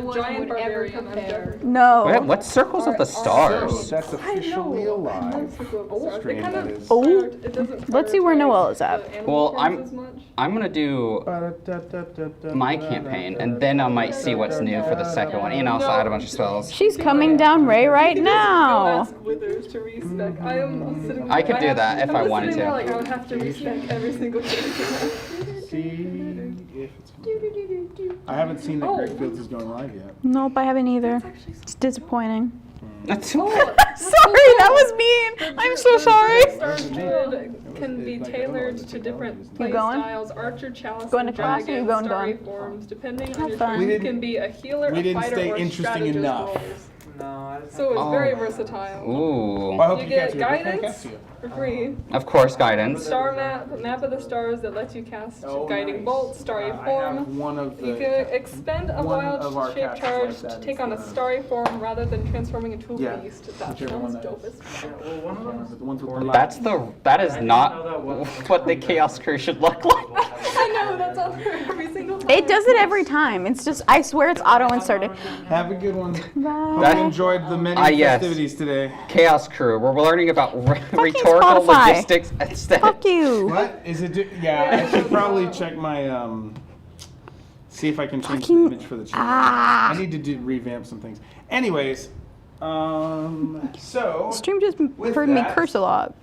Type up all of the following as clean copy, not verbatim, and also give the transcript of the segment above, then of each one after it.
one giant would ever barbarian. compare. No. Wait, what circles of the stars? That's officially alive. Stream, Kind that of is. Oh. it doesn't Let's see where prioritize Noelle is the at. animal Well, terms as much. I'm gonna do my campaign, and then I might see what's new for the second one. You know, so I add a bunch of spells. She's coming down Ray right Go now. ask Withers to respec. I am sitting. I could do have- that if I'm I just wanted sitting there to. Like I would have to respec every single thing. See if it's. I haven't seen that Greg Fields is going live yet. Nope, I haven't either. It's disappointing. That's Sorry, that was mean. I'm so sorry. Stars Druid can be tailored to different play going? styles. Archer, Chalice, Going to and class or you Dragon, going starry gone? forms, depending on Have your fun. We choice. You didn't- can be a healer, we a didn't fighter, stay or interesting strategist enough. roles. No, I just So it's Oh. very versatile. Ooh. Well, I hope You you get catch it. Where can I guidance catch you? for free. Of course, guidance. Star map of the stars that lets you cast guiding nice. bolt, starry I form. have one of the. You can expend a one wild of our shape casters charge like that to is take on a the- starry form rather than transforming into a Yeah, beast. That whichever one sounds that dope is. as fuck. well, one of them. The ones with the That is not what the Chaos Crew should look like. I know, that's on there every single time. It does it every time. It's just, I swear it's auto-inserted. Have a good one. Hope That- you enjoyed the many yes. festivities today. Chaos Crew. We're learning about rhetorical Spotify. logistics instead. Fuck you. What is it? Yeah, I should probably check my see if I can change Fucking- the image for the channel. I need to revamp some things. Anyways, so Stream just With heard me that- curse a lot.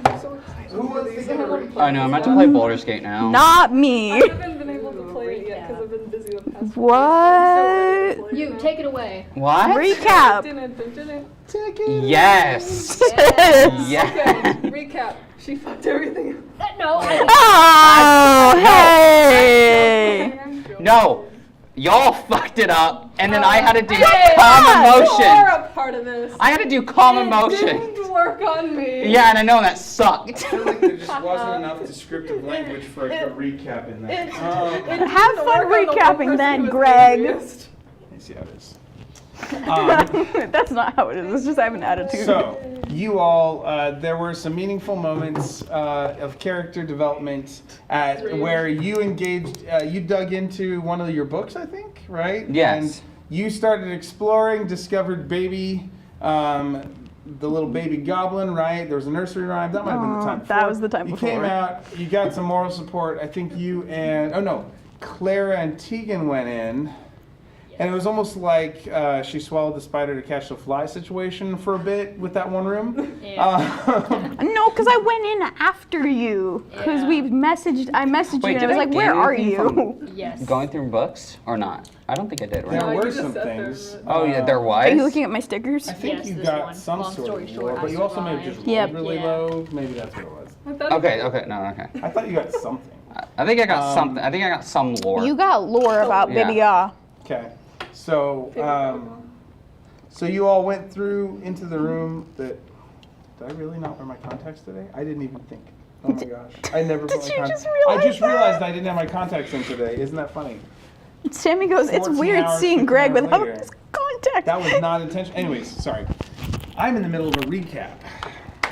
I'm so excited. who wants to get a recap? I know. I'm meant to play Baldur's Gate now. Not I me. haven't been able to play it yet because I've been busy the past few What? weeks. You, take it away. What? Recap. Yes. Yes. Yeah. Okay, recap. She fucked everything up. No, Oh, hey. No. Y'all fucked it up, and then I had to do Hey, calm You're emotion. a part of this. I had to do calm It emotion. didn't work on me. Yeah, and I know that sucked. I feel like there just wasn't enough descriptive language for a recap in that. It Have didn't fun work on the one recapping person then, who was Greg. angriest. Let's see how it is. That's not how it is. It's just I have an attitude. So, you all, there were some meaningful moments of character development where you engaged, you dug into one of your books, I think, right? Yes. And you started exploring, discovered baby, the little baby goblin, right? There was a nursery rhyme. That might have been the time before. That was the time You came before. out, you got some moral support. I think you and, oh no, Clara and Tegan went in. And it was almost like she swallowed the spider to catch the fly situation for a bit with that one room. No, because I went in after you. Because Yeah. I messaged Wait, you and I did was I like, gain where are anything you? Yes. Going through books or not? I don't think I did. Right? There you were just some sat there. things. Oh yeah, there Are you was. looking at my stickers? I think Yes, you this got one. some Long sort story of short, lore, I but you also may have just survived. Yep. rolled really Yeah. low. Maybe that's what it was. I thought Okay. Okay. No. Okay. I thought you got something. I think I got something. I think I got some lore. You got lore about Yeah. Baby Ya. Okay. So, so you all went through into the room that. Did I really not wear my contacts today? I didn't even think. Oh my gosh. I never put my you contacts. just I realize just realized I didn't have my contacts in today. Isn't that funny? Sammy goes, it's 14 weird hours, seeing 15 Greg hours without later. his contact. That was not intentional. Anyways, sorry. I'm in the middle of a recap.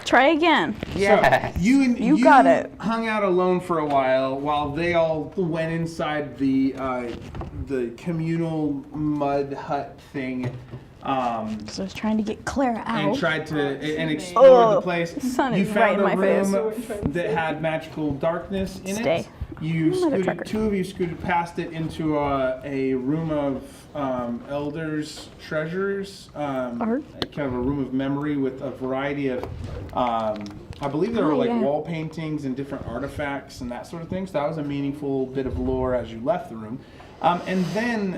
Try again. Yes. So you got it. hung out alone for a while they all went inside the communal mud hut thing. So I was trying to get Clara And out. tried to and explore the place. the sun You is right found in a my face. room that had magical darkness in Stay. it. You Mother trucker. two of you scooted past it into a room of elders' treasures, Art? kind of a room of memory with a variety of. I believe there were like yeah. wall paintings and different artifacts and that sort of thing. So that was a meaningful bit of lore as you left the room. And then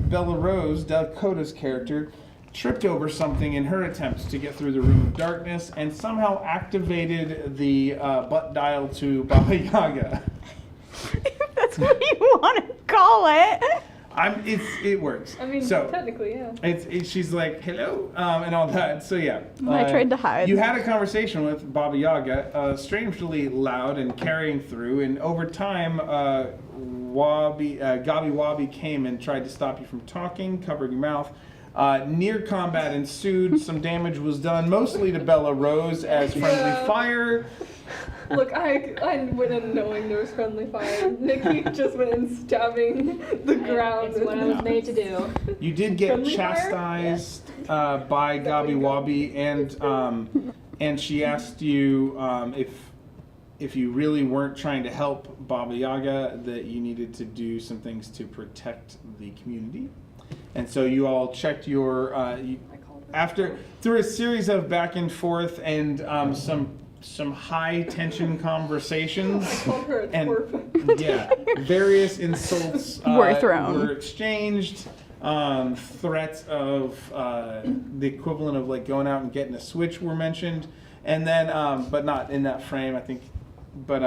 Bella Rose, Dakota's character, tripped over something in her attempt to get through the room of darkness and somehow activated the butt dial to Baba Yaga. If that's what you want to call it. It works. I mean, so technically, yeah. she's like hello and all that. So yeah. I tried to hide. You had a conversation with Baba Yaga, strangely loud and carrying through, and over time, Gabi Wabi came and tried to stop you from talking, covering your mouth. Near combat ensued. Some damage was done, mostly to Bella Rose as friendly fire Look, I went in knowing there was friendly fire. Nikki just went in stabbing the ground. It's what I was made to do. You did get Friendly fire? chastised by Gabi Wabi, and she asked you if you really weren't trying to help Baba Yaga, that you needed to do some things to protect the community. And so you all checked your after through a series of back and forth and some high tension conversations. I called her a And twerp. yeah, various insults Were thrown. were exchanged. Threats of the equivalent of like going out and getting a switch were mentioned, and then but not in that frame, I think. But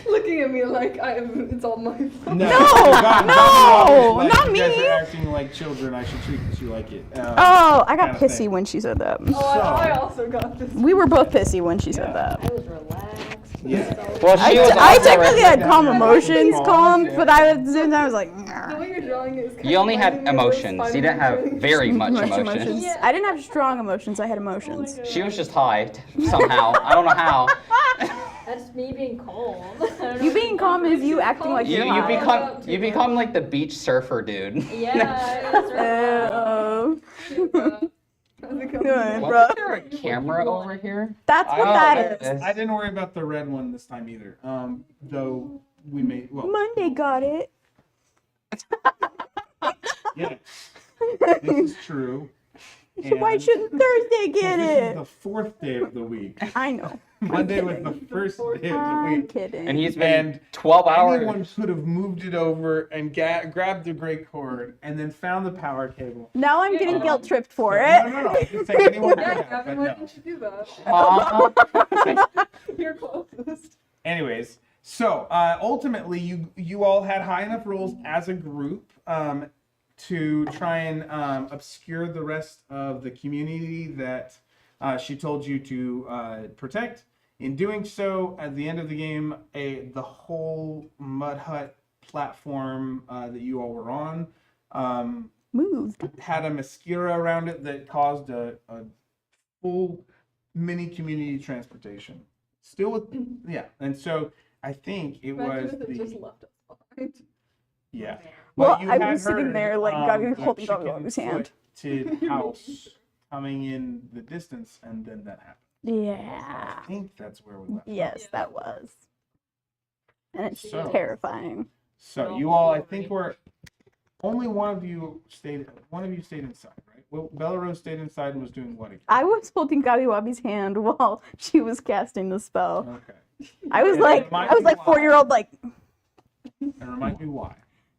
Looking at me like it's all my fault. no, No, not You guys me. are acting like children. I should treat you like it. Oh, I got Kinda pissy thing. when she said that. Oh, I also got this. We were both pissy when she said Yeah. that. I was relaxed. Yeah. Well, I she was I also technically had calm Yeah. emotions, Yeah. calm, Yeah. but I was like, The way you're drawing it is kind You only of had reminding me of those emotions. You didn't have Spider-Man very much much emotions. emotions. Yeah. I didn't have strong emotions. I had emotions. God. She was just high somehow. I don't know how. That's me being calm. You being calm is you acting like You you're you not. become like the beach surfer dude. Yeah. That's right. Good, Good, bro. Wasn't there a camera over here? That's what Oh, that there is. I didn't worry about the red one this time either. Though we made Monday got it. yeah, this is true. Why And shouldn't Thursday get this is it? the fourth day of the week. I know. Monday was the first day of the I'm week. kidding. And he's been And 12 hours. anyone could have moved it over and grabbed the gray cord and then found the power cable. Now I'm getting guilt tripped for No, it. no. I didn't say anyone could Yeah, have, Gavin, but why no. didn't you do that? Aw. You're closest. Anyways, so ultimately, you all had high enough rolls as a group to try and obscure the rest of the community that she told you to protect. In doing so, at the end of the game, the whole Mud Hut platform that you all were on Moved. had a mascara around it that caused a full mini community transportation. Still with, yeah, and so I think it was Imagine if it just the, left us behind. yeah. Well, But you I had was sitting heard, there, like, Gabi the holding Gabi Wabi's hand. chicken-footed house coming in the distance, and then that happened. Yeah. I think that's where we left. Yes, that was. And it's So- terrifying. So you all, I think, were only one of you stayed inside, right? Well, Bella Rose stayed inside and was doing what again? I was holding Gabi Wabi's hand while she was casting the spell. Okay. I was And like, remind I was me like why. 4-year-old, like, And remind me why.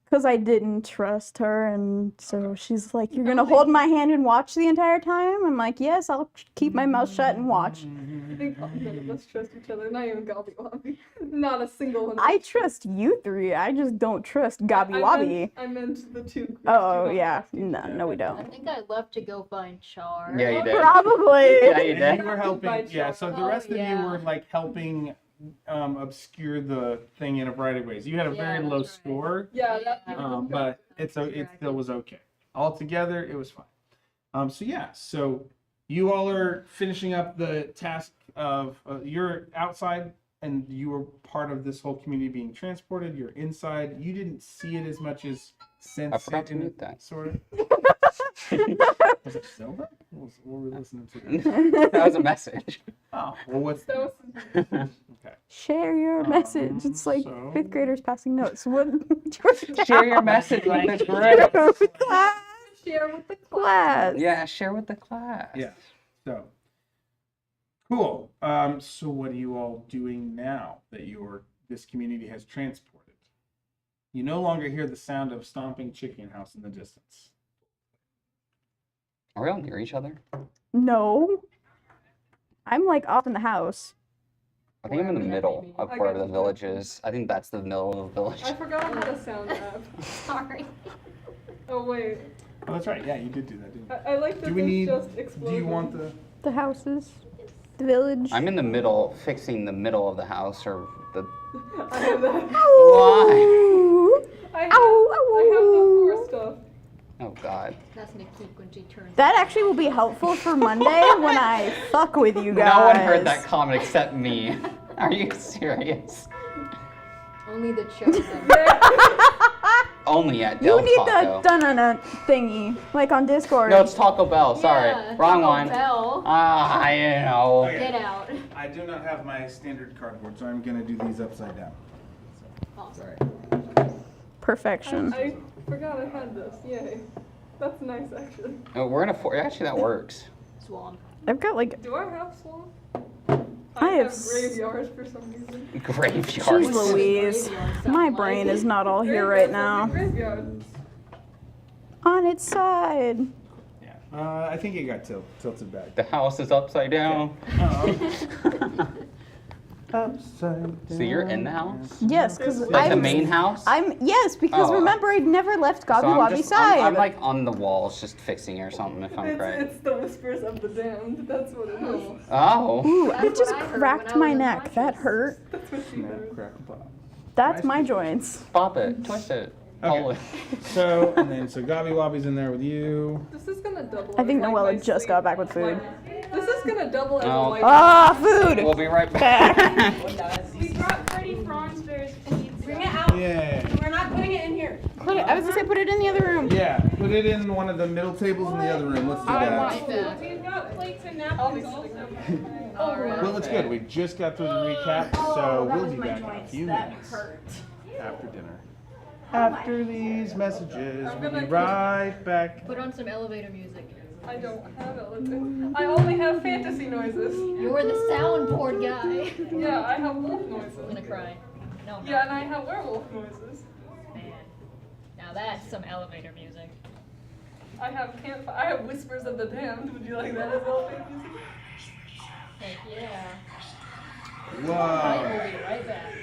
because I didn't trust her, and so she's like, "You're gonna hold my hand and watch the entire time." I'm like, "Yes, I'll keep my mouth shut and watch." I think none of us trust each other. Not even Gabi Wabi. Not a single one. of I us trust you three. I just don't trust Gabi I Wabi. meant- I meant the two groups. Oh do not yeah, trust each no, other. no, we I don't. think I left to go find Char. Yeah, you did. Probably. Yeah, you And did. you were helping, By yeah. So the Oh, rest of you yeah. were like helping obscure the thing in a variety of ways. You had a Yeah, very low that's right. score, Yeah, that. but it still was okay. Altogether, it was fine. So yeah, so you all are finishing up the task of you're outside and you were part of this whole community being transported. You're inside. You didn't see it as much as sense I forgot it to in mute that. sort of. Was it Zelda? What were we listening to? That was a message. Oh, well, what's That was okay? Share your message. It's like so- 5th graders passing notes. What? Share your message with the group. Class. share with the Class. Yeah, share with the class. Yeah. So cool. So what are you all doing now that this community has transported? You no longer hear the sound of stomping chicken house in the distance. Are we all near each other? No. I'm like off in the house. I think I'm in the middle of I where got the you. village is. I think that's the middle of the village. I forgot how to sound app. Sorry. Oh wait, Oh, that's right. Yeah, you did do that, didn't you? I like that Do we there's need? just Do explosion. you want the? The houses. The village. I'm in the middle, fixing the middle of the house or the. I have that. Why? Ooh. I have Ow, the ow. four stuff. Oh God. That's Nikki when she turns. That actually will be helpful for Monday when I fuck with you guys. No one heard that comment except me. Are you serious? Only the chosen. Only at Del You need Taco. the dun thingy, like on Discord. No, it's Taco Bell. Sorry, Yeah, wrong Taco one. Bell. I know. Okay. Get out. I do not have my standard cardboard, so I'm gonna do these upside down. Awesome. Perfection. I forgot I had this. Yay. That's nice, actually. Oh, we're in a actually that works. Swamp. I've got like Do I have swamp? I have graveyards for some reason. Graveyard. Jeez Louise. My brain is not all here right now. Graveyard. On its side. Yeah. I think it got tilted back. The house is upside down. Upside down. So you're in the house? Yes, because Like the main house? Yes, because Oh. remember I'd never left Gobby So I'm Wobby's just- side. I'm like on the walls just fixing it or something if I'm correct. It's the whispers of the damned. That's what it is. Oh. Ooh, That's I what just I heard when cracked I my was neck. That unconscious. hurt. That's what she Snap, does. crackle, pop. That's my joints. Pop it. Twist it. Pull it. So, and then, so Gobby Wobby's in there with you. This is gonna double. I think as, like, Noella my just sleep. got back with food. This is gonna double as Oh. a like. Ah, food! We'll be right back. We brought Freddie Fronsberg's pizza. Bring it out. Yeah. We're not putting it in here. I was gonna say put it in the other room. Yeah, put it in one of the middle tables in the other room. Let's do that. We've got plates and napkins also. Well, it's good. We just got through the recap, so we'll be back in a few minutes after dinner. After these messages, we'll be right back. Put on some elevator music. I don't have it. I only have fantasy noises. You're the soundboard guy. Yeah, I have wolf I'm noises. gonna cry. No. Yeah, and I have werewolf noises. Man. Now that's some elevator music. I have campfire. I have whispers of the damned. Would you like that as elevator music? Heck yeah. I will Whoa. be right back.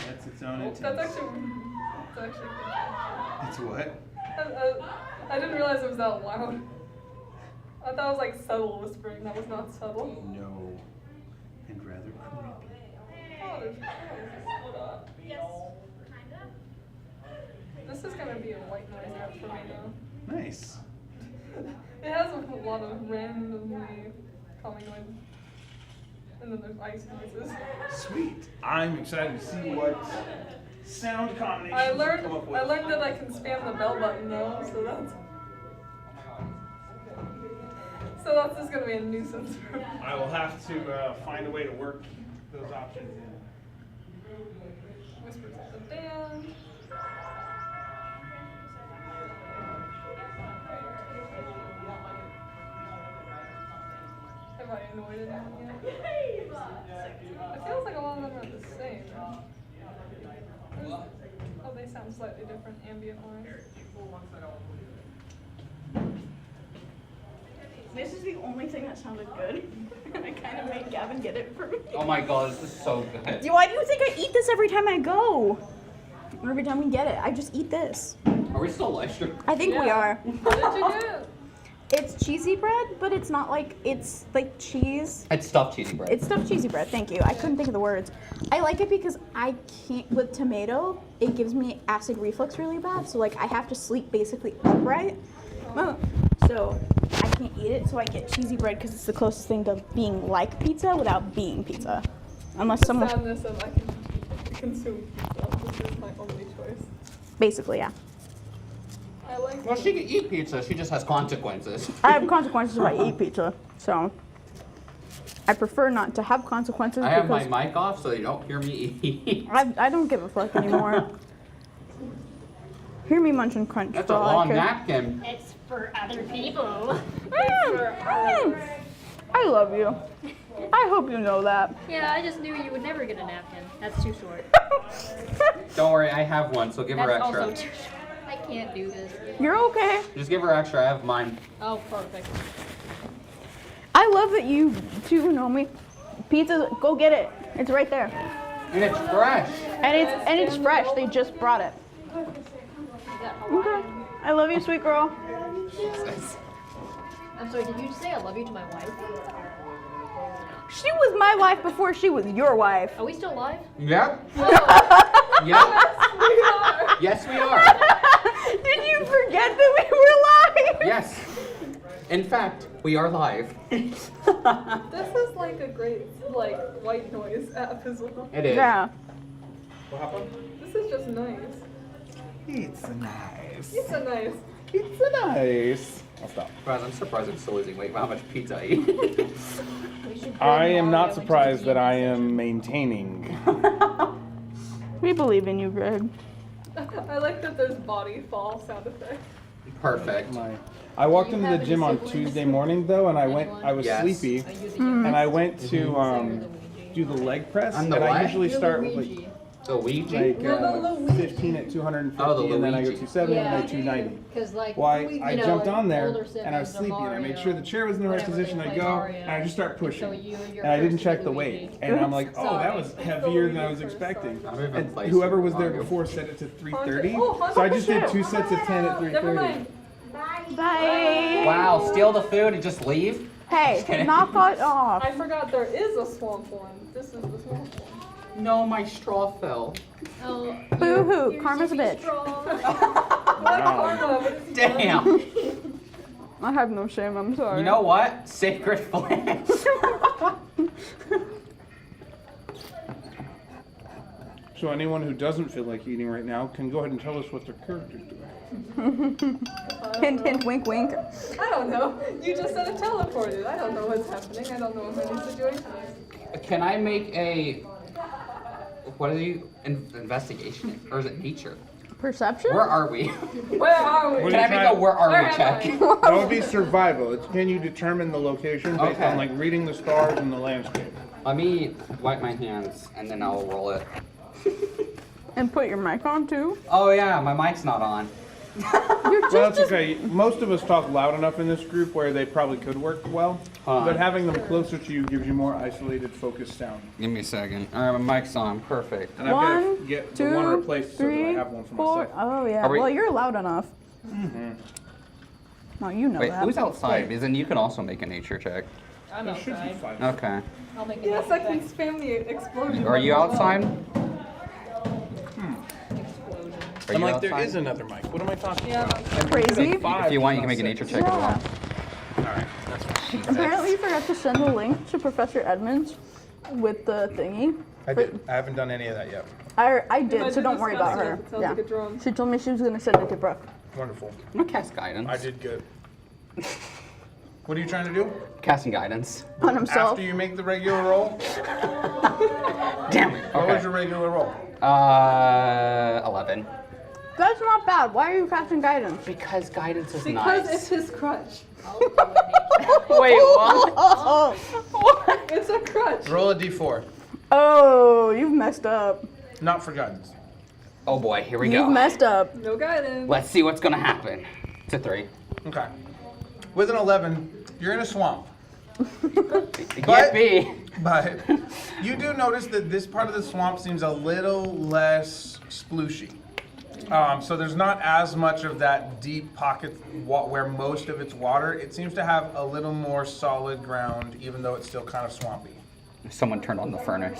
That's its own That's intense. actually. It's what? I didn't realize it was that loud. I thought it was like subtle whispering. That was not subtle. No. And rather creepy. Oh, there's split up. This is gonna be a white noise app for me though. Nice. It has a lot of randomly calming noises. And then there's ice noises. Sweet. I'm excited to see what sound combinations I you learned come up with. that I can spam the bell button though, so that's just gonna be a nuisance. I will have to find a way to work those options in. Whispers of the damned. Have I annoyed anyone yet? It feels like a lot of them are the same. Oh, they sound slightly different ambient wise. This is the only thing that sounded good. I kind of made Gavin get it for me. Oh my god, this is so good. Why do you think I eat this every time I go? Or every time we get it, I just eat this. Are we still live streaming? I think we Yeah. are. What did you get? It's cheesy bread, but it's not like, it's like cheese. It's stuffed cheesy bread. It's stuffed cheesy bread, thank you. I couldn't think of the words. I like it because I can't, with tomato, it gives me acid reflux really bad. So like I have to sleep basically upright. So I can't eat it, so I get cheesy bread because it's the closest thing to being like pizza without being pizza. Unless someone, Sadness of I can consume pizza. This is my only choice. basically, yeah. I like Well, she can eat pizza, she just has consequences. I have consequences if I eat pizza, so I prefer not to have consequences I have my because mic off so you don't hear me eat. I don't give a fuck anymore. Hear me munch and crunch. That's a all I long could. napkin. It's for other people. I love you. I hope you know that. Yeah, I just knew you would never get a napkin. That's too short. Don't worry, I have one, so give her That's extra. also too short. I can't do this. You're okay. Just give her extra, I have mine. Oh, perfect. I love that you two know me. Pizza, go get it. It's right there. And it's fresh. And it's fresh. They just brought it. Okay. I love you, sweet girl. I'm sorry, did you just say I love you to my wife? She was my wife before she was your wife. Are we still live? Yep. Oh, Yep. Yes, we are. Did you forget that we were live? In fact, we are live. This is like a great like white noise app as well. It is. Yeah. What happened? This is just nice. It's nice. It's a nice. It's nice. I'll stop. Guys, I'm surprised I'm still losing weight with how much pizza I eat. I am not surprised that I am maintaining. We believe in you, Greg. I like that there's body fall sound effects. Perfect. I walked into the gym on Tuesday morning though, and I was Yes. sleepy, and I went to do the leg press, On and the I what? usually start with like The Ouija? like 15 at 250, Oh, the and then I go Luigi. 270, and then I 290. Because like, Well, you I know, jumped on there, older and I was siblings or sleepy, and I made Mario, sure the chair was in the right whenever they position. I play go, Mario, and I just start so pushing, you're and I didn't first check the Luigi. weight, and I'm like, oh, that was heavier than I was expecting. And whoever was there before set it to 330, so I just did 2 sets of 10 at Never 330. mind. Bye. Wow, steal the food and just leave? Hey, knock it off. I forgot there is a swamp one. This is the swamp one. No, my straw fell. Oh, Boo hoo, you're Karma's a so bitch. strong. What Karma? What has he done? Damn. I have no shame, I'm sorry. You know what? Sacred flame. So anyone who doesn't feel like eating right now can go ahead and tell us what their character's doing. Hint, hint, wink, wink. I don't know. You just said it teleported. I don't know what's happening. I don't know what any situation is. Can I make a... What are you... investigation? Or is it nature? Perception? Where are we? Where are we? What Can I make a where are Where we am check? I? That would be survival. It's can you determine the location based Okay. on like reading the stars and the landscape. Let me wipe my hands and then I'll roll it. And put your mic on too? Oh yeah, my mic's not on. You're Well, that's okay. Most of us talk loud enough in this group where they probably could work well, Huh. but having them closer to you gives you more isolated, focused sound. Give me a second. Alright, my mic's on. Perfect. And I've got to One, get the one two, replaced so that I three, have one for 4. myself. Oh yeah. Are we- Well, you're loud enough. No, you know Wait, that. who's outside? Because then you can also make a nature check. I'm There should be outside. 5. Okay. I'll make it. Yes, I can spam the explosion. Are you outside? Explosion. Are you outside? another mic. What am I talking Yeah. Crazy? If you want, you can make a nature check as Yeah. well. Alright, that's fine. Apparently you forgot to send a link to Professor Edmonds with the thingy. I did. I haven't done any of that yet. I did, so don't worry about her. It sounds Yeah. like a drum. She told me she was gonna send it to Brooke. Wonderful. I'm gonna cast guidance. I did good. What are you trying to do? Casting guidance. On himself. After you make the regular roll? Damn it. What was Okay. your regular roll? 11. That's not bad. Why are you casting guidance? Because guidance is Because nice. it's his crutch. Wait, what? It's a crutch. Roll a d4. Oh, you've messed up. Not for guidance. Oh boy, here we You've go. messed up. No guidance. Let's see what's gonna happen. It's a 3. Okay. With an 11, you're in a swamp. It But- can't be. But you do notice that this part of the swamp seems a little less splooshy. So there's not as much of that deep pocket where most of it's water. It seems to have a little more solid ground, even though it's still kind of swampy. Someone turned on the furnace.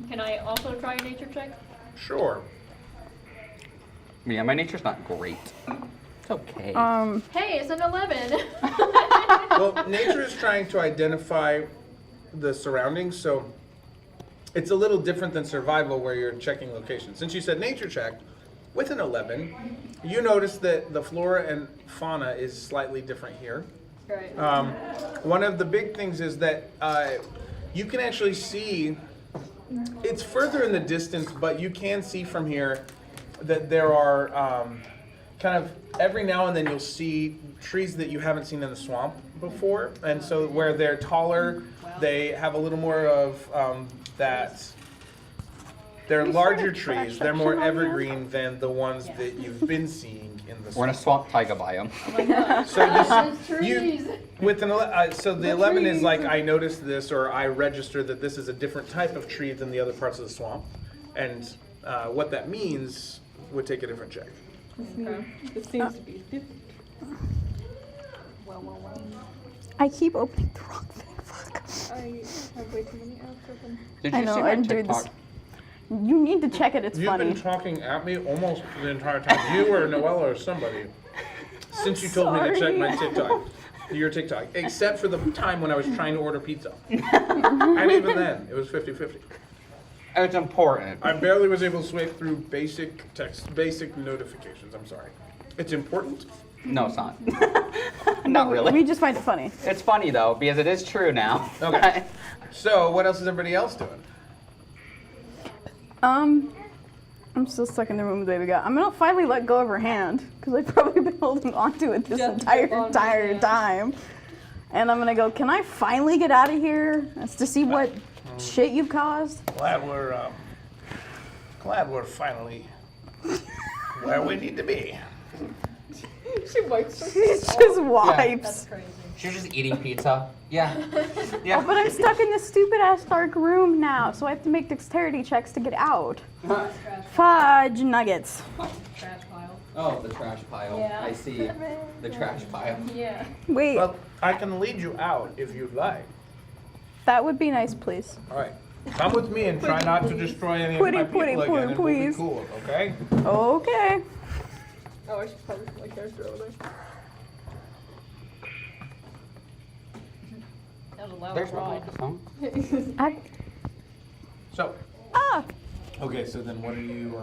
Can I also try a nature check? Sure. Yeah, my nature's not great. It's okay. Hey, it's an 11. Well, nature is trying to identify the surroundings, so it's a little different than survival where you're checking locations. Since you said nature check, with an 11, you notice that the flora and fauna is slightly different here. Right. One of the big things is that you can actually see, it's further in the distance, but you can see from here that there are kind of every now and then you'll see trees that you haven't seen in the swamp before. And so where they're taller, they have a little more of that. They're larger trees. They're more evergreen than the ones that you've been seeing in the We're in a swamp. swamp taiga biome. So Trees. you, with an so the 11 is like I noticed this or I register that this is a different type of tree than the other parts of the swamp, and what that means would take a different check. It seems to be 50. I keep opening the wrong thing. Fuck. I have way too many apps open. Did I you know, see my I'm doing TikTok? this. You need to check it. It's You've funny. been talking at me almost the entire time. You or Noella or somebody. Since you told me to check my TikTok. Your TikTok. Except for the time when I was trying to order pizza. And even then, it was 50-50. It's important. I barely was able to swipe through basic text, basic notifications. I'm sorry. It's important. No, it's not. Not really. We just find it funny. It's funny though, because it is true now. Okay. So, what else is everybody else doing? I'm still stuck in the room with Baby Got. I'm gonna finally let go of her hand because I've probably been holding on to it this Just entire hold on, yeah. time. And I'm gonna go. Can I finally get out of here? That's to see what shit you've caused. Glad we're finally where we need to be. She wipes her She face just That's wipes. crazy. She was just eating pizza. Yeah. Oh, Yeah. but I'm stuck in this stupid ass dark room now, so I have to make dexterity checks to get out. Fudge nuggets. Trash pile. Oh, the trash pile. Yeah. I see. The trash pile. Yeah. Wait, Well, I can lead you out if you'd like. that would be nice, please. All right. Come with me and try not to destroy any of my people again, and we'll be please. cool, okay? Okay. Oh, I should probably put my character over there. That was a loud There's my rod. microphone. So, Ah. okay, so then what are you,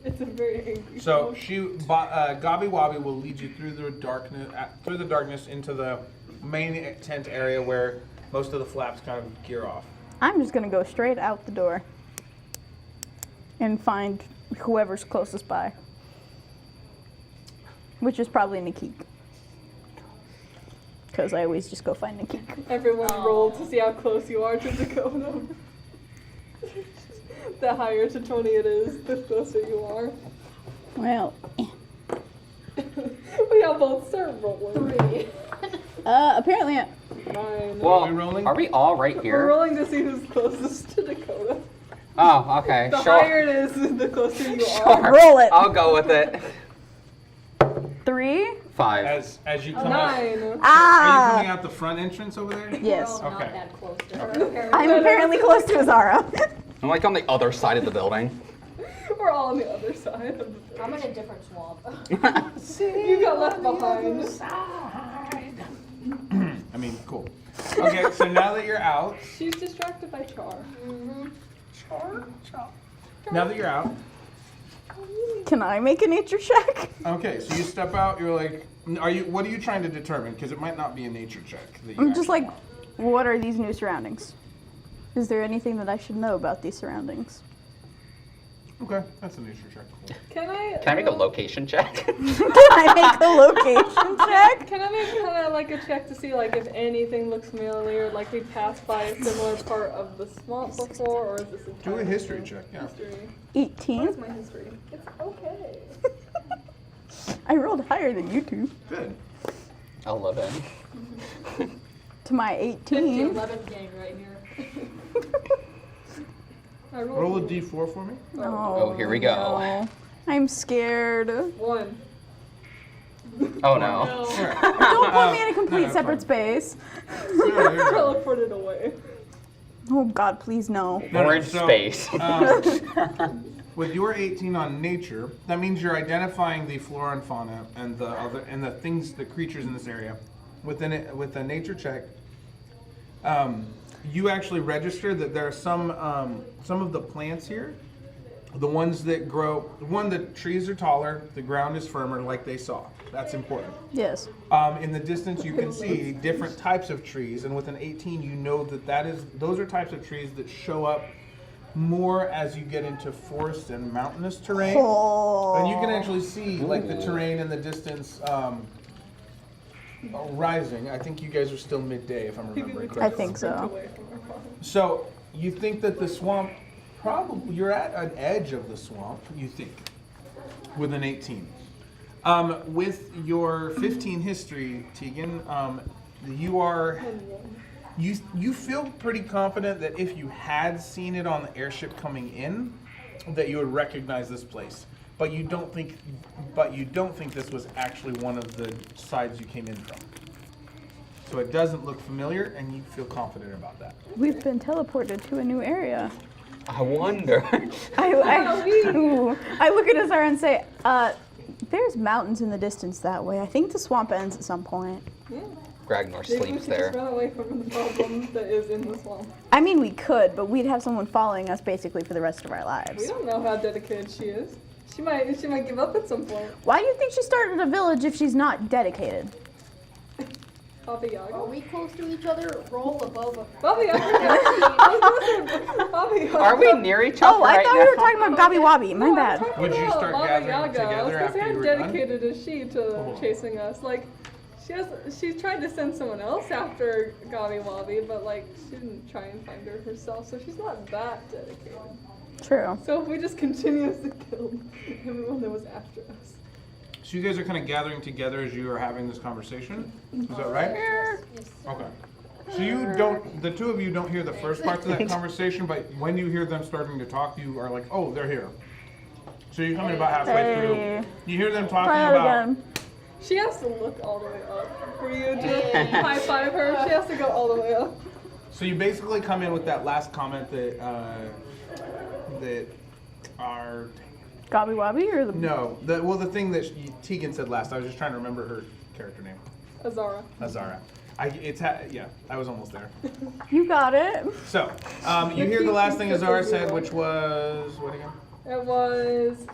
It's a very angry. So phone. Gobby Wobby will lead you through the darkness into the main tent area where most of the flaps kind of gear off. I'm just gonna go straight out the door and find whoever's closest by, which is probably Nikik. Because I always just go find Nikik. Everyone roll to see how close you are to Dakota. The higher to 20 it is, the closer you are. Well, We all both start rolling. apparently, 9. Well, Are we rolling? are we all right We're here? rolling to see who's closest to Dakota. Oh, okay. The Sure. higher it is, the closer you Sure. are. Roll it. I'll go with it. 3. 5. As you come out, 9. are you coming Ah. out the front entrance over there? Yes. We're all Okay. not that close to her. I'm apparently close to Azara. I'm like on the other side of the building. We're all on the other side of the I'm in a different swamp. You got left behind. I mean, cool. Okay, so now that you're out, She's distracted by Char. now that you're out, Can I make a nature check? okay, so you step out, you're like, what are you trying to determine? Because it might not be a nature check. That you I'm just actually like, what are these new surroundings? Is there anything that I should know about these surroundings? Okay, that's a nature check. Cool. Can I? Can I make a location check? Can I make a location check? Can I make kind of like a check to see like if anything looks familiar, like we passed by a similar part of the swamp before, or is this a Do a history check, yeah. History. What 18. is my history? It's okay. I rolled higher than you two. Good. 11. To my 18. 11th game right here. I rolled Roll a d4 for me. Oh, here we go. no. I'm scared. 1. Oh no. Don't put me in a complete no, separate fine. space. No, you're good. Teleported away. Oh God, please no. No, We're in so, space. With your 18 on nature, that means you're identifying the flora and fauna and the other and the things, the creatures in this area. With a nature check, you actually register that there are some of the plants here, the ones that grow. One, the trees are taller, the ground is firmer, like they saw. That's important. Yes. In the distance, you can see different types of trees, and with an 18, you know those are types of trees that show up more as you get into forest and mountainous terrain. Oh. And you can actually see like the terrain in the distance rising. I think you guys are still midday, if I'm remembering I correctly. think so. Away from our farm. So you think that the swamp, probably you're at an edge of the swamp. You think with an 18. With your 15 history, Tegan, you feel pretty confident that if you had seen it on the airship coming in, that you would recognize this place. But you don't think this was actually one of the sides you came in from. So it doesn't look familiar, and you feel confident about that. We've been teleported to a new area. I wonder. I look at Azara and say, there's mountains in the distance that way. I think the swamp ends at some point. Yeah. Ragnar Maybe we sleeps should there. just run away from the problem that is in the swamp. I mean, we could, but we'd have someone following us basically for the rest of our We lives. don't know how dedicated she is. She might give up at some point. Why do you think she started a village if she's not dedicated? Baba Yaga. Are we close to each other? Roll above a. Baba Yaga. I was gonna say Baba Yaga. Are we near each other Oh, I right thought now? we were talking about Gabi Wabi. My No, I'm bad. talking Would you about start Baba gathering Yaga. together I was gonna after say, you how were done? dedicated is she to chasing us? Like, she's tried to send someone else after Gabi Wabi, but like she didn't try and find her herself, so she's not that dedicated. True. So if we just continuously killed everyone that was after us. So you guys are kind of gathering together as you are having this conversation. Is that right? Okay. So you don't, the two of you don't hear the first parts of that conversation, but when you hear them starting to talk, you are like, oh, they're here. So you're coming about halfway Hey. through. You hear them talking Try that about. again. She has to look all the way up for you to high five her. She has to go all the way up. So you basically come in with that last comment that that are Gabi Wabi or the. no, the thing that Tegan said last. I was just trying to remember her character name. Azara. Azara. Yeah, I was almost there. You got it. So, you hear the last thing Azara said, which was what again? It was.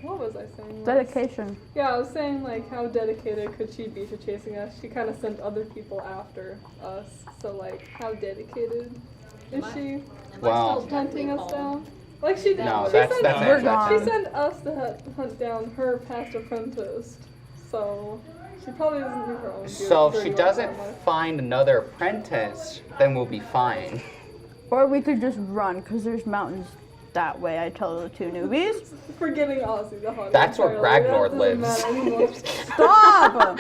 What was I saying? Dedication. Yeah, I was saying like how dedicated could she be to chasing us? She kind of sent other people after us. So like, how dedicated is she? Wow. Hunting us down? Like she did. No, she that's sent, that's We're it. gone. She sent us to hunt down her past apprentice. So she probably doesn't do her own. So if she dirty work doesn't that much. find another apprentice, then we'll be fine. Or we could just run, because there's mountains that way, I tell the two newbies. Forgetting Ozzy the hunter. That's where entirely. Ragnar That doesn't lives. matter anymore. Stop!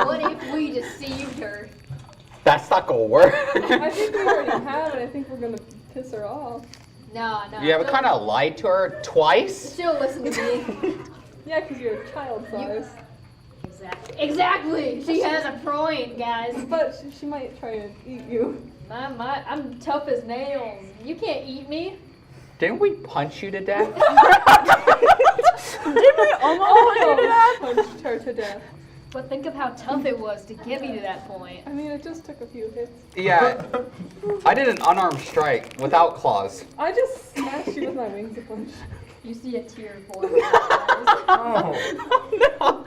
What if we deceived her? That's not gonna work. I think we already have it. I think we're gonna piss her off. No. You ever kind of lied to her twice? She'll listen to me. Yeah, because you're child size. Exactly. She has a point, guys. But she might try to eat you. I'm tough as nails. You can't eat me. Didn't we punch you to death? Did we almost punch you to death? Punched her to death. But think of how tough it was to get me to that point. I mean, it just took a few hits. Yeah. I did an unarmed strike without claws. I just smashed you with my wings a bunch. You see a tear form. in her eyes. Oh.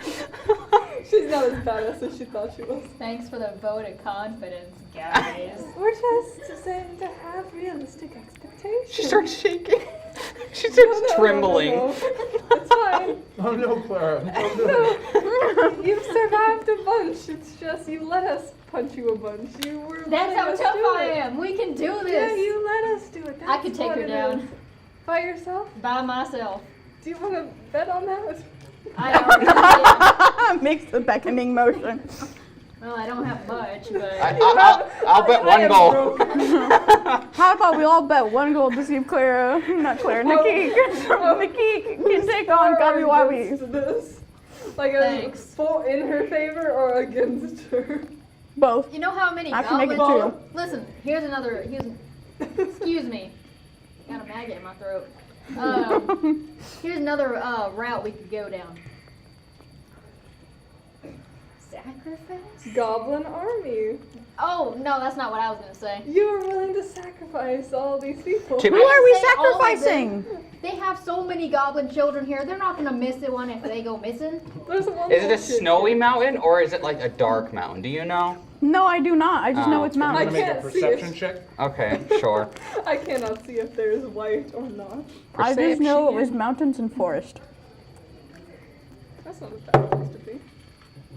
She's not as badass as she thought she was. Thanks for the vote of confidence, guys. We're just saying to have realistic expectations. She starts shaking. She starts trembling. No. It's fine. Oh no, Clara. Oh, You've survived a bunch. It's just you let us punch you a bunch. You were. That's letting how us tough do I it. am. We can do this. Yeah, you let us do it. I could That's take what her it down. is. By yourself? By myself. Do you want to bet on that? I already did. Makes the beckoning motion. Well, I don't have much, but I'll bet one goal. How about we all bet one goal to see if Clara, not Clara, Nikki can take on Gabi Wabi. Against this? Like Thanks. full in her favor or against her? Both. You know how many I can make it goblins? two. Listen, here's another. Excuse me. Got a maggot in my throat. Here's another route we could go down. Sacrifice? Goblin army. Oh no, that's not what I was gonna say. You were willing to sacrifice all these people. To Who be- are we say all of them. sacrificing? They have so many goblin children here. They're not gonna miss one if they go missing. There's one Is it a bullshit snowy kid. mountain or is it like a dark mountain? Do you know? No, I do not. I just know it's I I'm mountains. gonna make a can't see perception it. check. Okay, sure. I cannot see if there's white or not. I just know it Perception. was mountains and forest. That's not a bad place to be.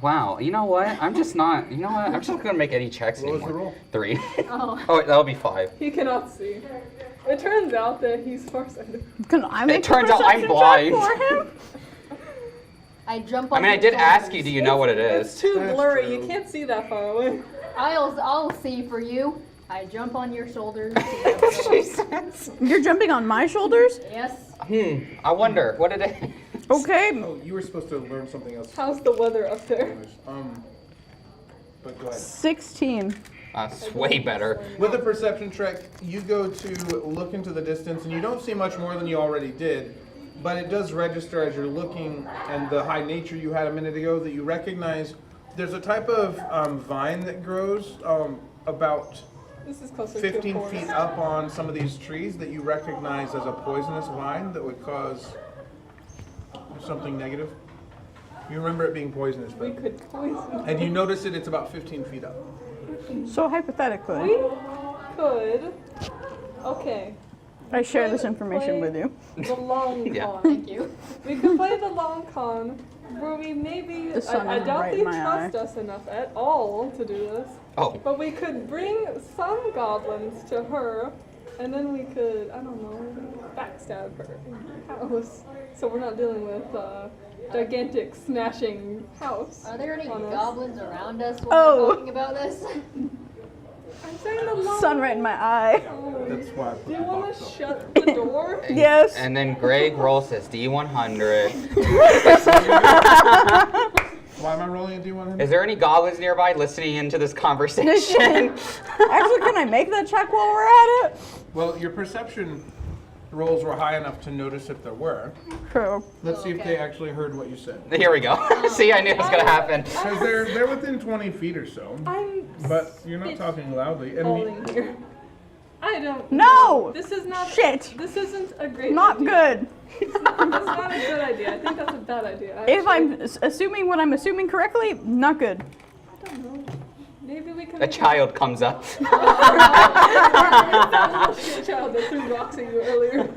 Wow, you know what? I'm just not, you know what? I'm just not gonna make any checks What was the anymore. roll? 3. Oh. Oh, wait, that'll be 5. He cannot see. It turns out that he's farsighted. Can I make a turns out I'm perception check blind. for him? I jump I on mean, I your did ask shoulders. you, do you know what it It's is? too That's blurry. true. You can't see that far away. I'll see for you. I jump on your shoulders. You're jumping on my shoulders? Yes. I wonder, what did it... Okay. Oh, you were supposed to learn something else. How's the weather up there? But go ahead. 16. That's way better. With a perception check, you go to look into the distance, and you don't see much more than you already did, but it does register as you're looking, and the high nature you had a minute ago, that you recognize there's a type of vine that grows about This is closer to 15 a forest. feet up on some of these trees that you recognize as a poisonous vine that would cause something negative. You remember it being poisonous, We but could poison. and you notice it's about 15 feet up. So hypothetically, We could. Okay. I share this could information play with you. The long Yeah. con. Thank you. We could play the long con where we maybe. The sun I is doubt right they in my trust us enough at all to do this. Oh, But we could bring some goblins to her, and then we could, I don't know, backstab her in her house. So we're not dealing with gigantic smashing house. Are there any on us. goblins around us when Oh. we're talking about this? I'm saying the long. Sun right in my eye. That's why I put Do you the want box to up. shut the door? Yes. and then Greg rolls his D100. Why am I rolling a D100? Is there any goblins nearby listening into this conversation? Actually, can I make that check while we're at it? Well, your perception rolls were high enough to notice if there were. True. Let's see if Okay. they actually heard what you said. Here we go. See, I knew it was gonna happen. Because they're within 20 feet or so, I'm but you're not talking loudly. And falling here. I don't. No! This is not. Shit. This isn't a great. Not idea. good. That's not a good idea. I think that's a bad idea. If actually. I'm assuming what I'm assuming correctly, not good. I don't know. Maybe we can. A child comes up. That little shit child that threw rocks at you earlier.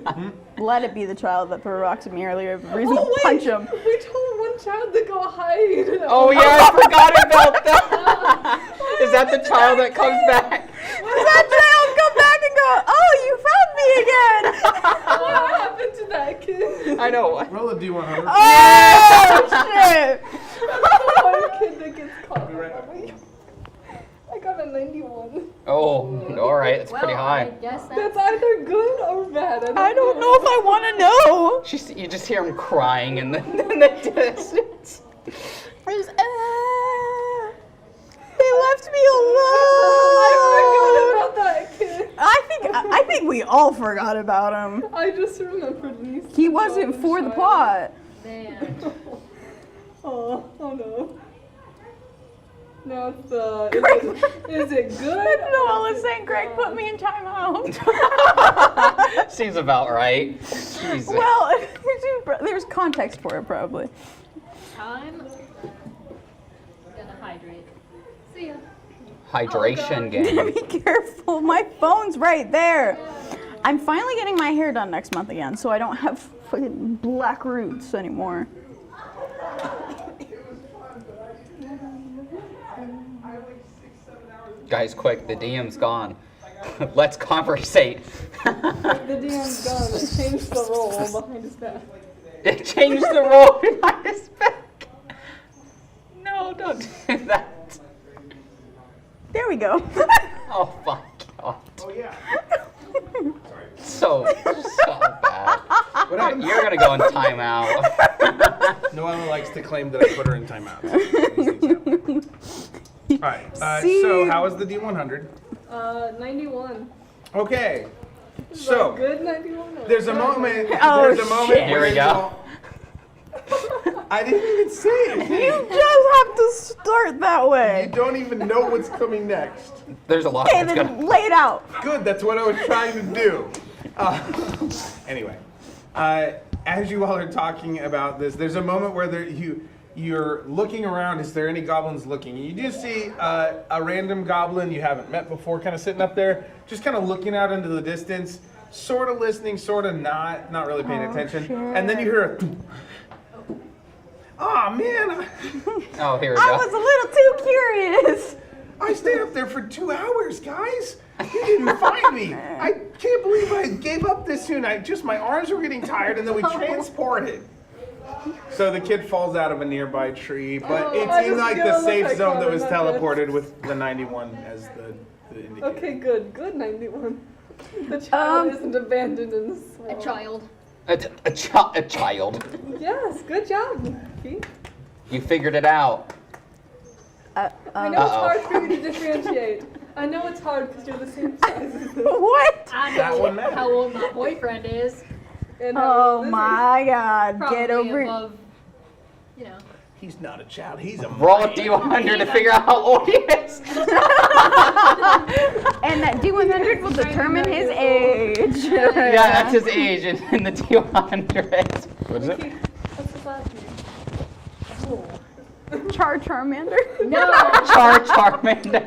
Let it be the child that threw rocks at me earlier. Reason Oh, to wait. punch him. We told one child to go hide. Oh yeah, I forgot about that. Is that the child that comes back? Does that child come back and go, oh, you found me again? What happened to that kid? I know. roll a D100. Oh, shit. The one kid that gets caught. Be right back. I got a 91. Oh, all right, it's Well, pretty I high. guess That's that's either good or bad. I don't know if I want to know. You just hear him crying in the distance. There's, they left me I alone. forgot about that kid. I think we all forgot about him. I just remembered these. He wasn't for the plot. man. Oh no. No, it's is it good? Noelle is saying Greg put me in timeout. Seems about right. Jesus. Well, there's context for it probably. Time. Gonna hydrate. See ya. Hydration game. Be careful, my phone's right there. I'm finally getting my hair done next month again, so I don't have fucking black roots anymore. Guys, quick, the DM's gone. Let's conversate. The DM's gone and changed the role behind his back. It changed the role behind his back. No, don't do that. There we go. Oh my god. Oh yeah. So bad. You're gonna go in timeout. Noella likes to claim that I put her in timeout. Alright, See? so how is the D100? 91. Okay, Is so that good 91? or there's a bad moment. Oh, There's a moment. shit. Here we go. I didn't even say You it. just have to start that You way. don't even know what's coming next. There's a lot Okay, that's then gonna. lay it out. Good, that's what I was trying to do. Anyway, as you all are talking about this, there's a moment where you're looking around. Is there any goblins looking? You do see a random goblin you haven't met before kind of sitting up there, just kind of looking out into the distance, sort of listening, sort of not really paying attention. shit. And then you hear a oh man, Oh, here we I go. was a little too curious. I stayed up there for 2 hours, guys. You didn't find me. I can't believe I gave up this soon. My arms were getting tired, and then we transported. So the kid falls out of a nearby tree, but it's I in just like gotta the look safe like zone that Colin, was not teleported with the 91 as the indicator. Okay, good 91. The child isn't abandoned in the A swamp. child. A child. Yes, good job, Keith. You figured it out. I know it's Uh-oh. hard for you to differentiate I know it's hard because you're the same size as this. What? I That know one matters. how old my boyfriend is. And Oh this is- my God! Probably Get over it. above, you know. He's not a child. He's a Roll a man. D100 to figure out how old he is. And that D100 will determine his age. Yeah, that's his age in the D100. What is it? What's his last name? Charmander. No, Charmander.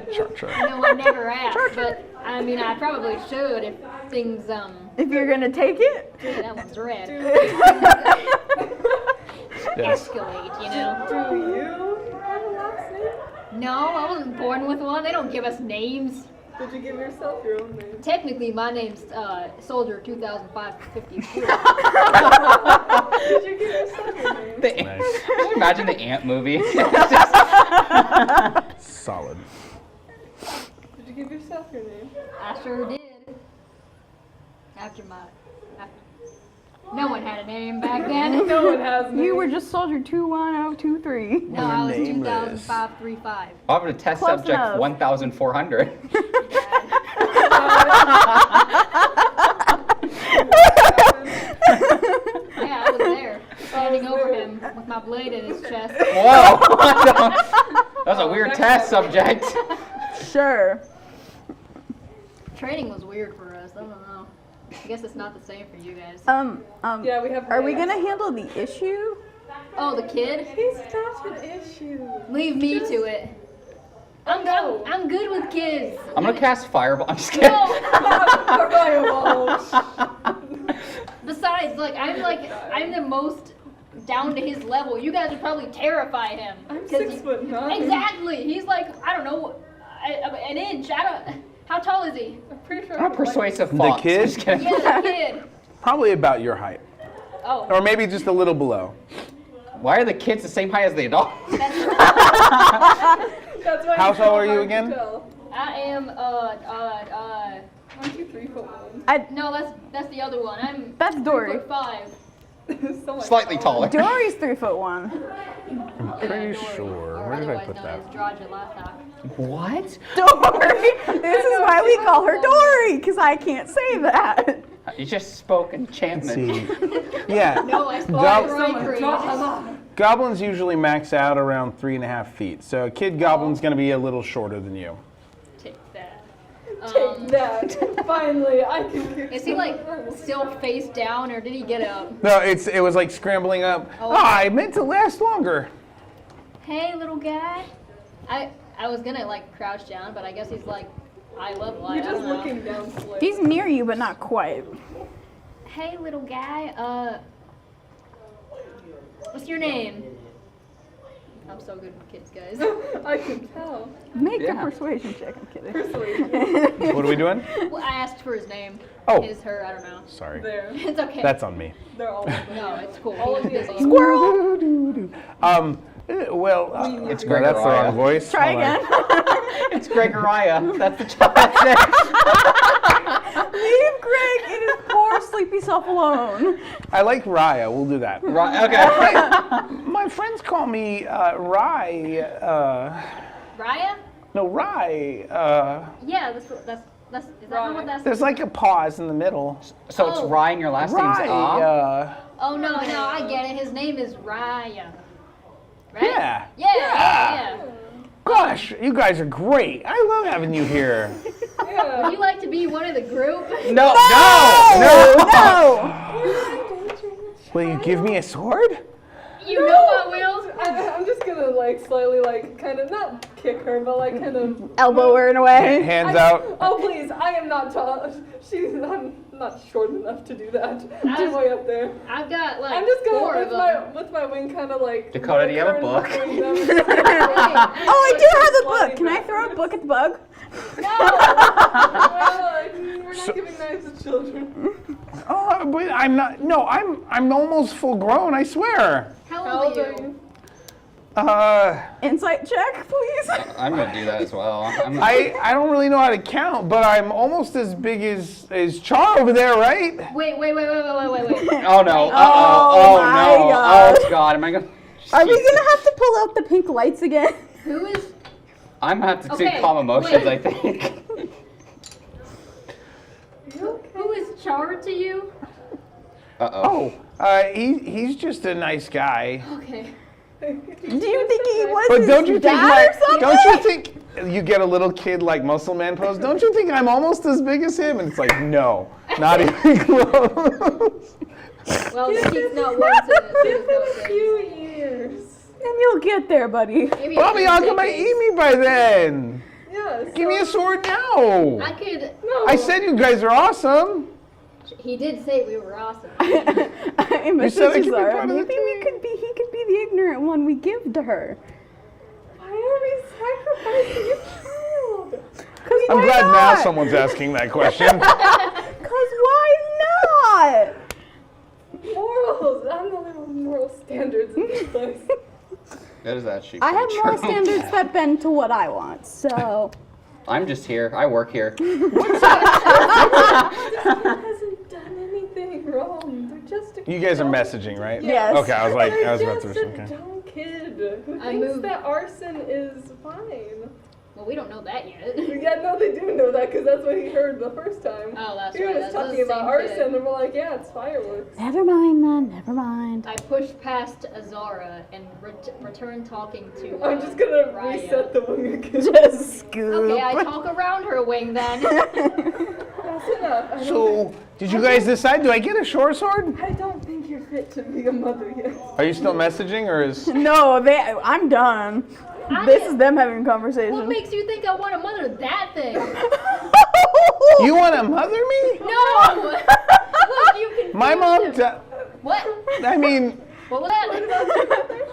no, I never asked, but I mean, I probably should if things, If you're gonna take it. that one's red, Yes. escalate, you know? Do you have a last name? No, I wasn't born with one. They don't give us names. Did you give yourself your own name? Technically, my name's Soldier 2005-53. Did you give yourself your name? The Nice. Can you imagine the Ant movie? Solid. Did you give yourself your name? I sure did. After no one had a name back then. No one has names. You were just Soldier 21023. No, I was nameless. 2005-35. I'll have a test Close subject enough. 1,400. Yeah, I was there, standing over him with my blade in his chest. Whoa! That was a weird test subject. Sure. Training was weird for us. I don't know. I guess it's not the same for you guys. Yeah, we have. Are we gonna handle the issue? Oh, the kid? He's not an issue. Leave me to it. I'm good with kids. I'm gonna cast Fireball. I'm just kidding. No. Besides, I'm the most down to his level. You guys would probably terrify him. I'm 'cause 6'9". Exactly. He's like, I don't know, an inch. How tall is he? I'm pretty sure. I'm a persuasive The fox. kid? Just kidding. Yeah, the kid. Probably about your height. Oh, Or maybe just a little below. Why are the kids the same height as the adults? that's That's why How you're so tall are you hard to again? tell. I am. Aren't you 3'1"? No, that's the other one. I'm. That's Dory. 5'5". So much Slightly taller. Dory's 3'1". Pretty sure. Where did I put that? What? Dory. This is why we call her Dory, because I can't say that. You just spoke Let's enchantment. see. Yeah. No, I spoke Gob- right. Goblins usually max out around 3.5 feet. So a kid goblin's gonna be a little shorter than you. Take that. Take that. Finally, I can kick Is he like still face down, or did he get up? No, it was like scrambling up. Oh. I meant to last longer. Hey, little guy. I was gonna like crouch down, but I guess he's like eye level. You're I just don't know. looking down slightly. He's near you, but not quite. Hey, little guy. What's your name? I'm so good with kids, guys. I can tell. Make Yeah. a persuasion check. I'm kidding. Persuasion. What are we doing? Well, I asked for his name. Oh. His, her, I don't know. Sorry. There. It's okay. That's on me. They're all over. No, it's cool. All of He's you. busy. Squirrel. Well, It's no, that's the Gregoria. wrong voice. Try Hold on. again. It's Gregoria. That's the child's name. Leave Greg and his poor sleepy self alone. I like Raya. We'll do that. Right, okay. My friends call me Rye. Raya? No, Rye. Yeah, that's is that not what that's? There's like a pause in the middle. So it's Oh. Ryan, your last name's Rye. Ah? Oh no, I get it. His name is Raya. Right? Yeah. Yeah. Gosh, you guys are great. I love having you here. Yeah. Would you like to be one of the group? No. No! Will you give me a sword? You know I will. I'm just gonna like slightly like kind of not kick her, but like kind of. Elbow her in a way. Hands out. Oh please, I am not tall. I'm not short enough to do that. I'm way up there. I've got like I'm just four gonna of them. with my wing kind of like. Dakota, do you have a turn book? between them. Oh, I do have a book. Can I throw a book at the bug? Well, we're not giving knives to children. Oh, but I'm not. No, I'm almost full grown. I swear. How How old are you? Insight check, please. I'm gonna do that as well. I don't really know how to count, but I'm almost as big as Char over there, right? Wait. Oh no. Oh, Oh my no. God. Oh god. Am I gonna? Are we gonna have to pull out the pink lights again? Who is? I'm gonna have to Okay, take calm emotions, wait. I think. Who is Char to you? Uh-oh. He's just a nice guy. Okay. Do you think he was But his don't you think dad or something? don't you think you get a little kid like muscle man pose? Don't you think I'm almost as big as him? And it's like, no, not even close. Well, he's not one to Give him a those few things. years. And you'll get there, buddy. Maybe Bobby, a how few come I decades. eat me by then? Yeah. Give me a sword now. I could. No. I said you guys are awesome. He did say we were awesome. I miss said I could be Zara. part of the Maybe he could be the ignorant one we give to her. Why are we sacrificing a child? I'm glad now someone's asking that question. Cause why not? Morals. I'm the only one with moral standards in this place. That is actually I have pretty moral true. standards that bend to what I want. So I'm just here. I work here. hasn't done anything wrong. They're just a You guys are dumb- messaging, right? Yes. Okay, I was like, They're I was about to just a okay. dumb kid who I thinks moved- that arson is fine. Well, we don't know that yet. Yeah, no, they do know that because that's what he heard the first time. Oh, that's He right. was That's talking the about same arson, kid. and we're like, yeah, it's fireworks. never mind, man. Never mind. I pushed past Azara and returned talking to. I'm just gonna Raya. reset the wing again. Just scoop. Okay, I talk around her wing then. That's enough. So, did you guys decide? Do I get a short sword? I don't think you're fit to be a mother yet. Are you still messaging, or is? No, I'm done. This is them having a conversation. What makes you think I want to mother that thing? You want to mother me? No! Look, you can. My mom. What? I mean, What was that?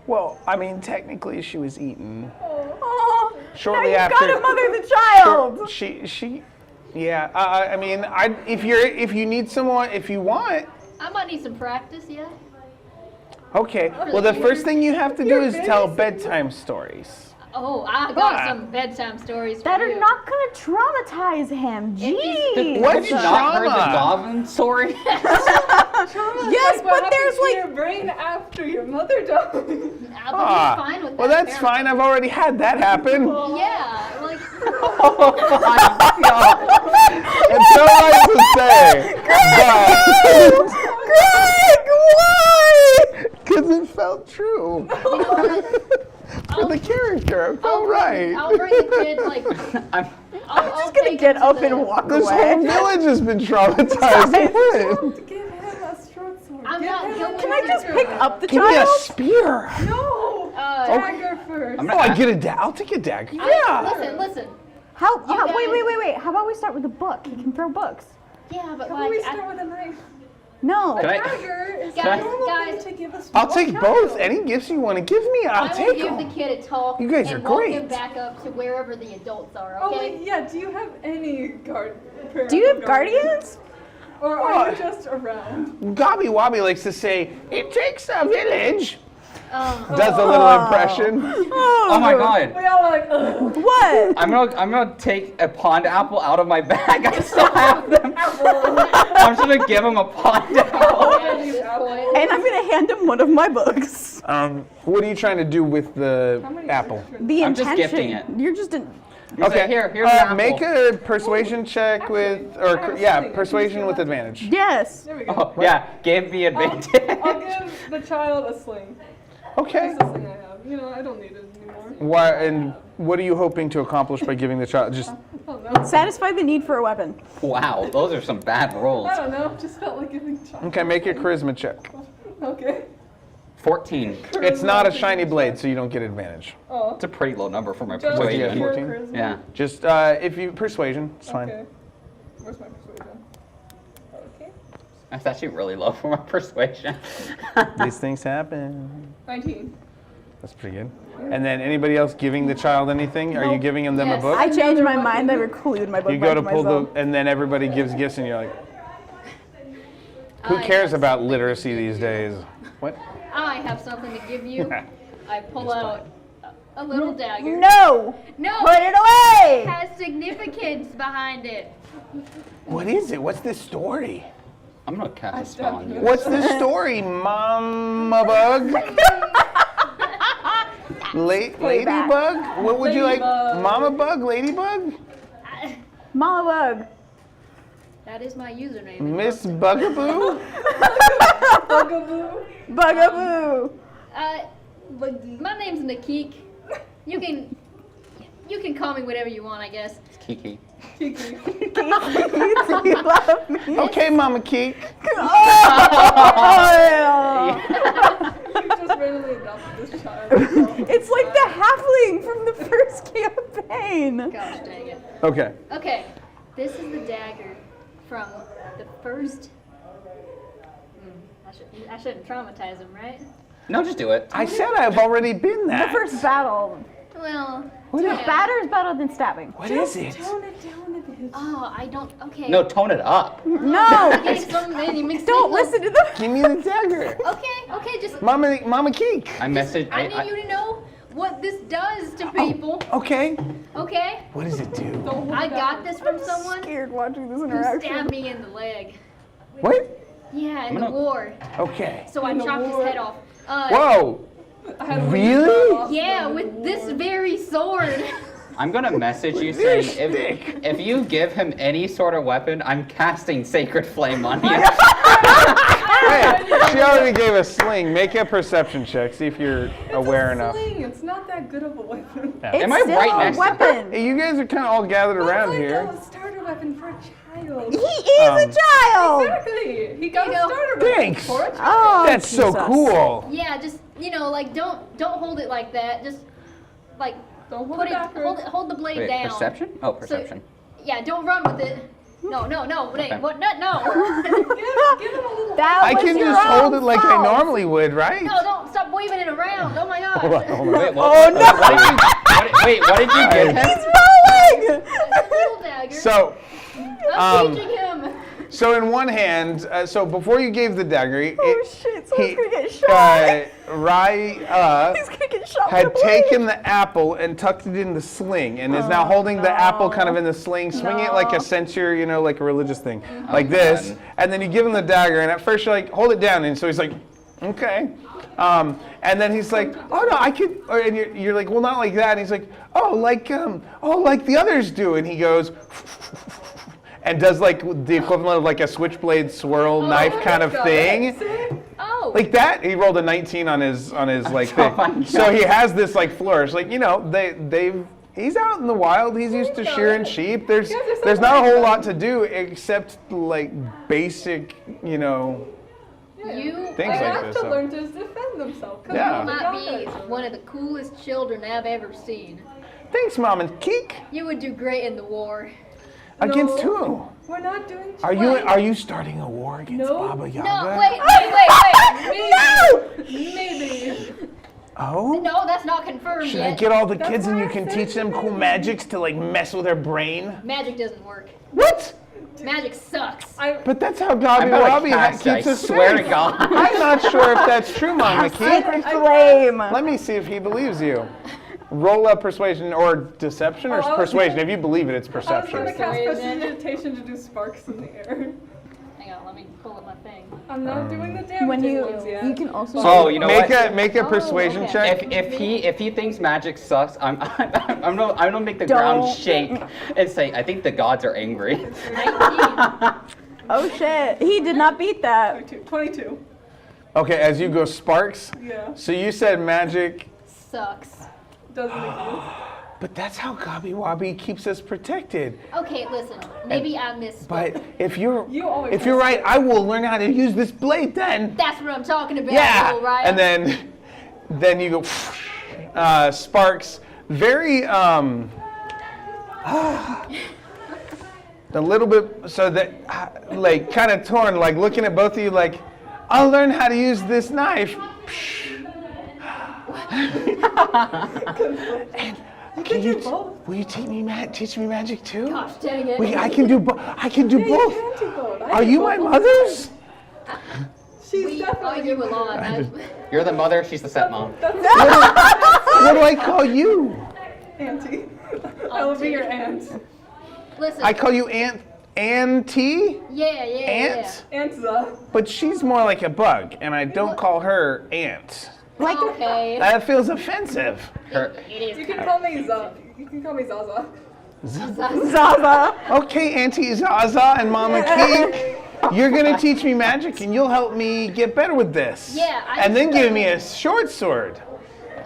well, I mean, technically, she was eaten. Oh, Shortly now you've after. got to mother the child. She. Yeah. I mean, if you need someone, if you want. I might need some practice, yeah. Okay. Well, the first thing you have to do is tell bedtime stories. Oh, I got Ah. some bedtime stories That for are you. not gonna traumatize him. Jeez. What Have you not heard the trauma? Goblin story? Yes, but there's to like. your brain after your mother died. I'll be Ah, fine with that. well, that's apparently. fine. I've already had that happen. Yeah, like It's so nice to say, but Greg, why? because it felt true for the character. It felt right. I'll bring the kid like. I'm I'm Just gonna get up and walk This away. whole village has been traumatized. What? Give him a short sword. I'm Give not him going Can I just pick up the Give me a child? spear. No! Dagger first. I'm Oh, gonna I get a dagger. I'll take a dagger. I- Yeah. Listen. How? You guys- Wait. How about we start with a book? He can throw books. Yeah, but How about we like, start with a knife? No. Can I- Dagger is Guys, the normal guys. thing to give us. I'll take both. Any gifts you want to give me, I I'll will take give the them. kid a talk. You guys and are walk great. him back up to wherever the adults are. Oh, Okay. wait, yeah, do you have any Do you have guardians? Or are you just around? Gobby Wobby likes to say, "It takes a village." Um, Does a little impression. Oh my god. We all like, ugh. What? I'm gonna take a pond apple out of my bag. I still have them. I'm just gonna give him a pond apple. at this point. And I'm gonna hand him one of my books. What are you trying to do with the How many apple? The I'm just intention. gifting it. You're just in. Okay, here's an apple. make a persuasion check with, or Actually, yeah, actually, persuasion with actually, advantage. Yes. There we go. Oh yeah, give me advantage. I'll give the child a sling. Okay. That's the thing I have. You know, I don't need it anymore. Why, and what are you hoping to accomplish by giving the child? Just Oh no. Satisfy the need for a weapon. Wow, those are some bad rolls. I don't know. Just felt like giving the child. okay, make a charisma check. Okay. 14. It's not a shiny blade, so you don't get advantage. Oh. It's a pretty low number for my Just What do you have, persuasion. pure 14? charisma. Yeah. Just if you persuasion, it's fine. Okay. Where's my persuasion? Okay. That's actually really low for my persuasion. These things happen. 19. That's pretty good. And then anybody else giving the child anything? Are you giving them a Yes. book? I changed my mind. I reclued my book. You go to back pull myself. the, and then everybody gives gifts, and you're like, who I cares have about something literacy to give these you. days? What? I have something to give you. I pull out a little dagger. No. No, Put it away. it has significance behind it. What is it? What's this story? I'm gonna cast a spell on you. What's this story, Mama Bug? Ladybug? What would you like? Ladybug. Mama Bug? Ladybug? Mama Bug. That is my username. Miss Bugaboo? Bugaboo. Bugaboo. My name's Nakik. You can call me whatever you want, I guess. Kiki. Kiki. You love me. Okay, Mama Keek. Oh, You just randomly adopted this child. it's like the halfling from the first campaign. Gosh dang it. Okay. Okay, this is the dagger from the first. I shouldn't traumatize him, right? No, just do it. I said I've already been that. The first battle. Well. Batter is better than stabbing. What is it? Tone it down a bit. Oh, I don't. Okay. No, tone it up. No. Okay, so then you mix Don't listen to them. Give me the dagger. Okay, just. Mama Keek. I messaged. I need you to know what this does to people. Okay. Okay. What does it do? Don't hold I it got down. this from someone Scared watching this who interaction. stabbed me in the leg. What? Yeah, in I'm the gonna- war. Okay. So I In the chopped his war. head off. Whoa. I had to Really? leave the hospital Yeah, in with the this war. very sword. I'm gonna message you This saying stick. if you give him any sort of weapon, I'm casting Sacred Flame on you. Wait, she already gave a sling. Make a perception check. See if you're aware enough. Sling. It's not that good of a weapon. It's Am I still right a next to weapon. Hey, you guys are kind of all gathered around It's like here. a starter weapon for a child. He is a child. Exactly. He got a Here you go. starter weapon Thanks. for a child. Oh, That's so Jesus. cool. Yeah, just like don't hold it like that. Just like Don't hold put it it, backwards. hold the blade Wait, down. perception? Oh, perception. Yeah, don't run with it. No, wait, Okay. what? No. Give him a little. That I was can your just hold own it like I fault. normally would, right? No, don't stop waving it around. Oh my god. Hold on, hold on. Wait, Oh, no. What did you give him? He's rolling. Little dagger. So, I'm teaching him. so in one hand, so before you gave the dagger, Oh shit! Someone's gonna get shot. Rai He's gonna get shot. had with a blade. taken the apple and tucked it in the sling and is now holding the apple kind of in the sling, swinging it like a censure, like a religious thing, like this. God. And then you give him the dagger, and at first you're like, hold it down. And so he's like, okay. And then he's like, oh no, I could, and you're like, well, not like that. And he's like, like the others do. And he goes, and does like the equivalent of like a switchblade swirl knife kind of thing. Oh. Like that, he rolled a 19 on his like thing. my So he has this like flourish, like he's out in the wild. He's used to shearing sheep. There's not a whole lot to do except like basic, You things I like have this. to so. learn to defend themselves. 'cause Yeah. you might be guys. one of the coolest children I've ever seen. Thanks, Mom and Keek. You would do great in the war. Against No. who? We're not doing. Are you starting a war against No. Baba Yaga? No, wait. Maybe. Oh. No, that's not confirmed Should I yet. get all the That's kids and why you I can said teach them cool maybe. magics to like mess with their brain? Magic doesn't work. What? Magic sucks. But that's how I'm Gobby about Wobby to cast it, keeps I us swear safe. to God. I'm not sure if that's true, Mama Keek. Sacred flame. Let me see if he believes you. Roll up persuasion or deception or Oh, I was persuasion. gonna- If you believe it, it's I was going perception. to cast Persuasion. prestidigitation to do sparks in the air. Hang on, let me pull up my thing. I'm not doing the damage When you ones yet. you can also. Oh, you know Make what? make a Oh, persuasion okay. check. If he thinks magic sucks, I'm gonna make the ground Don't. shake and say I think the gods are angry. 19. Oh shit! He did not beat that. 22. Okay, as you go sparks. Yeah. So you said magic, Sucks. Doesn't exist. but that's how Gobby Wobby keeps us protected. Okay, listen. Maybe I missed. But if you're You always if you're right, I will learn how to use this blade then. That's what I'm talking about. Yeah. Little Ryan. And then you go sparks. Very a little bit so that like kind of torn, like looking at both of you like I'll learn how to use this knife. Can you will you teach me magic too? Gosh dang it. Wait, I can do both. I can do Yeah, you both. can do both. I Are do you both my all the mothers? time. She's We definitely argue a lot. You're the mother, she's the stepmom. What do I call you? Auntie. I will be your aunt. Listen. I call you Auntie? Yeah. Aunt? Auntza. But she's more like a bug, and I don't call her Aunt. Like, Okay. That feels offensive. It is. You can call me Zaza. Zaza. Okay, Auntie Zaza and Mama Key, you're gonna teach me magic and you'll help me get better with this. Yeah, And then give me a short sword.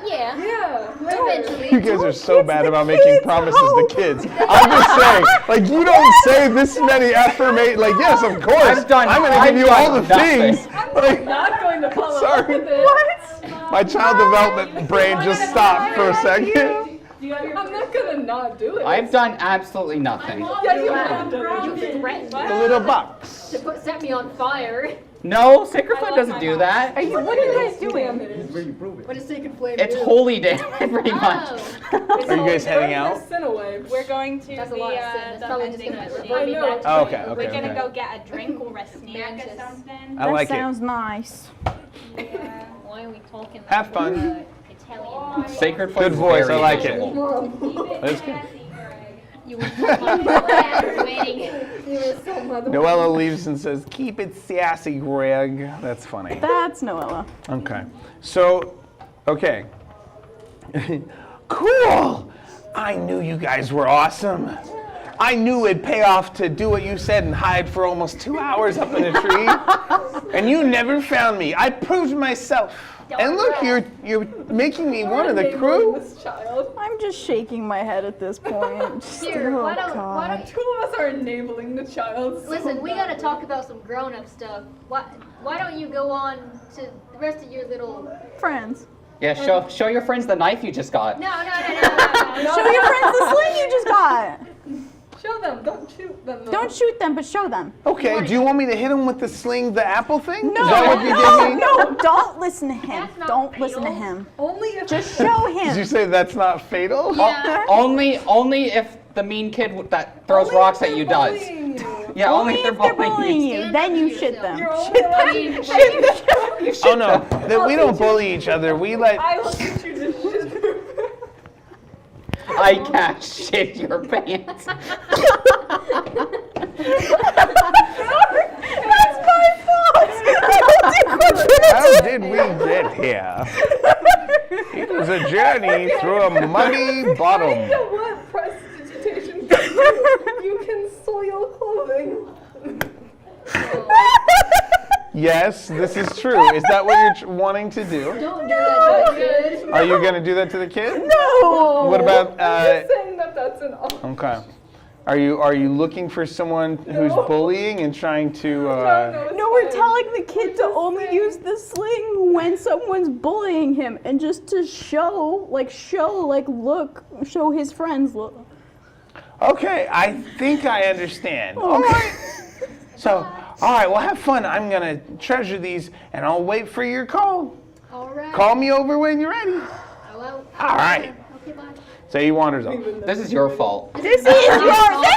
Yeah. Yeah. Eventually. You guys are so bad about making promises to kids. I'm just saying, like, you don't say this many affirmations. Like, yes, of course. I've done- I'm gonna I've give you all the done nothing. things. Like, Not going to follow up Sorry. with it. my child development brain just stopped for a second. I'm not gonna not do it. I've done absolutely nothing. Yeah, you have You threatened The little box. to set me on fire. No, Sacred Flame doesn't do that. What are you guys doing? What does Sacred Flame It's do? holy damage, pretty much. Oh. Are you guys heading out? Sin away. We're going to That's a the, lot of sin. That's the probably just vending gonna machine. revert me I know. back to Oh, okay, my- okay. We're gonna go get a drink or a snack or Mantis. something. I like it. Sounds nice. Yeah. Why are we talking Have like fun. Italian? Sacred Flame. Good voice, I like it. Keep That's good. You were talking about waiting. Noella leaves and says, "Keep it sassy, Greg." That's funny. That's Noella. Okay. So, okay. Cool. I knew you guys were awesome. I knew it'd pay off to do what you said and hide for almost 2 hours up in a tree. And you never found me. I proved myself. And look, you're making me one of the crew. This child. I'm just shaking my head at this point. Just, Here, oh, why don't God. Two of us are enabling the child. listen? We gotta talk about some grown-up stuff. Why don't you go on to the rest of your little? Friends. Yeah, show your friends the knife you just got. No. Show your friends the sling you just got. Show them. Don't shoot them. Though. Don't shoot them, but show them. Okay, do you want me to hit him with the sling, the apple thing? No, Is that what you no, gave me? no, don't listen to him. That's not Don't listen to fatal. him. Only if Just show Did you him. say that's not fatal? Yeah. Only if the mean kid that throws only rocks if at you they're does. bullying you. Yeah, only Only if they're bullying you. you, Stand then up you for shit yourself. them. You're only I allowed mean, to You Oh should no, that we don't bully each other. We let. I will teach you to shit. I can't shit your pants. That's my fault. How did we get here? It was a journey through a muddy I bottom. know what prestidigitation can do. You can soil clothing. Yes, this is true. Is that what you're wanting to do? Don't do that to the kid. Are you going to do that to the kid? No. What about? I'm just saying that that's an all. Okay. Are you looking for someone who's No. bullying and trying to? No, we're telling the kid to only use the sling when someone's bullying him, and just to show his friends, look. Okay, I think I understand. All right. So, all right. Well, have fun. I'm gonna treasure these, and I'll wait for your call. All right. Call me over when you're ready. Well, All right. okay, bye. So he wanders off. This is your fault. This is your fault.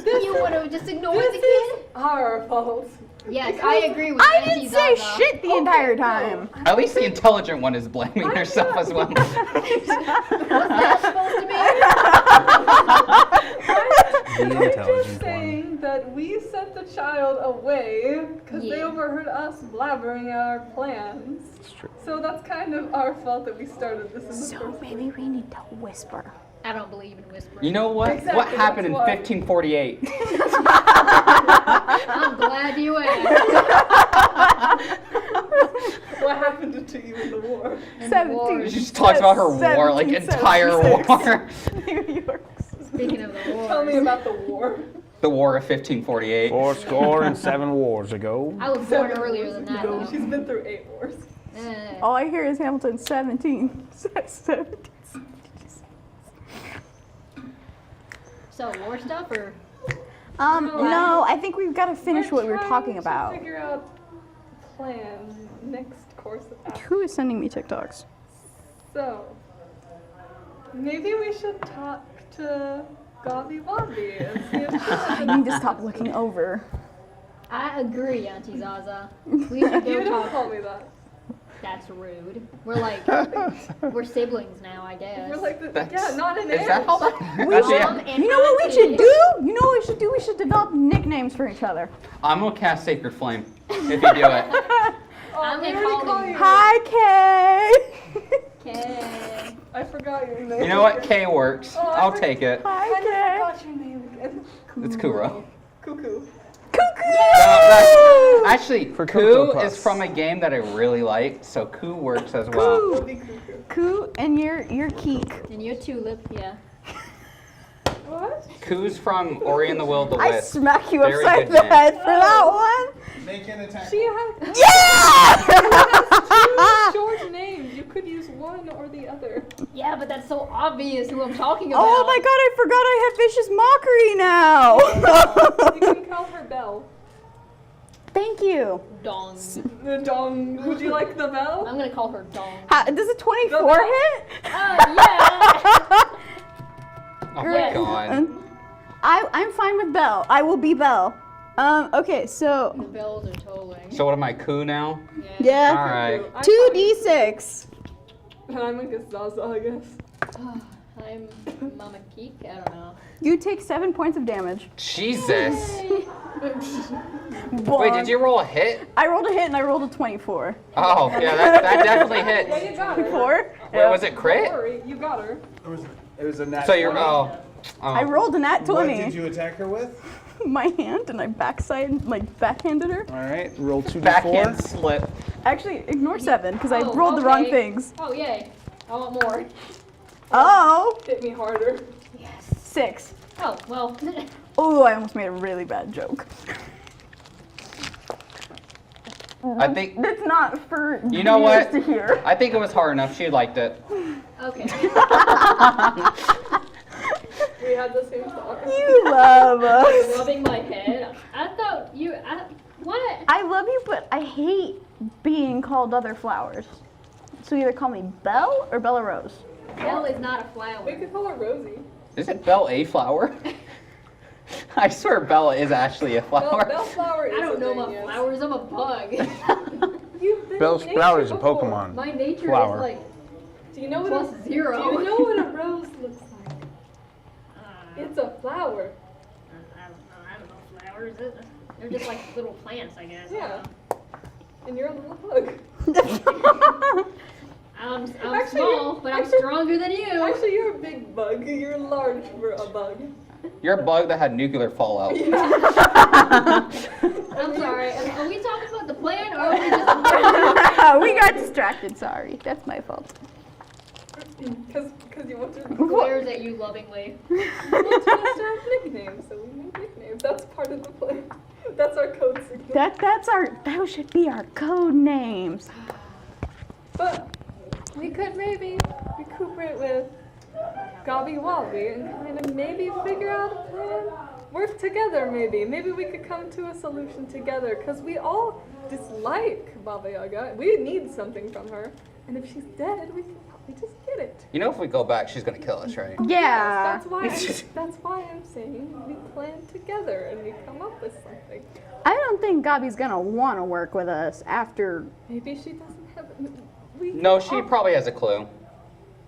You want to just ignore the kid? Our fault. Yes, I agree with I Auntie didn't say Zaza. shit the entire time. At least the intelligent one is blaming herself as well. What's that supposed to be? I'm just saying that we sent the child away because they Yeah. overheard us blabbering our plans. It's true. So that's kind of our fault that we started this in the So first maybe we need to whisper. I don't believe in whispering. You know what? Exactly, What happened in that's why. 1548? I'm glad you asked. What happened to you in the war? She just talks about her war, like entire war. New York. Speaking of the war, Tell me about the war. The War of 1548. 407 wars ago. I was born earlier than that. No, though. she's been through 8 wars. All I hear is Hamilton 17. 17. So war stuff or No, I think we've got to finish what we were trying talking to about. Figure out the plan next course of action. Who is sending me TikToks? So, maybe we should talk to Gobby Bobby and see if she has I need to stop looking over. I agree, Auntie Zaza. We should You go don't talk. call me that. That's rude. We're like we're siblings now, I guess. We're like, the, That's- yeah, not an Is that how that? We That's- should- yeah. Mom and You know what we Auntie. should do? You know what we should do? We should develop nicknames for each other. I'm gonna cast Sacred Flame if you do it. Oh, I'm we gonna already call call him- you. Hi, Kay. Okay. I forgot your name. You know what? K works. Oh, I I'll forgot- take it. Hi, I Kay. forgot your name again. It's Kuro. Cuckoo. Actually, For Koo Cocoa is Puffs. from a game that I really like, so Koo works as well. Koo. It'll be Cuckoo. Koo, and you're Keek. And your tulip, yeah. What? Koo's from Ori and the Will of the I Wisp. smack you Very upside good the name. head for that one. Make an attack. She has Yeah! two short names. You could use one or the other. Yeah, but that's so obvious who I'm talking about. Oh my god, I forgot I have vicious mockery You now. can call her Belle. Thank you. Dong. The dong. Would you like the bell? I'm gonna call her Dong. Does a 24 hit? Yeah. Oh Yes. my god. I'm fine with Belle. I will be Belle. Okay, The so bells are tolling. So what am I, Koo now? yeah, Alright. 2d6. And I'm a Zaza, I guess. I'm Mama Keek. I don't know. You take 7 points of damage. Jesus. Wait, Bonk. did you roll a hit? I rolled a hit and I rolled a 24. Oh, yeah, that definitely Yeah, hit. you got her. 4? Wait, was it Don't crit? worry, you got her. It was a nat So you're, 20. I oh. rolled a nat What 20. did you attack her with? My hand and I backhanded her. All right, roll 2d4. Backhand slip. Actually, ignore 7 because I Oh, rolled the wrong okay. things. Oh yay! I want more. Oh, Hit me harder. 6. Oh well. Oh, I almost made a really bad joke. I think, That's not for you know viewers what? to hear. I think it was hard enough. She liked it. Okay. We had the same thought. You love us. Rubbing my head. I thought you. What? I love you, but I hate being called other flowers. So either call me Belle or Bella Rose. Belle is not a We flower. could call her Rosie. Isn't Belle a flower? I swear Bella is actually a flower. Bellflower is I don't a know thing, about yes. flowers. I'm a bug. You've been Bell's in nature flower is a before. Pokemon. My nature Flower. is like Do you know what plus a, 0. Do you know what a rose looks like? It's a flower. I don't know flowers. They're just like little plants, I guess. I Yeah. don't And you're a little bug. know. I'm Actually, small, but I'm actually- stronger than you. Actually, you're a big bug. You're large for a bug. You're a bug that had nuclear fallout. I'm sorry. Are we talking about the plant or are we just? We got distracted, sorry. That's my fault. Because you want to Glares at you lovingly. have nicknames, so we make nicknames. That's part of the plan. That's our code signal. That should be our code names. But we could maybe recuperate with Gobby Wobby and kind of maybe figure out a plan. Work together, maybe. Maybe we could come to a solution together, because we all dislike Baba Yaga. We need something from her. And if she's dead, we can probably just get it. You know, if we go back, she's gonna kill us, right? Yeah. That's why I'm saying we plan together and we come up with something. I don't think Gobby's gonna want to work with us after. Maybe she doesn't have. We No, she probably has a clue.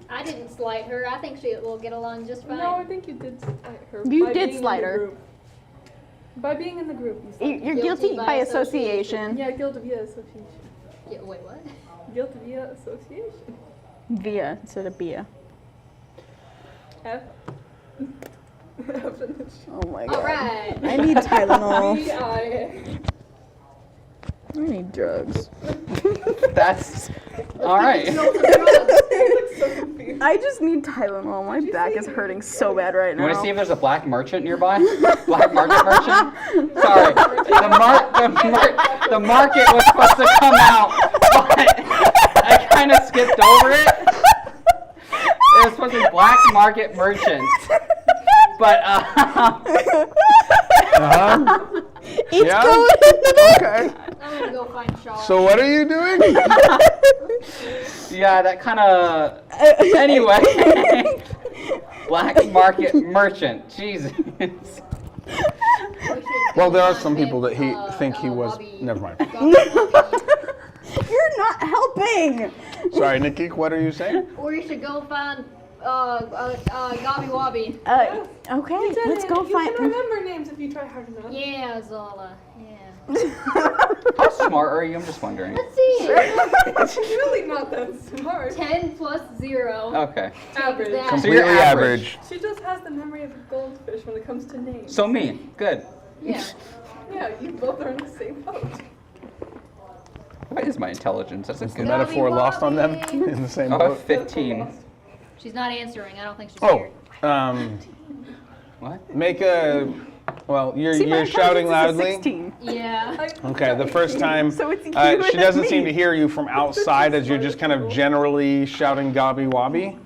I didn't slight her. I think she will get along just fine. No, I think you did slight her. You by did being in slight the her. group. By being in the group, you slight her. You're guilty by association. Yeah, guilt via association. Yeah, wait, what? Guilt via association. Via instead of Bia. F. Definition. Oh my All right. I need Tylenol. V-I-A. I need drugs. That's all right. I just need Tylenol. My back is hurting so bad right You now. want to see if there's a black merchant nearby? Black market merchant? Sorry, the market was supposed to come out, but I kind of skipped over it. It was supposed to be black market merchant, but It's Yeah? going in the Okay. I'm gonna go find Shaw. So what are you doing? yeah, that kind of. Anyway, black market merchant. Jesus. Well, there are some people that think he was. Bobby. Never mind. You're not helping. Sorry, Nikki. What are you saying? Or you should go find Gobby Wobby. Okay, let's go You find. can remember names if you try hard enough. Yeah, Zola. Yeah. How smart are you? I'm just wondering. Let's see. She's really not that smart. 10 plus 0. Okay. Average. that. So Completely you're average. average. She just has the memory of a goldfish when it comes to names. So me. Good. Yeah. Yeah, you both are in the same boat. What is my intelligence? That's a Is the good. metaphor lost on them Gobby. in the same Oh, boat? 15. She's not answering. I don't think she's Oh, here. What? make a. Well, you're See, my shouting intelligence is a loudly. 16. Yeah. Okay, the first time So it's you she and doesn't me. seem to hear you from outside as you're just kind of generally shouting "Gobby Wobby."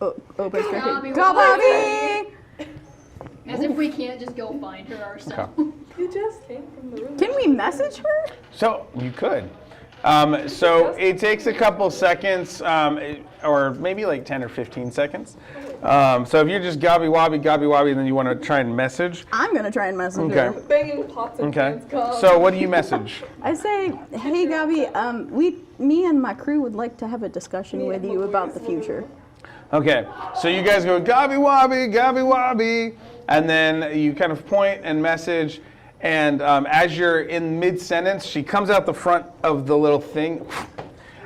Open Gobby Gobby! As if we can't just go find her ourselves. You just came from the room. Can we message her? So you could. So it takes a couple seconds, or maybe like 10 or 15 seconds. So if you're just Gobby Wobby, and then you want to try and message. I'm gonna try and message Okay. her. Banging pots and Okay. pans. God. So what do you message? I say, hey Gabby, me and my crew would like to have a discussion with you about the future. Okay, so you guys go Gobby Wobby, and then you kind of point and message, and as you're in mid-sentence, she comes out the front of the little thing.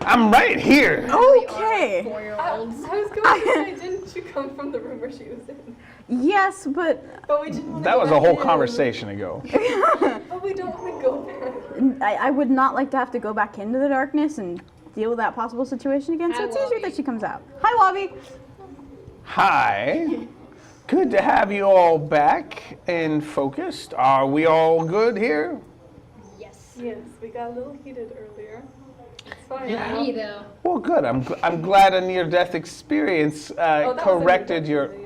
I'm right here. Okay. 4-year-olds. I was going to say, didn't you come from the room where she was in? Yes, but But we didn't. That was a whole conversation ago. But we don't want to go back. I would not like to have to go back into the darkness and deal with that possible situation again, so Hi, it's easier Wobby. that she comes out. Hi, Wobby. Hi. Good to have you all back and focused. Are we all good here? Yes. Yes, we got a little heated earlier. It's fine. Me though. Well, good. I'm glad a near-death experience Oh, that was corrected your. introductory.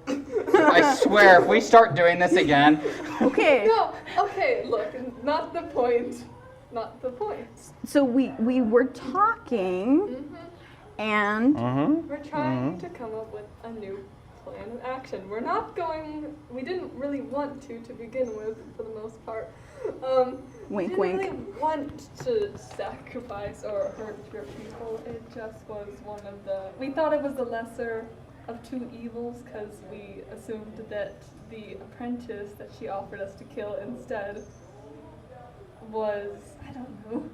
I swear, if we start doing this again, Okay. No, okay, look, not the point. Not the point. So we were talking, and We're trying to come up with a new plan of action. We're not going, we didn't really want to begin with, for the most part. Wink, we didn't wink. really want to sacrifice or hurt your people. It just was one of the, we thought it was the lesser of two evils because we assumed that the apprentice that she offered us to kill instead was, I don't know.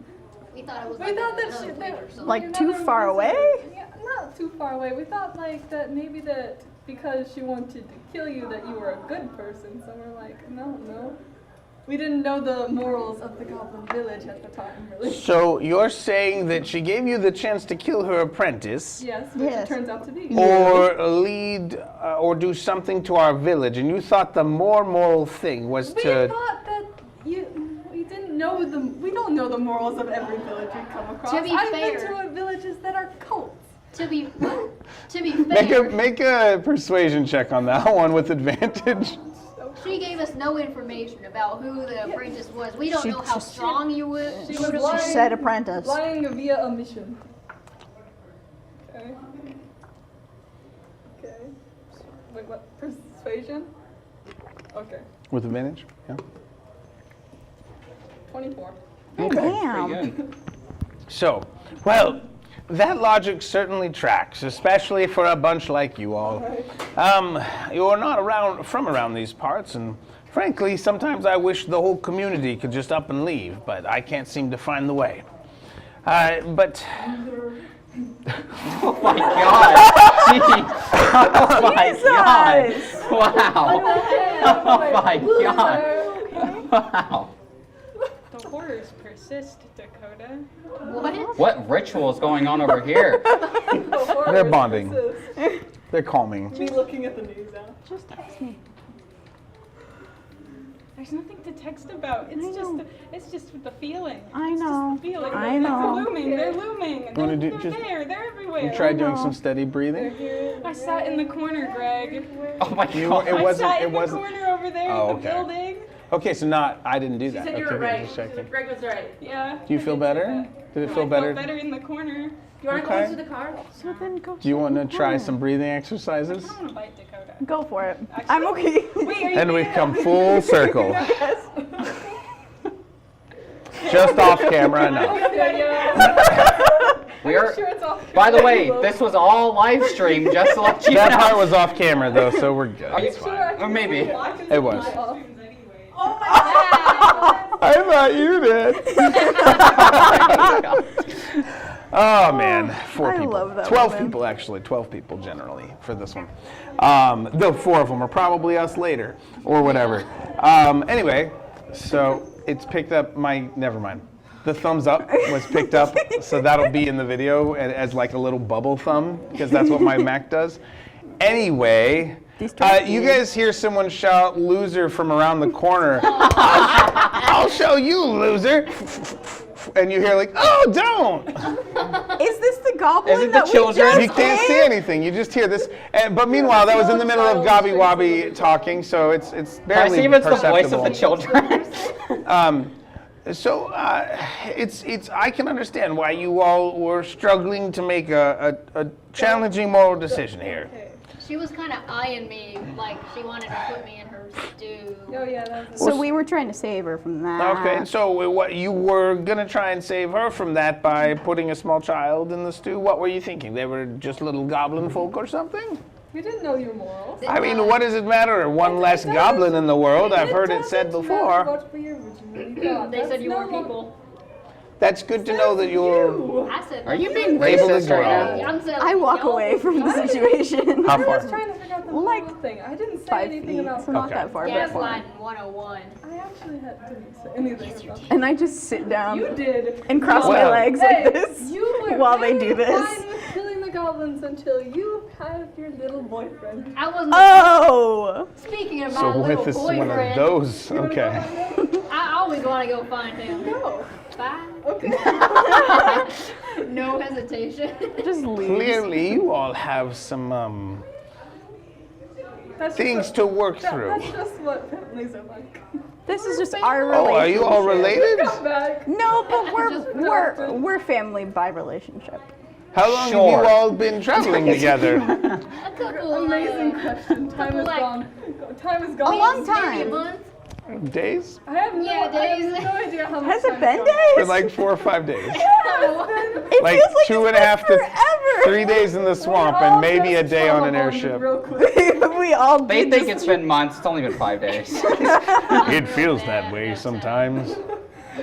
We thought it was We like thought that another she, place or something. Like, too another far wizard. away? Yeah, not too far away. We thought like that maybe that because she wanted to kill you that you were a good person. So we're like, no. We didn't know the morals of the Goblin Village at the time, really. So you're saying that she gave you the chance to kill her apprentice, Yes, which Yes. it turns out to be. or lead, or do something to our village, and you thought the more moral thing was We to. thought that we didn't know we don't know the morals of every village we come across. To be I've fair. been to villages that are cults. To be Make fair, make a persuasion check on that one with advantage. she gave us no information about who the apprentice was. We don't She know how just- strong you were. She was lying, said apprentice. lying via a mission. Okay. Okay. Wait, what? Persuasion? Okay. With advantage? Yeah. 24. damn. pretty good. So, well, that logic certainly tracks, especially for a bunch like you all. You're not from around these parts, and frankly, sometimes I wish the whole community could just up and leave, but I can't seem to find the way. But Oh my god! Jeez. Oh my god! Jesus. Wow! Oh my god! Wow! The horrors persist, Dakota. What? What ritual is going on over here? they're bonding. They're calming. Me looking at the news now. Just text me. There's nothing to text about. It's just with the feeling. I It's know. just the feeling. I They're know. looming. They're looming. Wanna They're, do- they're just- there. They're everywhere. You tried doing know. some steady breathing? I sat in the corner, Greg. Oh my You- god! it I wasn't. sat It in the wasn't. corner over there Oh, in the okay. building. Okay, so I didn't do that. said you Okay, were right. just checking. Greg was right. Yeah. Do you feel better? Did it feel I better? felt better in the corner. You want to Okay. go into the car? So then go. Do you want to try some breathing exercises? I want to bite Dakota. Go for it. I'm okay. Wait, are you And we've gonna- come full circle. Just off camera, no. We are. Sure, it's off. By the way, this was all live streamed, just to let you That know. part was off camera though, so we're good. Are you It's fine. Or maybe. It was. Oh my god! I thought you did. Oh man, 4 I people. love that 12 woman. people actually. 12 people generally for this one. Though 4 of them are probably us later or whatever. Anyway, so it's picked up. Never mind. The thumbs up was picked up, so that'll be in the video as like a little bubble thumb because that's what my Mac does. Anyway. You guys hear someone shout "loser" from around the corner. I'll show you, loser. And you hear like, "Oh, don't!" Is this the goblin Is it the that we children? just You can't see saved? anything. You just hear this. But meanwhile, that was in the middle of Gobby Wobby talking, so it's I barely see if it's the voice perceptible. of the children. So I can understand why you all were struggling to make a challenging moral decision here. She was kind of eyeing me like she wanted to put me in her stew. Oh yeah, that's. So we were trying to save her from that. Okay, so what you were gonna try and save her from that by putting a small child in the stew? What were you thinking? They were just little goblin folk or something? We didn't know your morals. I mean, what does it matter? One less goblin in the world. I've heard it said before. They said you were people. That's good to know that you're. I said, Are you "Well, being Able to racist right grow. now? I'm saying, I walk y'all- away from the situation. How I far? was trying to figure out the Like moral thing. I didn't say 5 anything feet, about so not Okay. that far. But Gaslighting 101. I actually didn't say anything about that. and I just sit down You did. and cross my Well- legs Hey, like this you were while they very do this. fine with killing the goblins until you had your little boyfriend. I wasn't Oh! speaking of my So little with this boyfriend. one of those, okay. I always want to go find him. No. Bye. Okay. No hesitation. Just leave. Clearly, you all have some That's things just, to work that, through. That's just what families are like. This is just our Oh, relationship. are you all related? Come back. No, but Just we're family by relationship. How long have Sure. you all been traveling together? A couple Amazing question. Time is like- gone. Time is gone. A long maybe a time. month. Days? I have no, Yeah, I have days. no idea how much Has it time's been gone. days? For like 4 or 5 days. It Like feels like 2 it's and a half been to forever. 3 days in the swamp We all and maybe a just day on trauma an bonded airship. Real quick. we all They did think this. it's been months. It's only been 5 days. It feels that way sometimes.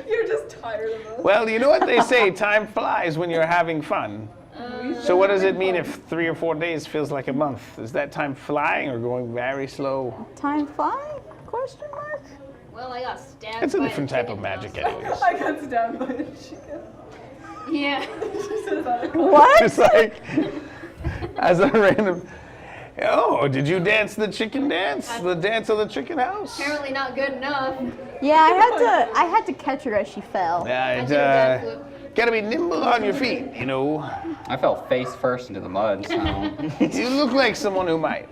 You're just tired of us. Well, you know what they say, time flies when you're having fun. So what does it mean if 3 or 4 days feels like a month? Is that time flying or going very slow? Time flying? Question mark? Well, I got stabbed. It's a by different type of chicken magic house. anyways. I got stabbed by a chicken. Yeah. She said that. What? Just like, as a random, oh, did you dance the chicken dance? The dance of the chicken house? Apparently not good enough. Yeah, I had to catch her as she fell. I Yeah, did a backflip. gotta be nimble on your feet, you know. I fell face first into the mud, so. You look like someone who might.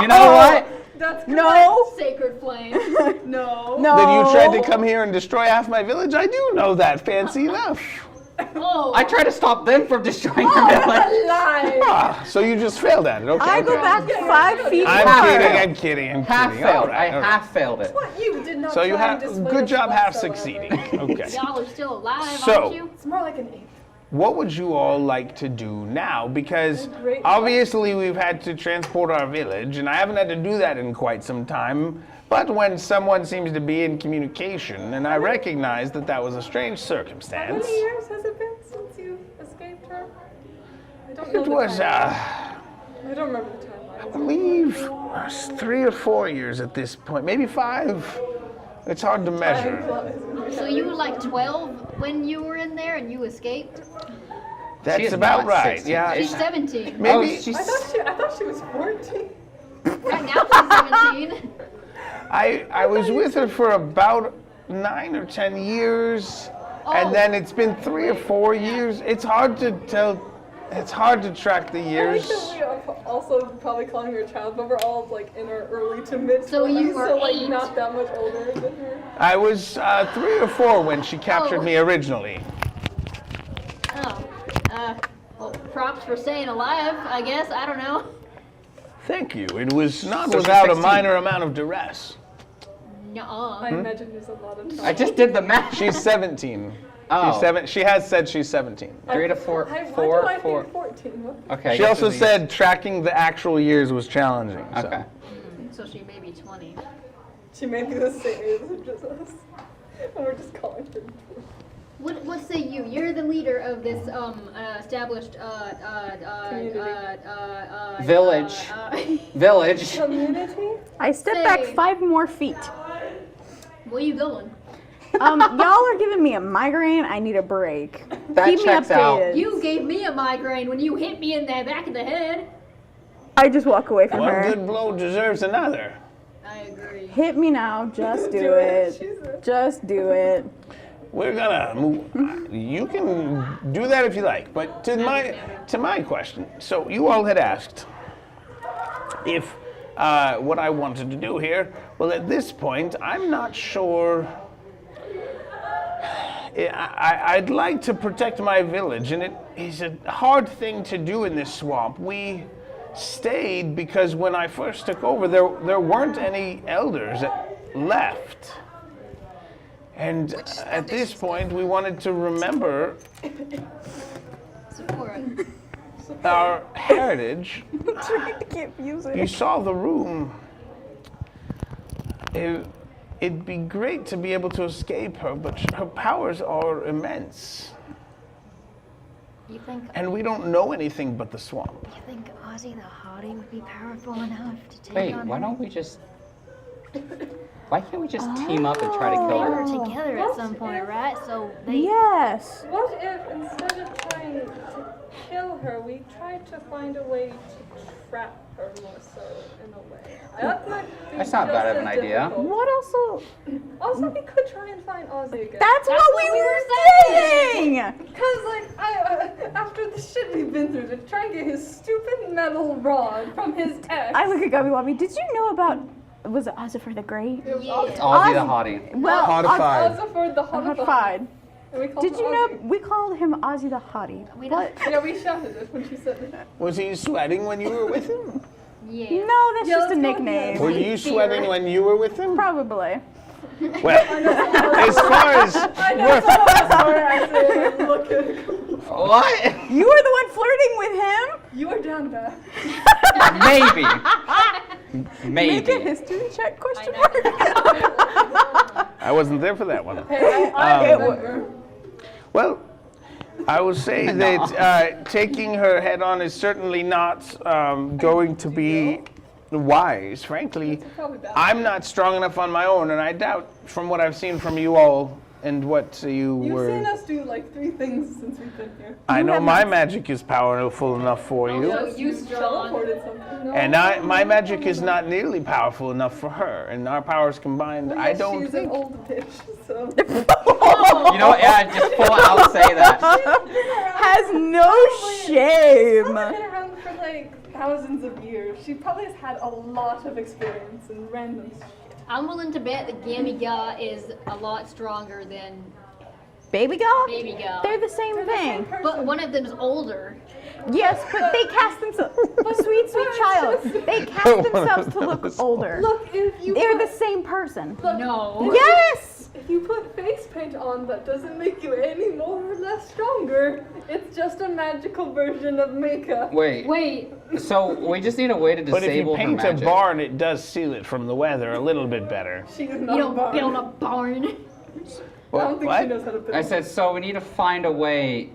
You know what? That's No. Sacred flame. No. No. That you tried to come here and destroy half my village? I do know that, fancy enough. Oh. I tried to stop them from destroying your village. Lie. Ah, so you just failed at it, okay. I go okay. back 5 feet I'm far. kidding. Half All failed. right, I all right. half failed it. You did not. So you try have, and dissuade good us job half whatsoever. succeeding. Okay. Y'all are still alive, So- aren't you? It's more like an 8. What would you all like to do now? Because Great. obviously we've had to transport our village, and I haven't had to do that in quite some time. But when someone seems to be in communication, and I recognize that that was a strange How circumstance. many years has it been since you escaped her? I don't know. It the was, time. I don't remember the I timeline. believe, 3 or 4 years at this point, maybe 5. It's hard to measure. So you were like 12 when you were in there and you escaped? That's She is about not right. 16. Yeah. She's 17. Maybe. Oh, she's- I thought she was 14. Right now she's 17. I was with her for about 9 or 10 years, Oh. and then it's been 3 or 4 years. It's hard to tell. It's hard to track the I like years. that we are also probably calling her a child, but we're all like in our early to mid. So you 20s, were so like 8. not that much older than her. I was 3 or 4 when she captured Oh. me originally. Oh. Well, props for staying alive, I guess. I don't know. Thank you. It was not So she's without a 16. minor amount of duress. Nuh-uh. I imagine there's a lot of time. I just did the math. She's 17. Oh. She's 7. She has said she's 17. 3 to 4, Why 4, do I 4. think 14? What? Okay. I She guess also it's said tracking the actual years was challenging. So. Okay. So she may be 20. She may be the same age as us. And we're just calling her dwarf. What say you? You're the leader of this established Village. Village. Community? I step back Say- 5 more feet. Where you going? Y'all are giving me a migraine. I need a break. That Keep me checks out. updated. You gave me a migraine when you hit me in the back of the head. I just walk away from One her. good blow deserves another. I agree. Hit me now. Just do Do it. it. Just do it. We're gonna move. You can do that if you like, but to my question. So you all had asked if what I wanted to do here. Well, at this point, I'm not sure. I'd like to protect my village, and it is a hard thing to do in this swamp. We stayed because when I first took over, there weren't any elders left. And at this point, we wanted to remember our heritage. I'm trying to keep using You it. saw the room. It'd be great to be able to escape her, but her powers are immense. You think And we don't know anything but the swamp. Ozzy the Hottie would be powerful enough to take Wait, on why her? don't we just... Why can't we just team up and try to They kill were her? together at some point, right? So they. Yes. What if instead of trying to kill her, we tried to find a way to trap her more so in a way? That might be That's not just bad of as an idea. difficult. What also? Also, we could try and find Ozzy again. That's what we were saying. Because, like, after the shit we've been through, to try and get his stupid metal rod from his ex. I look at Gubby Wobby. Did you know about? Was it Ossifer the Great? It was It's Ozzy the Hottie. Well, Codified. Ossifer the Hottie. Hottified. And we called Did him you know Ozzy. we called him Ozzy the Hottie? What? Yeah, we shouted it when she said it. Was he sweating when you were with him? Yeah. No, that's Yeah, just a let's go with nickname. Were you sweating when you were with him? Probably. Well, as far as we're Sorry, I said, look at What? You were the one flirting with him. You are down bad. Maybe. Make a Maybe. history check? Question I mark. I wasn't there for that one. Hey, I remember. Well, I will say that taking her head on is certainly not going to be wise. Frankly, Probably bad. I'm not strong enough on my own, and I doubt, from what I've seen from you all and what You've were. seen us do like 3 things since we've been here. I know my magic is powerful enough for you, Yes, you teleported something. No, and my magic is not nearly powerful enough for her. And our powers combined, Well, I yes, don't she's think. an old bitch, so. You know what? Yeah, just full out say that. Has no shame. She's been around for like thousands of years. She probably has had a lot of experience in random shit. I'm willing to bet that Gamiga is a lot stronger than Baby Gal? Baby Gal. They're the same thing. But one of them's older. Yes, but they cast themselves. Sweet, sweet child. They cast themselves to look older. Look, if you They're put, the same person. No. Yes! if you put face paint on, that doesn't make you any more or less stronger. It's just a magical version of makeup. Wait. Wait. So we just need a way to But if you disable her paint a magic. barn, it does seal it from the weather a little bit better. She is You not a don't barn. build a barn. I don't think What? she knows how to build. I said, so we need to find a way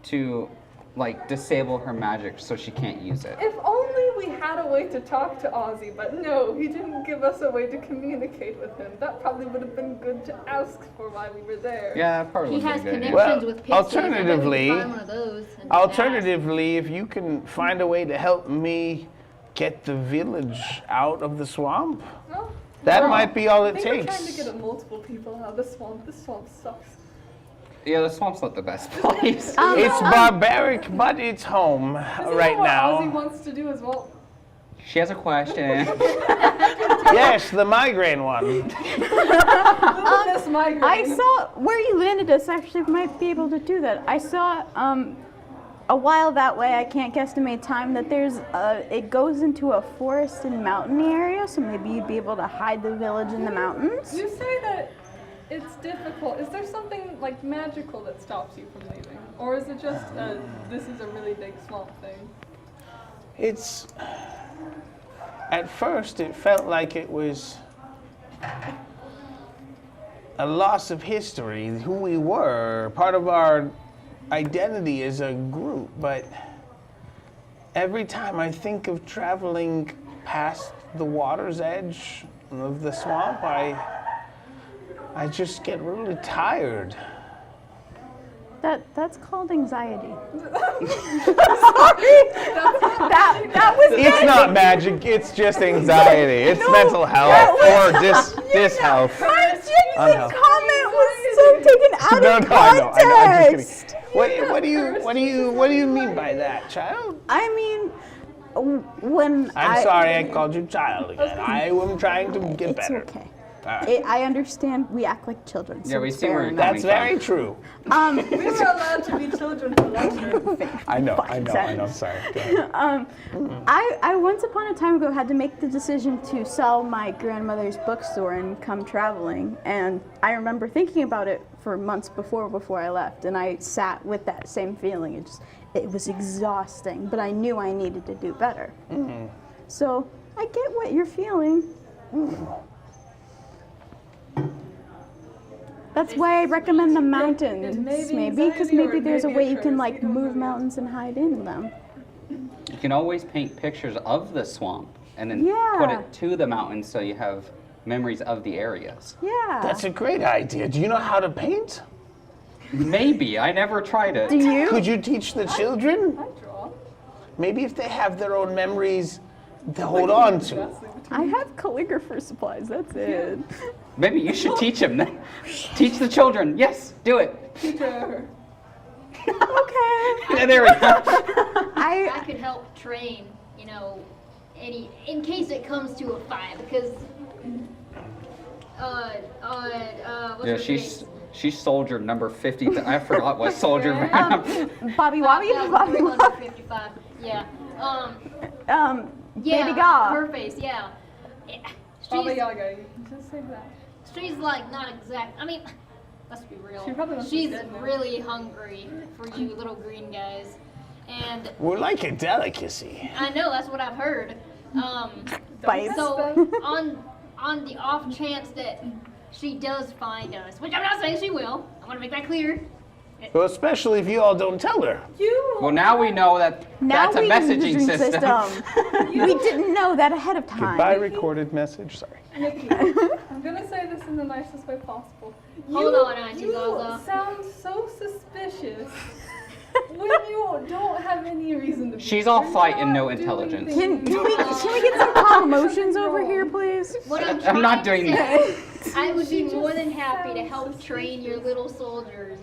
to, like, disable her magic so she can't use it. If only we had a way to talk to Ozzy, but no, he didn't give us a way to communicate with him. That probably would have been good to ask for while we were there. Yeah, that probably He would has be a good idea. connections Well, with Pixies. I bet we could alternatively- find one of those and Alternatively, if you can find a way to help me get the village out of the swamp, No? that might be all I it think we're trying to takes. get multiple people out of the swamp. This swamp sucks. Yeah, the swamp's not the best place. It's barbaric, but it's home Isn't right that what Ozzy now. wants to do as well? She has a question. Yes, the migraine one. This migraine. I saw where you landed us actually might be able to do that. I saw a while that way, I can't guesstimate time, that there's it goes into a forest and mountainy area, so maybe you'd be able to hide the village in the mountains. You say that it's difficult. Is there something like magical that stops you from leaving? Or is it just this is a really big swamp thing? It's. At first, it felt like it was a loss of history, who we were, part of our identity as a group, but every time I think of traveling past the water's edge of the swamp, I just get really tired. That's called anxiety. that was It's not magic, it's just anxiety. It's mental health or dis-health. My genuine Unhealth. comment was so taken out No, of no, I know. I'm just context. kidding. What do you mean by that, child? I mean, when I'm sorry I called you child again. I am trying to get It's better. okay. All right. I understand we act like children. So Yeah, we it's see fair where you're enough. That's very true. We were allowed to be children for longer. I know. sense. Sorry. Go ahead. I once upon a time ago had to make the decision to sell my grandmother's bookstore and come traveling, and I remember thinking about it for months before I left, and I sat with that same feeling. It was exhausting, but I knew I needed to do better. So I get what you're feeling. That's why I recommend the mountains, maybe, because maybe there's a way you can like move mountains and hide in them. You can always paint pictures of the swamp and then Yeah. put it to the mountains so you have memories of the areas. Yeah. That's a great idea. Do you know how to paint? Maybe. I never tried it. Do you? Could you teach the children? I draw. Maybe if they have their own memories to hold on to. I have calligrapher supplies, that's it. Maybe you should teach them then. Teach the children. Yes, do it. Teacher. Okay. Yeah, there we go. I could help train, in case it comes to a fight, because what's Yeah, her face? she's soldier number 50. I forgot what soldier. Bobby Wobby? Bobby Wobby. 355. Yeah. Baby Ga. Her face. Yeah. Baba She's, Yaga. You can just say that. she's like not exact. I mean, let's be real. She probably wants to be She's dead now. really hungry for you little green guys, and We're like a delicacy. I know that's what I've heard. Bites. So on the off chance that she does find us, which I'm not saying she will, I want to make that clear. Well, especially if you all don't tell her. Well, now we know that Now that's a we messaging use the system. We didn't know that ahead of time. Goodbye, recorded message. Sorry. Nikki, I'm gonna say this in the nicest way possible. Hold on, Auntie You Zaza. sound so suspicious when you don't have any reason to be. She's all You're fight and not no doing intelligence. things Can we get some calm emotions over here, please? What I'm I'm not trying to doing say, that. I would be She more just than happy to sounds help train your little soldiers,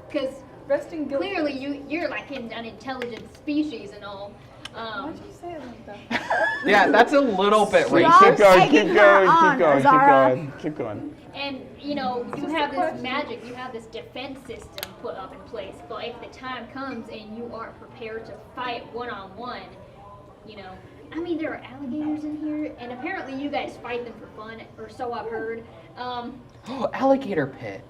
because Resting guilt. clearly you're like an intelligent species and all. Why'd you say it like that? Yeah, that's a little bit Stop. racist. Keep going, Egging keep her going, on, keep going, keep Azara. going, keep going. And you have this magic, you have this defense system put up in place. But if the time comes and you aren't prepared to fight one-on-one, I mean, there are alligators in here, and apparently you guys fight them for fun, or so I've heard. Oh, alligator pit.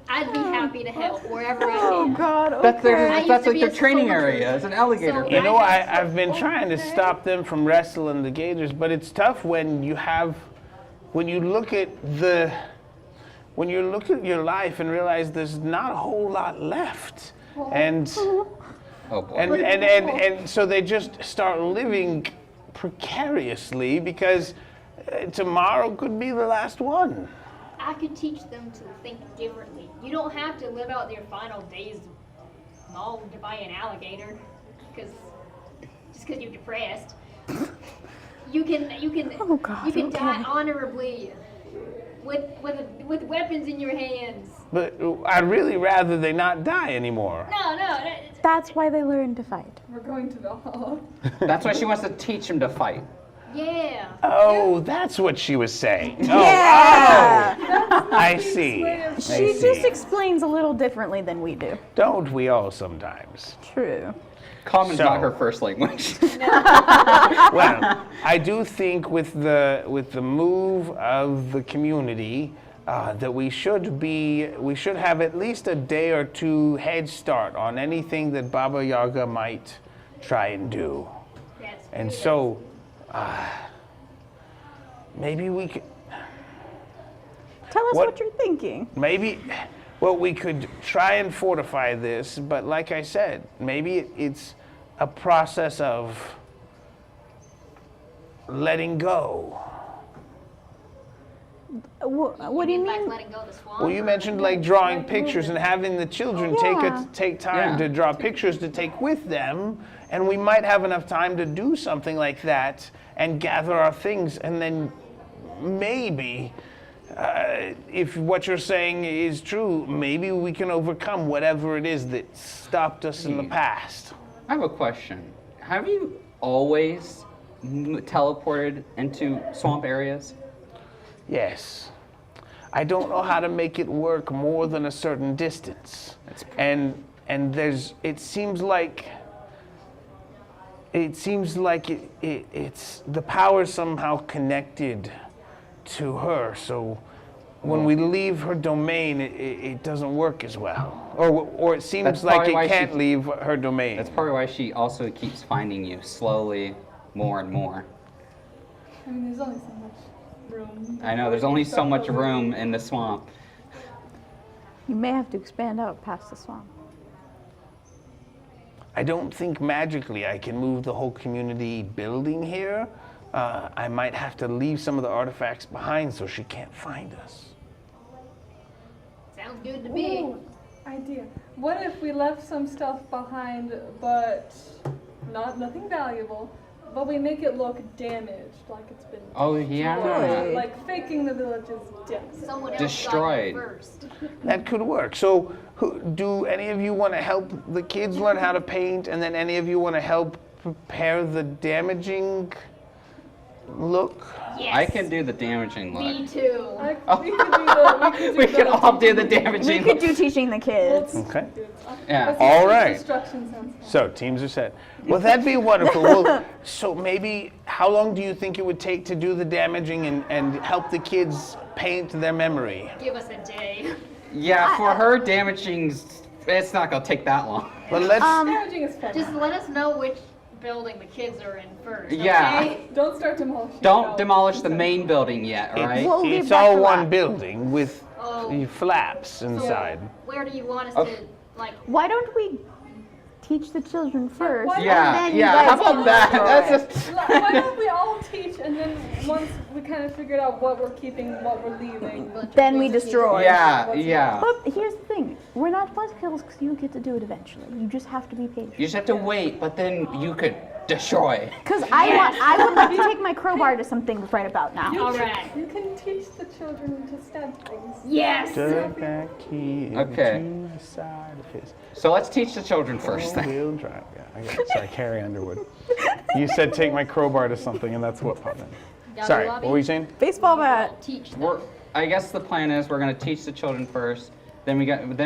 I'd be happy to help wherever I Oh can. God, okay. That's their, I used that's to like be their a training soldier. area. It's an alligator So- You pit. know, I've been trying to stop them from wrestling the gators, but it's tough when you look at your life and realize there's not a whole lot left. And Oh boy. and so they just start living precariously because tomorrow could be the last one. I could teach them to think differently. You don't have to live out your final days mauled by an alligator, just because you're depressed. You can Oh, God, you can okay. die honorably with weapons in your hands. But I'd really rather they not die anymore. No, That's why they learn to fight. We're going to Valhalla. That's why she wants to teach him to fight. yeah. Oh, that's what she was saying. Oh, Yeah. oh, I see. I She see. just explains a little differently than we do. Don't we all sometimes? True. Common's not So- her first language. Well, I do think with the move of the community that we should have at least a day or two head start on anything that Baba Yaga might try and do. That's And true. so maybe we could. Tell us What- what you're thinking. Maybe, well, we could try and fortify this, but like I said, maybe it's a process of letting go. What do you Like mean? letting go of the swamp? Well, you mentioned like drawing pictures and having the children take time Yeah. to draw pictures to take with them, and we might have enough time to do something like that and gather our things, and then maybe, if what you're saying is true, maybe we can overcome whatever it is that stopped us in the past. I have a question. Have you always teleported into swamp areas? Yes. I don't know how to make it work more than a certain distance. And there's it seems like it's the power somehow connected to her. So when we leave her domain, it doesn't work as well. Or it seems That's like probably why it can't leave her domain. That's probably why she also keeps finding you slowly, more and more. I mean, there's only so much room. I know, there's only so much room in the swamp. You may have to expand out past the swamp. I don't think magically I can move the whole community building here. I might have to leave some of the artifacts behind so she can't find us. Sounds good to me. Ooh, idea. What if we left some stuff behind, but nothing valuable, but we make it look damaged, like it's been Oh, yeah. destroyed, like faking the village's death. Someone else Destroyed. got it first. That could work. So, do any of you want to help the kids learn how to paint, and then any of you want to help prepare the damaging look? Yes. I can do the damaging Me look. too. We can all do the damaging We could look. do teaching the kids. Okay. Yeah. All right. Destruction sounds fun. So, teams are set. Well, that'd be wonderful. Well, so maybe, how long do you think it would take to do the damaging and help the kids paint their memory? Give us a day. Yeah, for her damaging, it's not gonna take that long. Well, let's. Damaging is fun. Just let us know which building the kids are in first. Yeah. Okay? Don't start demolishing. Don't demolish the main building yet, all right? We'll leave It's that all for one last. building with Oh. the flaps inside. Where do you want us Okay. to, like, Why don't we teach the children first? why- Yeah, and then you yeah. guys How about can that? destroy That's it. just. Why don't we all teach, and then once we kind of figured out what we're keeping, what we're leaving, Then we destroy. Yeah, yeah. But here's the thing: we're not buzzkills because you get to do it eventually. You just have to be patient. You just have to wait, but then you could destroy. Because I would like to take my crowbar to something right about now. all right. you can teach the children to stab things. Yes. Turn back key Okay. into the side of his So let's teach the children first then. four-wheel drive. Yeah, I got it. Sorry, Carrie Underwood. You said take my crowbar to something, and that's what popped in. Sorry, what were you saying? Baseball bat. Teach them. I guess the plan is we're gonna teach the children first. Then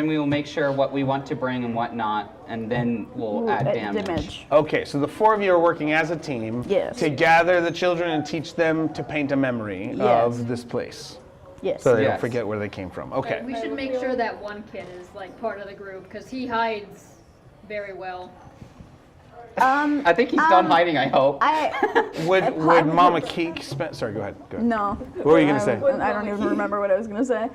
we will make sure what we want to bring and what not, and then we'll add damage. Okay, so the four of you are working as a team Yes. to gather the children and teach them to paint a memory Yes. of this place, Yes. so they don't Yes. forget where they came from. Okay. We should make sure that one kid is like part of the group because he hides very well. I think he's done hiding. I hope. Would Mama Keek spend? Sorry, go ahead. Go ahead. No. What were you gonna say? I don't even remember what I was gonna say.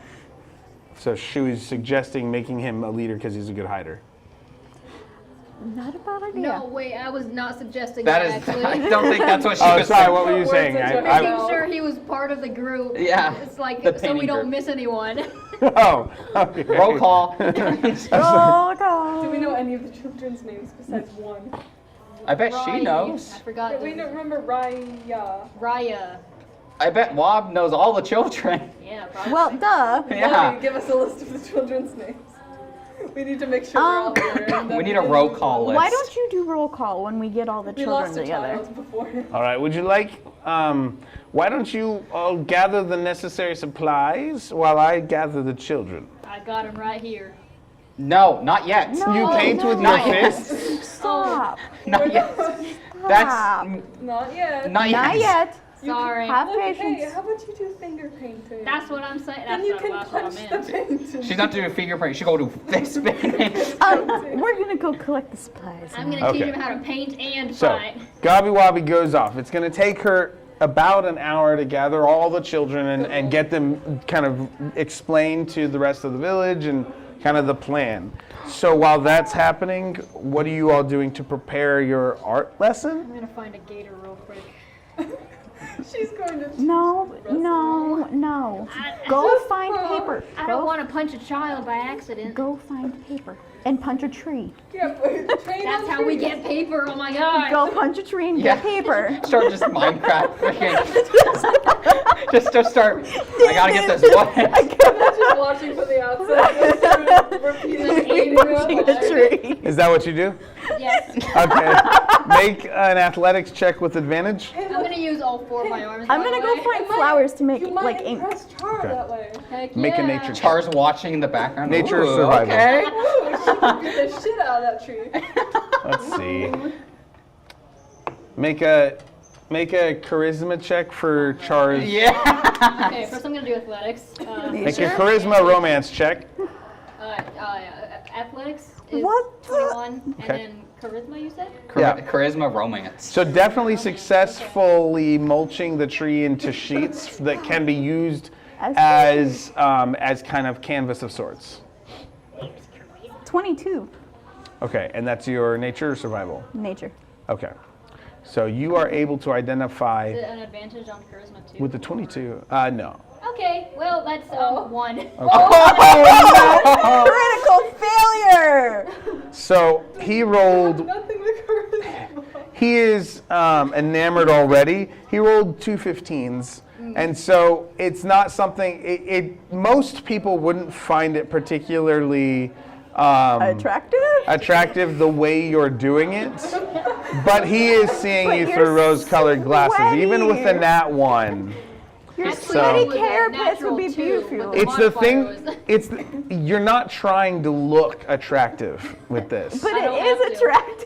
So she was suggesting making him a leader because he's a good hider. Not a bad idea. No, wait, I was not suggesting That that, is. actually. I don't think that's what she Oh, was sorry. saying. What were you saying? Making sure he was part of the group. Yeah, It's like the so painting we don't group. miss anyone. Oh. Okay. Roll call. Do we know any of the children's names besides one? I bet she Ryan. knows. I forgot. We don't remember Raya. Raya. I bet Wob knows all the children. Yeah, probably. Well, duh. Yeah. Okay, give us a list of the children's names. We need to make sure we're all here. and that We need a can roll move call on. list. Why don't you do roll call when we get all the We children lost a together? child before. All right. Would you like? Why don't you all gather the necessary supplies while I gather the children? I got him right here. No, not yet. You paint with your Not yet. fists? Stop. Not yet. That's Not yet. not yet. Not yet. Sorry. Have Look, patience. hey, how about you do finger painting? That's what I'm saying. Then That's you not can that's what I punch meant. the painting. She's not doing fingerprint. She go do face painting. We're gonna go collect the supplies. I'm gonna Okay. teach him how to paint and So, fight. Gobby Wobby goes off. It's going to take her about an hour to gather all the children and get them kind of explained to the rest of the village and kind of the plan. So while that's happening, what are you all doing to prepare your art lesson? I'm gonna find a gator real quick. She's going to. No. Go find paper. I don't want to punch a child by accident. Go find paper and punch a tree. Yeah, but That's how we get paper. Oh my god. Go punch a tree and Yeah. get paper. Start just Minecraft freaking. just start. I gotta get this one. Imagine watching from the outside, just repeatedly Punching a tree. Is that what you do? Yes. Okay. Make an athletics check with advantage. I'm gonna use all 4 of my arms. I'm by gonna the go way. find flowers to make You might like ink. impress Char Okay. that way. Heck Make a yeah. nature check. Char's watching in the background. Nature Ooh, survival. Okay. Ooh, she can beat the shit out of that tree. Let's see. Make a charisma check for Char's. Yeah. Okay, first I'm gonna do athletics. Make a charisma romance check. Athletics is What the- 21, Okay. and then charisma you said? Yeah. Charisma romance. So definitely successfully mulching the tree into sheets that can be used as kind of canvas of sorts. 22. Okay, and that's your nature or survival? Nature. Okay. So you are able to identify Is it an advantage on charisma too? with the 22. No. Okay, well, that's 1. Critical failure. So he rolled. Nothing but charisma. He is enamored already. He rolled 2 15s. And so it's not something, most people wouldn't find it particularly attractive the way you're doing it. But he is seeing But you you're through rose-colored glasses, even with the sweaty. nat 1. Your So- sweaty With a carapace would be natural 2, beautiful. but It's the modifier thing, was- you're not trying to look attractive with this. But I don't it have is to. attractive.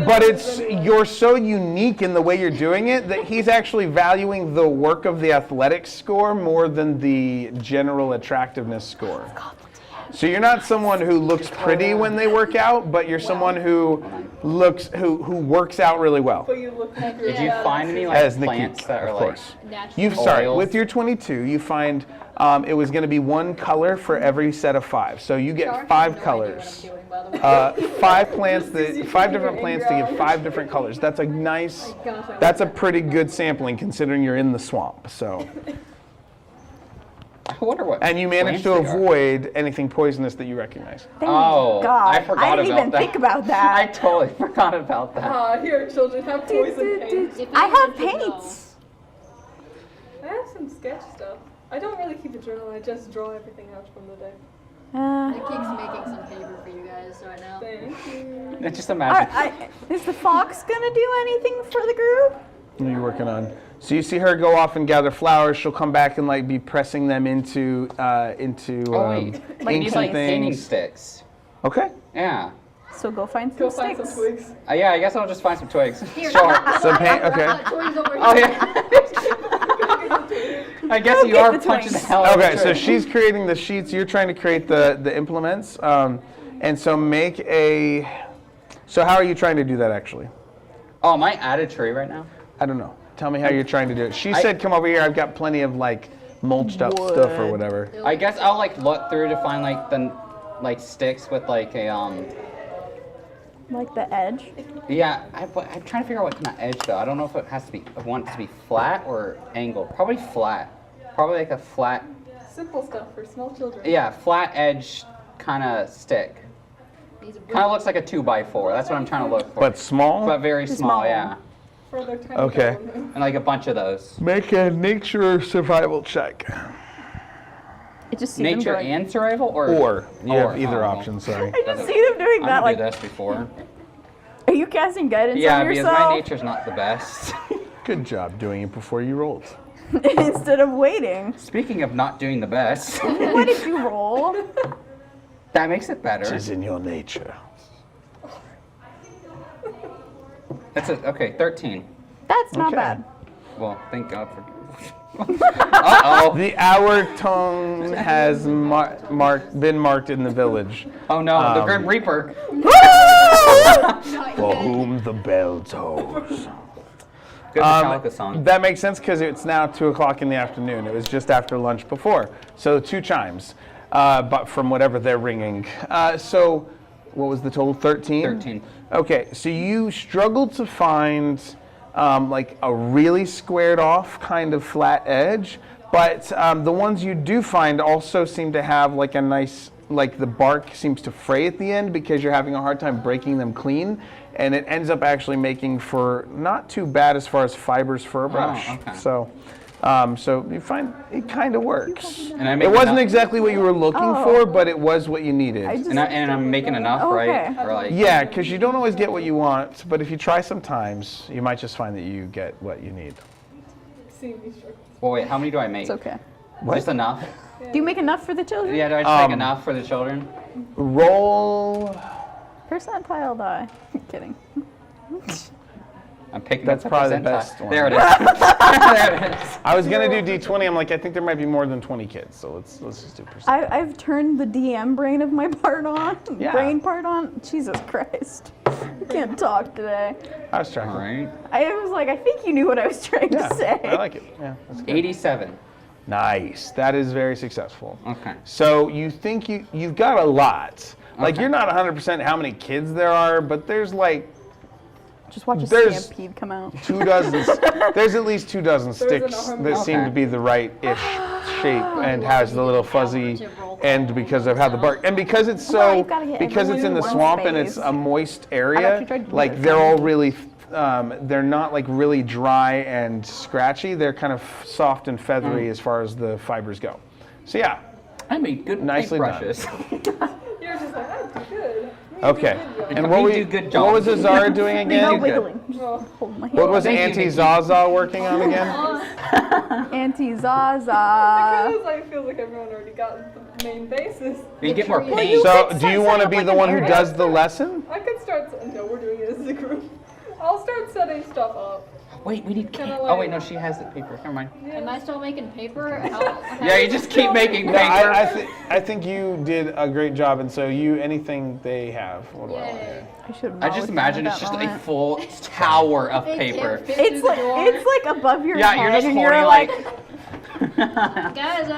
But you're so unique in the way you're doing it that he's actually valuing the work of the athletics score more than the general attractiveness score. So you're not someone who looks pretty when they work out, but you're someone who works out really well. But you look like Did you find any like As Nikki, plants that are of like? course. Natural. You sorry, Oils. with your 22, you find it was going to be 1 color for every set of 5. So you Char get has 5 no idea colors. what I'm doing, by the way. 5 plants, 5 different plants to give 5 different colors. That's a nice, that's a pretty good sampling considering you're in the swamp. So, I wonder what. and you managed to plants they are. avoid anything poisonous that you recognize. Thank Oh, God. I forgot I didn't about even that. think about I that. totally forgot about that. here, children, have poison paint. If I anyone have should know, paints. I have some sketch stuff. I don't really keep a journal, I just draw everything out from the day. Nikki's making some paper for you guys right now. Thank you. It's just imagine. Is the fox gonna do anything for the group? What are you working on? So you see her go off and gather flowers. She'll come back and like be pressing them into Oh wait, we inks need and like painting things. sticks. Okay. Yeah. So go find some Go find some sticks. twigs. Yeah, I guess I'll just find some twigs. Sure. Some paint. Okay. Toys over Oh here. yeah. I guess you get are the punching the twinks. hell out of Okay, the so twig. she's creating the sheets. You're trying to create the implements. And so make a. So how are you trying to do that actually? Oh, am I at a tree right now? I don't know. Tell me how you're trying to do it. She I- said, "Come over here. I've got plenty of like mulched up stuff or whatever." I guess I'll like look through to find like the like sticks with like a Like the edge. Yeah, I'm trying to figure out what kind of edge though. I don't know if it has to be. I want it to be flat or angled. Probably flat. Probably like a flat. Simple stuff for small children. Yeah, flat edge kind of stick. Kind of looks like a 2x4. That's what I'm trying to look for. But small. But very small, Small. yeah. For their tiny Okay. children. And like a bunch of those. Make a nature survival check. I just see them Nature doing. and survival, or You have Or, either oh, option. Sorry. I just see them doing that. I've Like, do this before. are you casting guidance Yeah, on because yourself my nature's not the best. Good job doing it before you rolled. instead of waiting? Speaking of not doing the best, What did you roll? that makes it better. It's in your nature. Okay, 13. That's not Okay. bad. Well, thank God for. Uh-oh. The hour tongue has been marked in the village. Oh no, the Grim Reaper. For whom the bell tolls. Good Metallica song. That makes sense because it's now 2 o'clock in the afternoon. It was just after lunch before. So 2 chimes, but from whatever they're ringing. So what was the total? 13? 13. Okay, so you struggled to find like a really squared off kind of flat edge, but the ones you do find also seem to have like a nice, like the bark seems to fray at the end because you're having a hard time breaking them clean, and it ends up actually making for not too bad as far as fibers for a brush. okay. So you find it kind of works. And I make It wasn't enough- exactly what you were looking for, but it was what you needed. And I'm making enough, right? Or like, Yeah, because you don't always get what you want, but if you try sometimes, you might just find that you get what you need. well, wait, how many do I make? It's okay. Just enough? Do you make enough for the children? Yeah, do I just make enough for the children? Roll. Percentile die. Kidding. I'm picking That's up probably the percentile. best one. There it is. There it is. I was gonna do D20. I'm like, I think there might be more than 20 kids, so let's just do percent. I've turned the DM brain of my part on. Yeah. Brain part on. Jesus Christ. I can't talk today. I was trying. All right. I was like, I think you knew what I was trying Yeah, to say. I like it. Yeah, that's good. 87. Nice. That is very successful. Okay. So you think you've got a lot. Like Okay. you're not 100% how many kids there are, but there's like Just watch a There's- stampede come out. 2 dozen. There's at least 2 dozen sticks army. that seem Okay. to be the right-ish shape and has the little fuzzy end because of how the bark and because it's Well, so you've gotta get because it's in everyone the in one swamp and it's space. a moist I've area. actually tried to do Like that. they're all really. They're not like really dry and scratchy. They're kind of soft and feathery as far as the fibers go. So yeah. I made good Nicely done. brushes. You're just like, I do good. Okay. And We what, do good what job. was Azara doing No again? wiggling. Just Oh. hold my hand. What was Thank you, Auntie Nikki. Zaza working on again? Auntie Zaza. Because I feel like everyone already got the main basis. You get more Well, paint. you- So, could do you set want to up be like the an one who area. does the lesson? I could start. No, we're doing it as a group. I'll start setting stuff up. Wait, we need Kinda can. like- Oh wait, no, she has the paper. Never mind. Am I still making paper? Yeah, you just keep making No, paper. I think you did a great job, and so anything they have. What do I want? Yay. I should have I just imagine it's just a full tower of paper. It's like above your Yeah, head, you're just and holding you're like. Guys,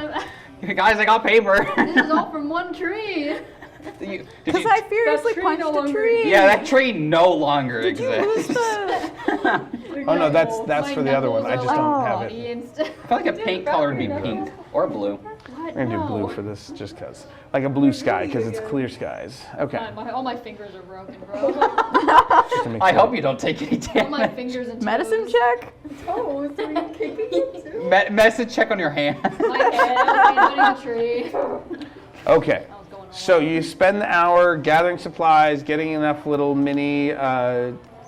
Guys, I got paper. this is all from one tree. Did because you- I furiously That tree punched no a longer tree. yeah, that tree no longer Did you lose exists. the? Oh no, that's My for the other one. I just don't have it. I feel like a paint color would be pink or blue. I'm gonna do blue for this, just cause, like a blue sky, cause it's clear skies. Okay. All my fingers are broken, bro. Just to make I sure. hope you don't take any All my damage. fingers and Medicine toes. check? Oh, so you kicking it too? Message check on your hand. My head, I was hitting a tree. Okay. I was going all So you spend the hour gathering supplies, getting enough little mini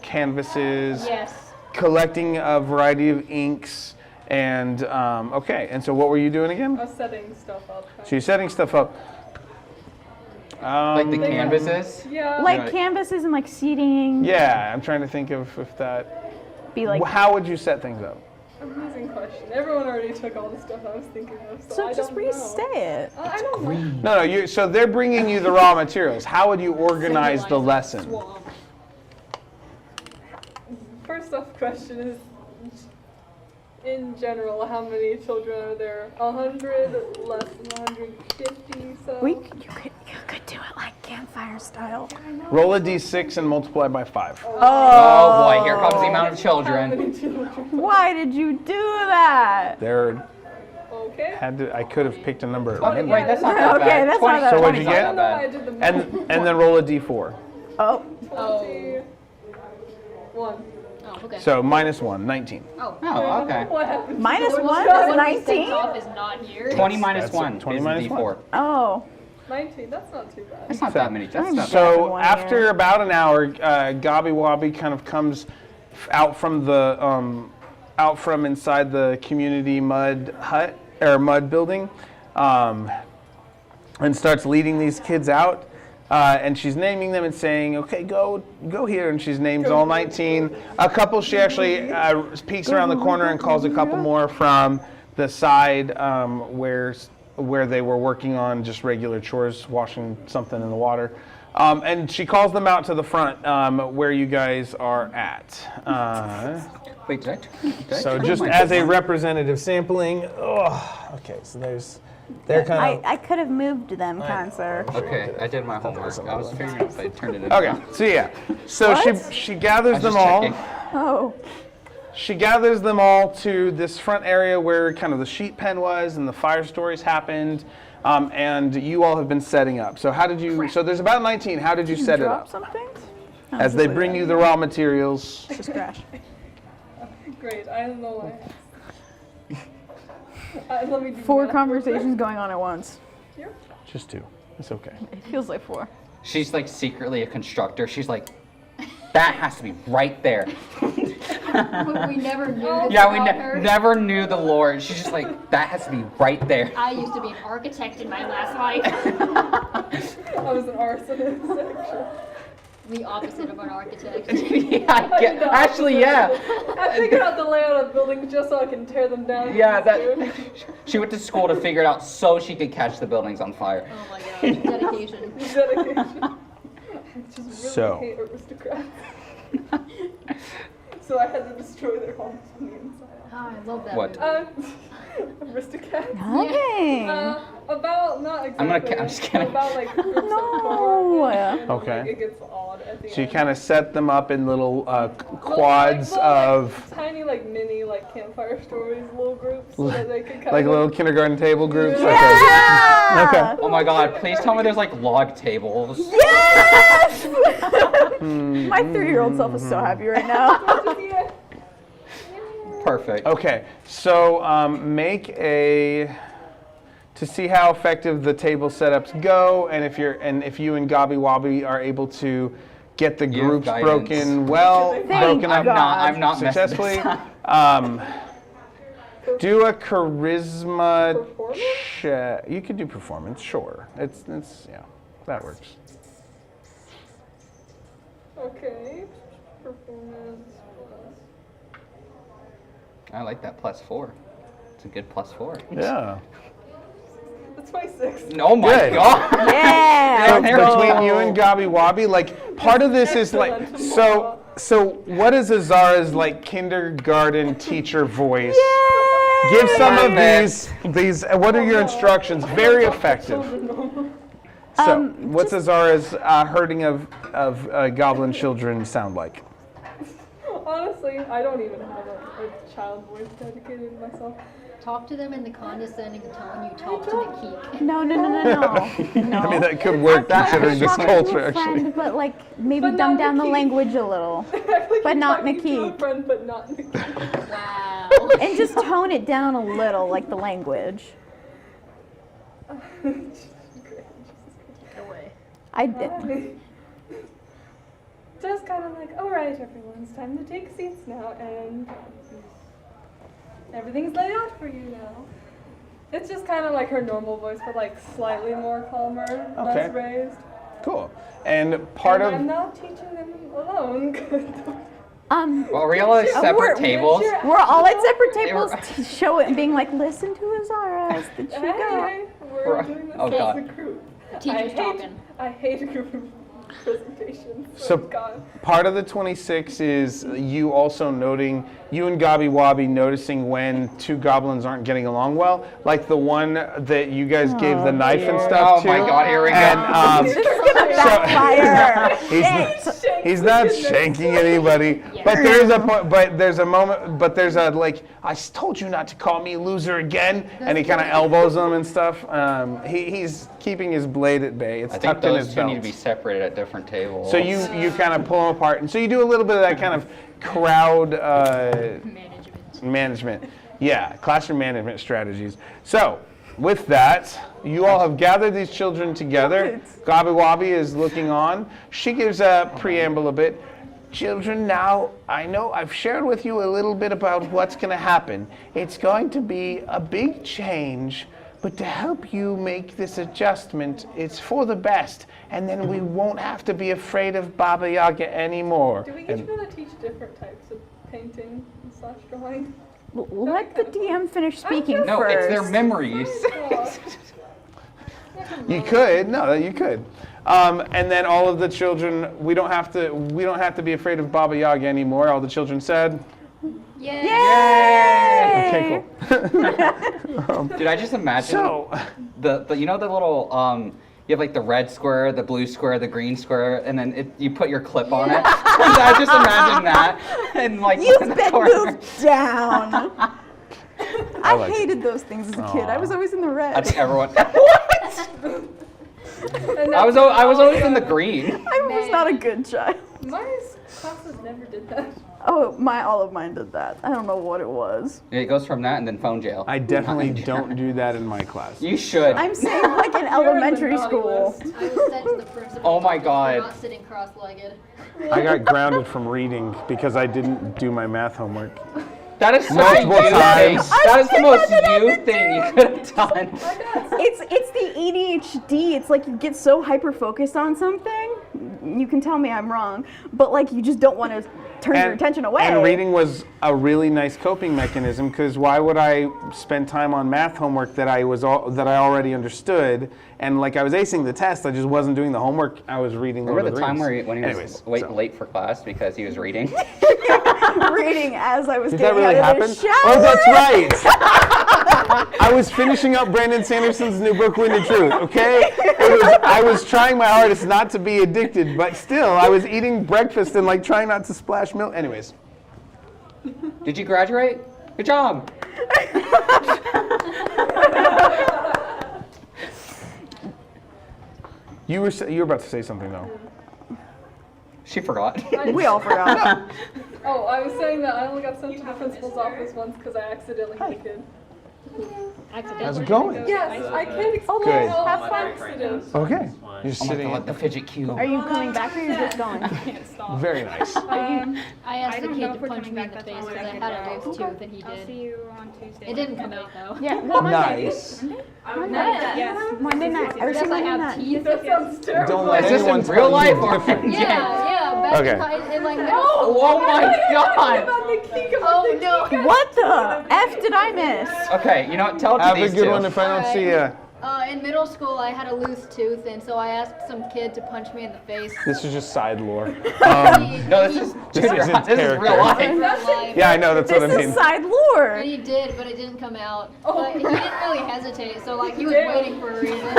canvases, Yes. collecting a variety of inks, and okay. And so what were you doing again? I was setting stuff up. So you're setting stuff up. Like the canvases. Yeah. Like Right. canvases and like seating. Yeah, I'm trying to think of if that. Be like. How would you set things up? Amazing question. Everyone already took all the stuff I was thinking of, so So I just don't re-say it. know. I don't know. No, no. So they're bringing you the raw materials. How would you organize the lesson? Swamp. First off, question is, in general, how many children are there? 100, less than 150, so... You could do it like campfire style. Roll a d6 and multiply by 5. Oh boy, here comes the amount of How children. many children? Why did you do that? There Okay. I could have picked a number. at Oh, random. wait, that's not that Okay, bad. that's 20, not that So what'd 20 you is get? not I don't know why I that did the math. And then roll a d4. Oh. 21. Oh, okay. So -1, 19. Oh. Oh, okay. What happened? Minus What one was is that? 19? Off is not here. 20 minus That's 1 20 is minus D4. Oh. 19, that's not too bad. That's not that many. That's not bad. So one after year. about an hour, Gobby Wobby kind of comes out from the out from inside the community mud hut or mud building, and starts leading these kids out. And she's naming them and saying, "Okay, go here." And she's named all 19. A couple, she actually peeks around the corner and calls a couple more from the side where they were working on just regular chores, washing something in the water. And she calls them out to the front where you guys are at. Wait, did I So turn just my as a on? representative sampling, okay, so they're kind of. I could have moved them, kind sir. Okay, I did my homework. I was figuring if I turned it in. Okay, so yeah, so she gathers them just all. checking. Oh. She gathers them all to this front area where kind of the sheep pen was and the fire stories happened, and you all have been setting up. So how did you? So there's about 19. How did you set it Drop up? something? As they bring you the raw materials. Just crash. Great, I don't know why. Let me do 4 math. conversations going on at once. Just 2. It's okay. It feels like 4. She's like secretly a constructor. She's like, that has to be right there. We never knew this Yeah, we about her. never knew the lore. She's just like, that has to be right there. I used to be an architect in my last life. I was an arsonist, actually. The opposite of an architect. Actually, yeah. I figured out the layout of buildings just so I can tear them down. Yeah, that. She went to school to figure it out so she could catch the buildings on fire. Oh my gosh, dedication. Dedication. I just really So. hate aristocrats. So I had to destroy their homes from the inside out. Oh, I love that. What? Aristocrats. Okay. About not exactly. I'm just kidding. About like groups of No. 4. Okay. Like, it gets odd at the So you end. kind of set them up in little Well, quads like, of tiny mini campfire stories, little groups, so that they could kind like of little kindergarten table groups. Yeah! Okay. Oh my god, please tell me there's like log tables. Yes! My 3-year-old self is so happy right now. Perfect. Okay, so make a to see how effective the table setups go, and if you and Gobby Wobby are able to get the Give groups guidance. broken broken up I'm not messing this successfully. up. Do a charisma Performance? check. You could do performance, sure. It's yeah, that works. Okay. Performance. I like that +4. It's a good +4. Yeah. That's 26. Oh my Good. god. Yeah. So there we between go. you and Gobby Wobby, like part of this is like so what is Azara's like kindergarten teacher voice? Give some of these what are your instructions? Very effective. So what's Azara's herding of goblin children sound like? Honestly, I don't even have a child voice dedicated to myself. Talk to them in the condescending tone you talk to the geek. No. I mean that could work considering this culture actually. But like maybe But dumb not down the Nikki. language a little. But not Nikki. A friend, but not Nikki. Wow. And just tone it down a little, like the language. No way. I did. Just kind of like, all right, everyone, it's time to take seats now, and everything's laid out for you now. It's just kind of like her normal voice, but like slightly more calmer, Okay. less raised. Cool. And part and of I'm not teaching them alone. Well, are we all at separate tables? We're all at separate tables to show it and being like, listen to Azara as the chico. Hey, we're doing this Oh, as God. a group. Teacher's talking. I hate a group presentations. So God. part of the 26 is you also noting, you and Gobby Wobby noticing when 2 goblins aren't getting along well, like the one that you guys gave the knife and stuff Oh to. my god, here we go. And Fire. he's not shanking anybody, but there's a moment, but there's a like, I told you not to call me loser again, and he kind of elbows him and stuff. He's keeping his blade at bay. It's I think tucked in those his two belt. need to be separated at different tables. So you kind of pull them apart, and so you do a little bit of that kind of crowd management. Yeah, classroom management strategies. So with that, you all have gathered these children together. Gobby Wobby is looking on. She gives a preamble a bit. Children, now I know I've shared with you a little bit about what's going to happen. It's going to be a big change. But to help you make this adjustment, it's for the best, and then we won't have to be afraid of Baba Yaga anymore. Do we each want to teach different types of painting / drawing? Let the DM finish speaking No, first. it's their memories. You could, no, you could. And then all of the children, we don't have to be afraid of Baba Yaga anymore. All the children said, Yay! okay, cool. Dude, I just imagine So, the you know the little you have like the red square, the blue square, the green square, and then you put your clip on it. I just imagine that, and like in You've the been corner. moved down. I like hated those things as a kid. I was always in the red. That's everyone. And I was always in the green. I was not a good child. My classes never did that. Oh, all of mine did that. I don't know what it was. It goes from that and then phone jail. I definitely don't do that in my class. You should. I'm saying like in You're in the elementary naughty school. list. I was sent to the principal. Oh my God. For not sitting cross-legged. I got grounded from reading because I didn't do my math homework. That is such Multiple a you thing. times. That is the most you thing you could have done. It's the ADHD. It's like you get so hyper focused on something. You can tell me I'm wrong, but like you just don't want to turn your attention away. And reading was a really nice coping mechanism because why would I spend time on math homework that I already understood, and like I was acing the test, I just wasn't doing the homework. I was reading. Remember Lord of the time Rings. when he was late for class because he was reading? Reading as I was Did that getting really out of happen? the shower. Oh, that's right. I was finishing up Brandon Sanderson's new book, Wind of Truth. Okay, I was trying my hardest not to be addicted, but still, I was eating breakfast and like trying not to splash milk. Anyways, Did you graduate? Good job. you were about to say something though. She forgot. We all forgot. Oh, I was saying that I only got sent to the principal's office once because I accidentally hit a kid. How's it going? Yes, I can't explain Good. how accident. Okay, you're just Oh my sitting. God, the fidget cube. Are you coming back or you're just going? Can't stop. Very nice. I asked the don't know kid if to we're punch coming me in back, the that's face all because I I had a can loose tooth and he I'll see did. you on Tuesday. It didn't come out though. Yeah, Monday. Nice. Yes. Monday night. I was Yes, I Monday have night. teeth. That sounds terrible. Don't let Is this anyone in tell real you life or different. Yeah, back Okay. in like middle Oh, school. my God. Oh no. What the F did I miss? Okay, you know what? Tell it to Have a these good two. one if I don't see ya. In middle school, I had a loose tooth, and so I asked some kid to punch me in the face. This is just side lore. No, this is This is in this is character. real life. In real life. Yeah, I know. That's This what I mean. is side lore. And he did, but it didn't come out. But he didn't really hesitate, so like he was Damn. waiting for a reason. I'm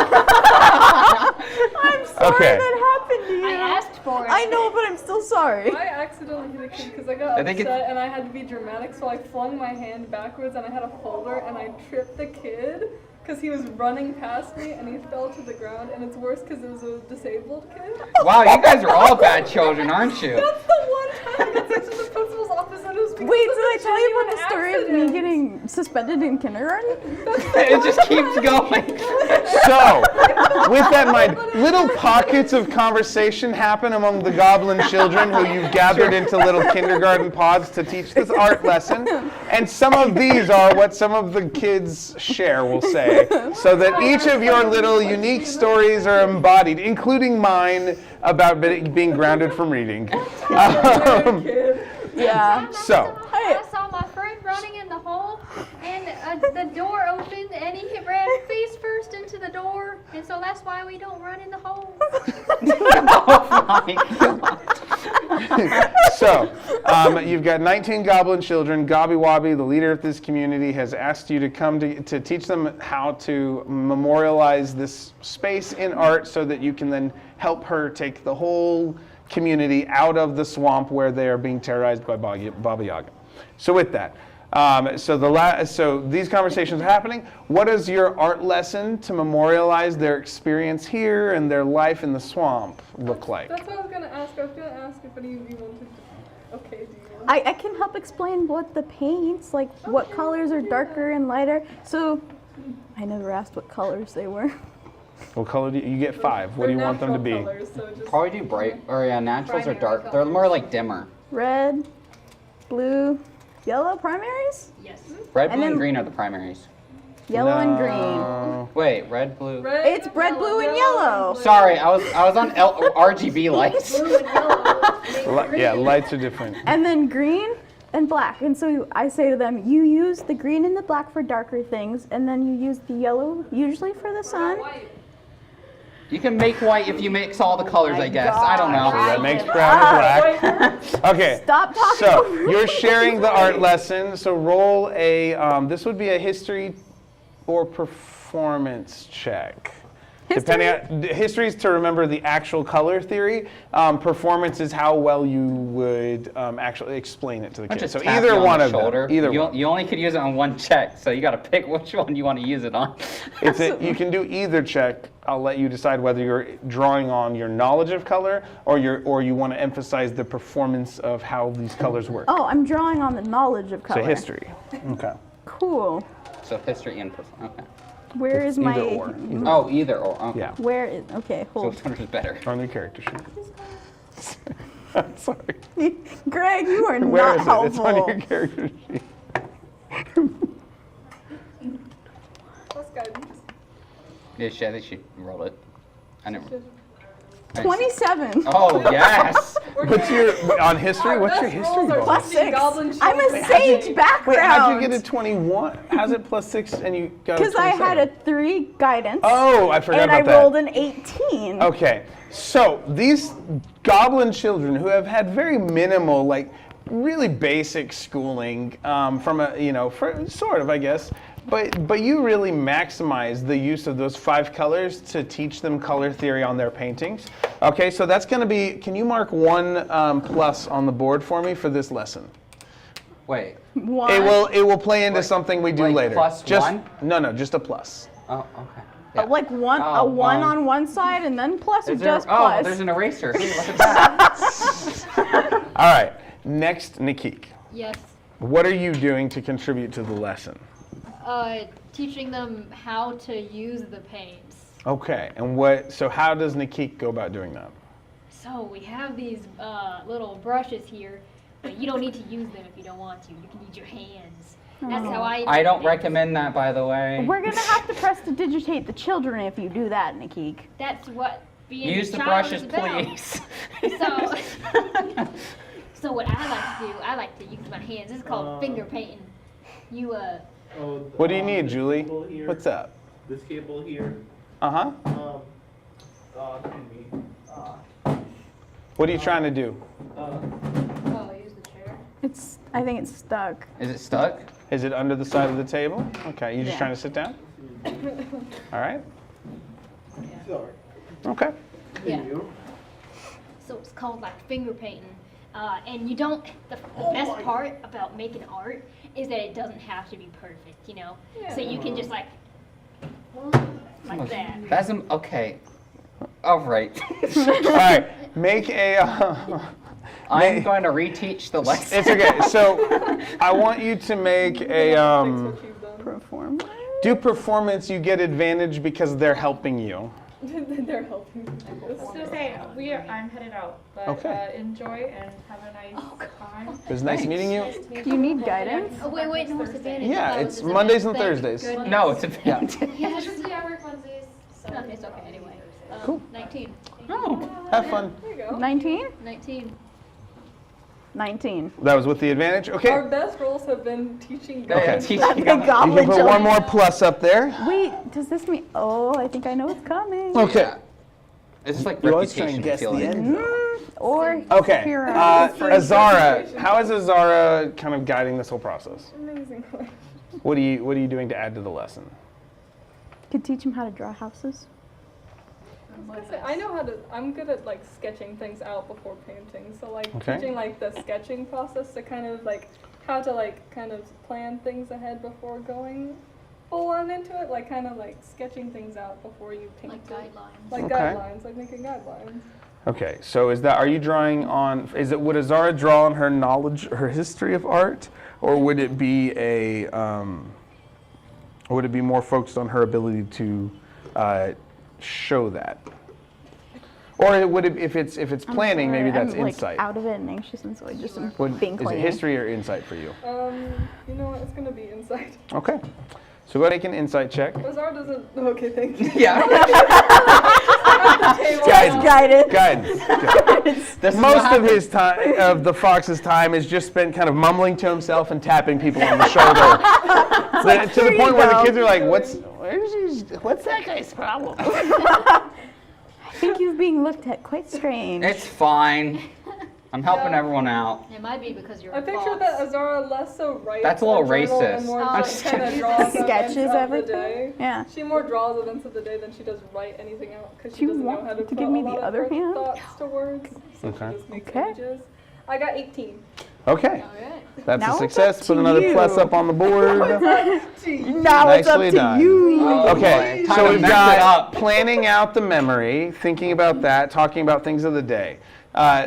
sorry Okay. that happened to you. I asked for it. I know, but I'm still sorry. I accidentally hit a kid because I got I think upset and I had to be dramatic, so I flung my hand backwards and I had a folder and I tripped the kid because he was running past me and he fell to the ground, and it's worse because it was a disabled kid. Wow, you guys are all bad children, aren't you? That's the one time I got sent to the principal's office and it was because Wait, of did I a tell you about the genuine story of me accident. getting suspended in kindergarten? It just keeps going. So, with that in mind, little pockets of conversation happen among the goblin children who you've gathered into little kindergarten pods to teach this art lesson. And some of these are what some of the kids share, we'll say, so that each of your little unique stories are embodied, including mine about being grounded from reading. Yeah. So, I saw my friend running in the hole, and the door opened, and he ran face first into the door, and so that's why we don't run in the hole. Oh my God. So, you've got 19 goblin children. Gobby Wobby, the leader of this community, has asked you to come to teach them how to memorialize this space in art so that you can then help her take the whole community out of the swamp where they are being terrorized by Baba Yaga. So with that, so these conversations are happening. What is your art lesson to memorialize their experience here and their life in the swamp look like? That's what I was going to ask. I was going to ask if any of you wanted to. Okay, do you want I can help explain what the paints, like what colors are darker and lighter. So, I never asked what colors they were. What color do you get 5? What do you want them to be? Colors, so just Probably do bright, or yeah, naturals are dark. They're more like dimmer. Red, blue, yellow primaries? Yes. Red, And blue, and then- green are the primaries. Yellow and green. No. Wait, red, blue. red, It's red, blue, and yellow. Sorry, I was on RGB lights. Blue and yellow. Yeah, lights are different. And then green and black. And so I say to them, you use the green and the black for darker things, and then you use the yellow usually for the sun. You can make white if you mix all the colors, I guess. I don't know. So red makes brown and black. Okay. Stop talking So over me. you're sharing the art lesson. So roll a. This would be a history or performance check. Depending on history is to remember the actual color theory. Performance is how well you would actually explain it to the I'll kids. just So tap either you on one the of shoulder. them. Either you, one. you only could use it on one check, so you got to pick which one you want to use it on. You can do either check. I'll let you decide whether you're drawing on your knowledge of color or you want to emphasize the performance of how these colors work. Oh, I'm drawing on the knowledge of color. So history. Okay. Cool. So history and performance. Okay. Where is my? Either or. Oh, either or. Okay. Yeah. Where is? Okay, So hold. which one is better? On your character sheet. I'm sorry. Greg, you are Where not is it? helpful. It's on your character sheet. Plus guidance. Yeah, they should roll it. I never. 27. Oh yes. What's your on history? What's your history Rolls are roll? Plus teaching 6. goblin I'm a children sage magic. background. Wait, how'd you get a 21? How's it plus 6 and you got a 27? Because I had a 3 guidance. Oh, I forgot and about I that. rolled an 18. Okay, so these goblin children who have had very minimal, like really basic schooling from a, for sort of, I guess, but you really maximize the use of those 5 colors to teach them color theory on their paintings. Okay, so that's going to be, can you mark 1 plus on the board for me for this lesson? Wait. 1. It will play into something we do like later. plus just, 1? No, just a plus. Oh, okay. Like one, Oh, a 1 on one side and then plus or Is there, just plus? there's an eraser. Hey, look at that. All right, next, Nikik. Yes. What are you doing to contribute to the lesson? Teaching them how to use the paints. Okay, and so how does Nikik go about doing that? So we have these little brushes here, but you don't need to use them if you don't want to. You can use your hands. That's how I don't recommend that, by the way. We're gonna have to press to digitate the children if you do that, Nikik. That's what being Use a the child brushes, is about. please. So what I like to do, I like to use my hands. This is called finger painting. You What do you need, Julie? Cable here, What's up? This cable here. Uh-huh. What are you trying to do? use the chair. I think it's stuck. Is it stuck? Is it under the side of the table? Okay, you just Yeah. trying to sit down? All right. Sorry. Okay. Yeah. So it's called like finger painting. And you don't, the best part about making art is that it doesn't have to be perfect, So you can just like that. That's okay. All right. All right, make a... I'm going to reteach the lesson. It's okay. So I want you to make a... Perform. do performance, you get advantage because they're helping you. They're helping. I was gonna say I'm headed out, but Okay. enjoy and have a nice time. It was nice meeting you. Do you need guidance? Oh, wait, no, it's advantage. Yeah, Oh, it's advantage. Mondays and Thank Thursdays. goodness. No, it's a advantage. Yeah, usually I work Wednesdays. So No, it's okay anyway. Cool. 19. Oh, have fun. There you go. 19? 19. 19. That was with the advantage. Okay. Our best rolls have been teaching Yeah, goblins. teach That's you the how- You goblin can put children. one more plus up there. Wait, does this mean? Oh, I think I know what's coming. Okay. It's just like You always try and reputation. I guess feel the like. end. Or Okay. Hero. Azara, how is Azara kind of guiding this whole process? Amazing. What are you doing to add to the lesson? Could teach him how to draw houses. I know how to. I'm good at like sketching things out before painting. So like Okay. teaching like the sketching process to kind of like how to like kind of plan things ahead before going full on into it. Like kind of like sketching things out before you paint. Like it. guidelines. Like Okay. guidelines, like making guidelines. Okay, so are you drawing on, would Azara draw on her knowledge, her history of art, or would it be more focused on her ability to show that? Or would it, if it's planning, maybe that's I'm, insight. Out of it and anxious, and so I just am Is thinking. it history or insight for you? You know what? It's gonna be insight. Okay, so go make an insight check. Bazar doesn't. Okay, thank you. Yeah. Guided. Guidance. Most of his time, of the fox's time, is just spent kind of mumbling to himself and tapping people on the shoulder. To the point where the kids are like, "What's that guy's problem?" being looked at quite strange. It's fine. I'm helping everyone out. It might be because you're I a picture fox. that Azara less so writes That's a little journal racist. and more I'm just just kind of kidding. draws Sketches events of the everything. day. Yeah. She more draws events of the day than she does write anything out because Do she you doesn't know want how to to put give a me the lot of other her hand? thoughts to words. So Okay. she just makes Okay. images. I got 18. Okay. All right. That's Now a it's success. up Put to another you. plus up on the board. Now it's up Nicely to done. you. Oh, Okay, boy. Time so to we've mess it got up. planning out the memory, thinking about that, talking about things of the day,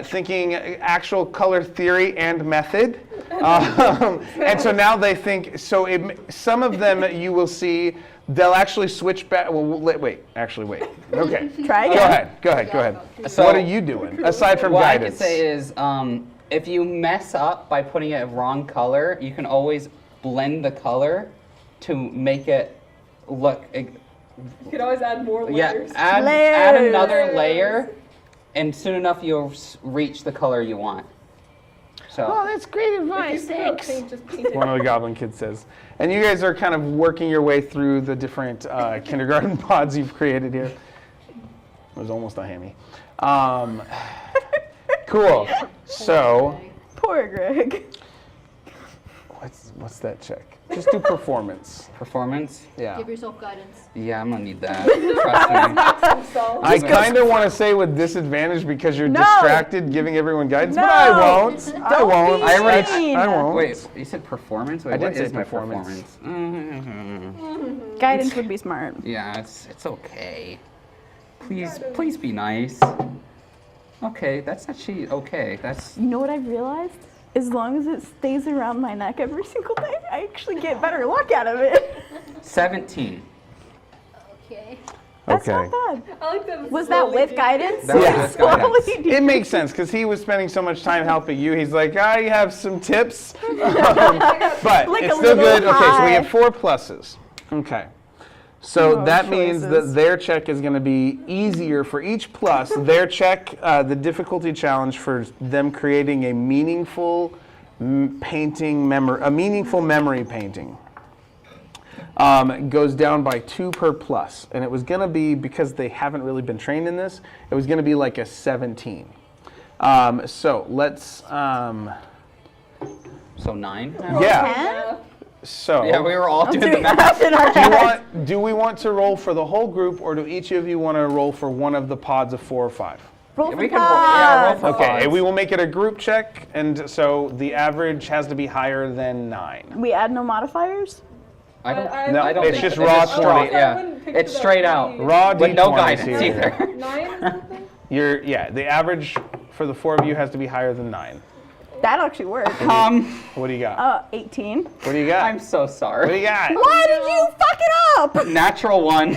thinking actual color theory and method. And so now they think, some of them you will see, they'll actually switch back. Well, wait. Okay. Try again. Go ahead. So- What are you doing, aside from What I guidance? could say is, if you mess up by putting it wrong color, you can always blend the color to make it look. You could always add more Yeah, layers. add Layers. another layer, and soon enough you'll reach the color you want. So. that's great advice. If you throw paint, just paint it. One of the goblin kids says. And you guys are kind of working your way through the different kindergarten pods you've created here. It was almost a hammy. Cool. So, Poor Greg. what's that check? Just do performance. Performance? Yeah. Give yourself guidance. Yeah, I'm gonna need that. Trust me. I kind of want to say with disadvantage because you're No. distracted giving everyone guidance, but No. I won't. I Don't won't. be I already- mean. I won't. Wait, you said performance? Wait, I did what say is my performance. performance? Guidance would be smart. Yeah, it's okay. Please be nice. Okay, that's actually okay. That's You know what I've realized? As long as it stays around my neck every single day, I actually get better luck out of it. 17. Okay. That's Okay. not bad. I like that. it's Was that slowly with decreasing. guidance? That was Yeah. with guidance. Slowly It makes sense because he was spending so much time helping you. He's like, I have some tips, but Like it's a still little good. Okay, so we high. have 4 pluses. Okay. So Oh, that means that choices. their check is going to be easier for each plus. Their check, the difficulty challenge for them creating a meaningful painting a meaningful memory painting goes down by 2 per plus. And it was going to be, because they haven't really been trained in this, it was going to be like a 17. So let's, So 9? yeah. So Yeah, we were all doing the Doing math. math in our heads. do we want to roll for the whole group, or do each of you want to roll for one of the pods of 4 or 5? Roll for We can roll, yeah, roll pods. for Okay, pods. and we will make it a group check, and so the average has to be higher than 9. We add no modifiers? I don't. No, I don't it's think just so. raw It's 20. straight, I yeah, wouldn't picture it's that straight to out be- Raw with no D20s guidance here. either. 9 or something? The average for the 4 of you has to be higher than 9. That actually works. What do you got? 18. What do you got? I'm so What do sorry. you got? Why did you fuck it up? Natural 1.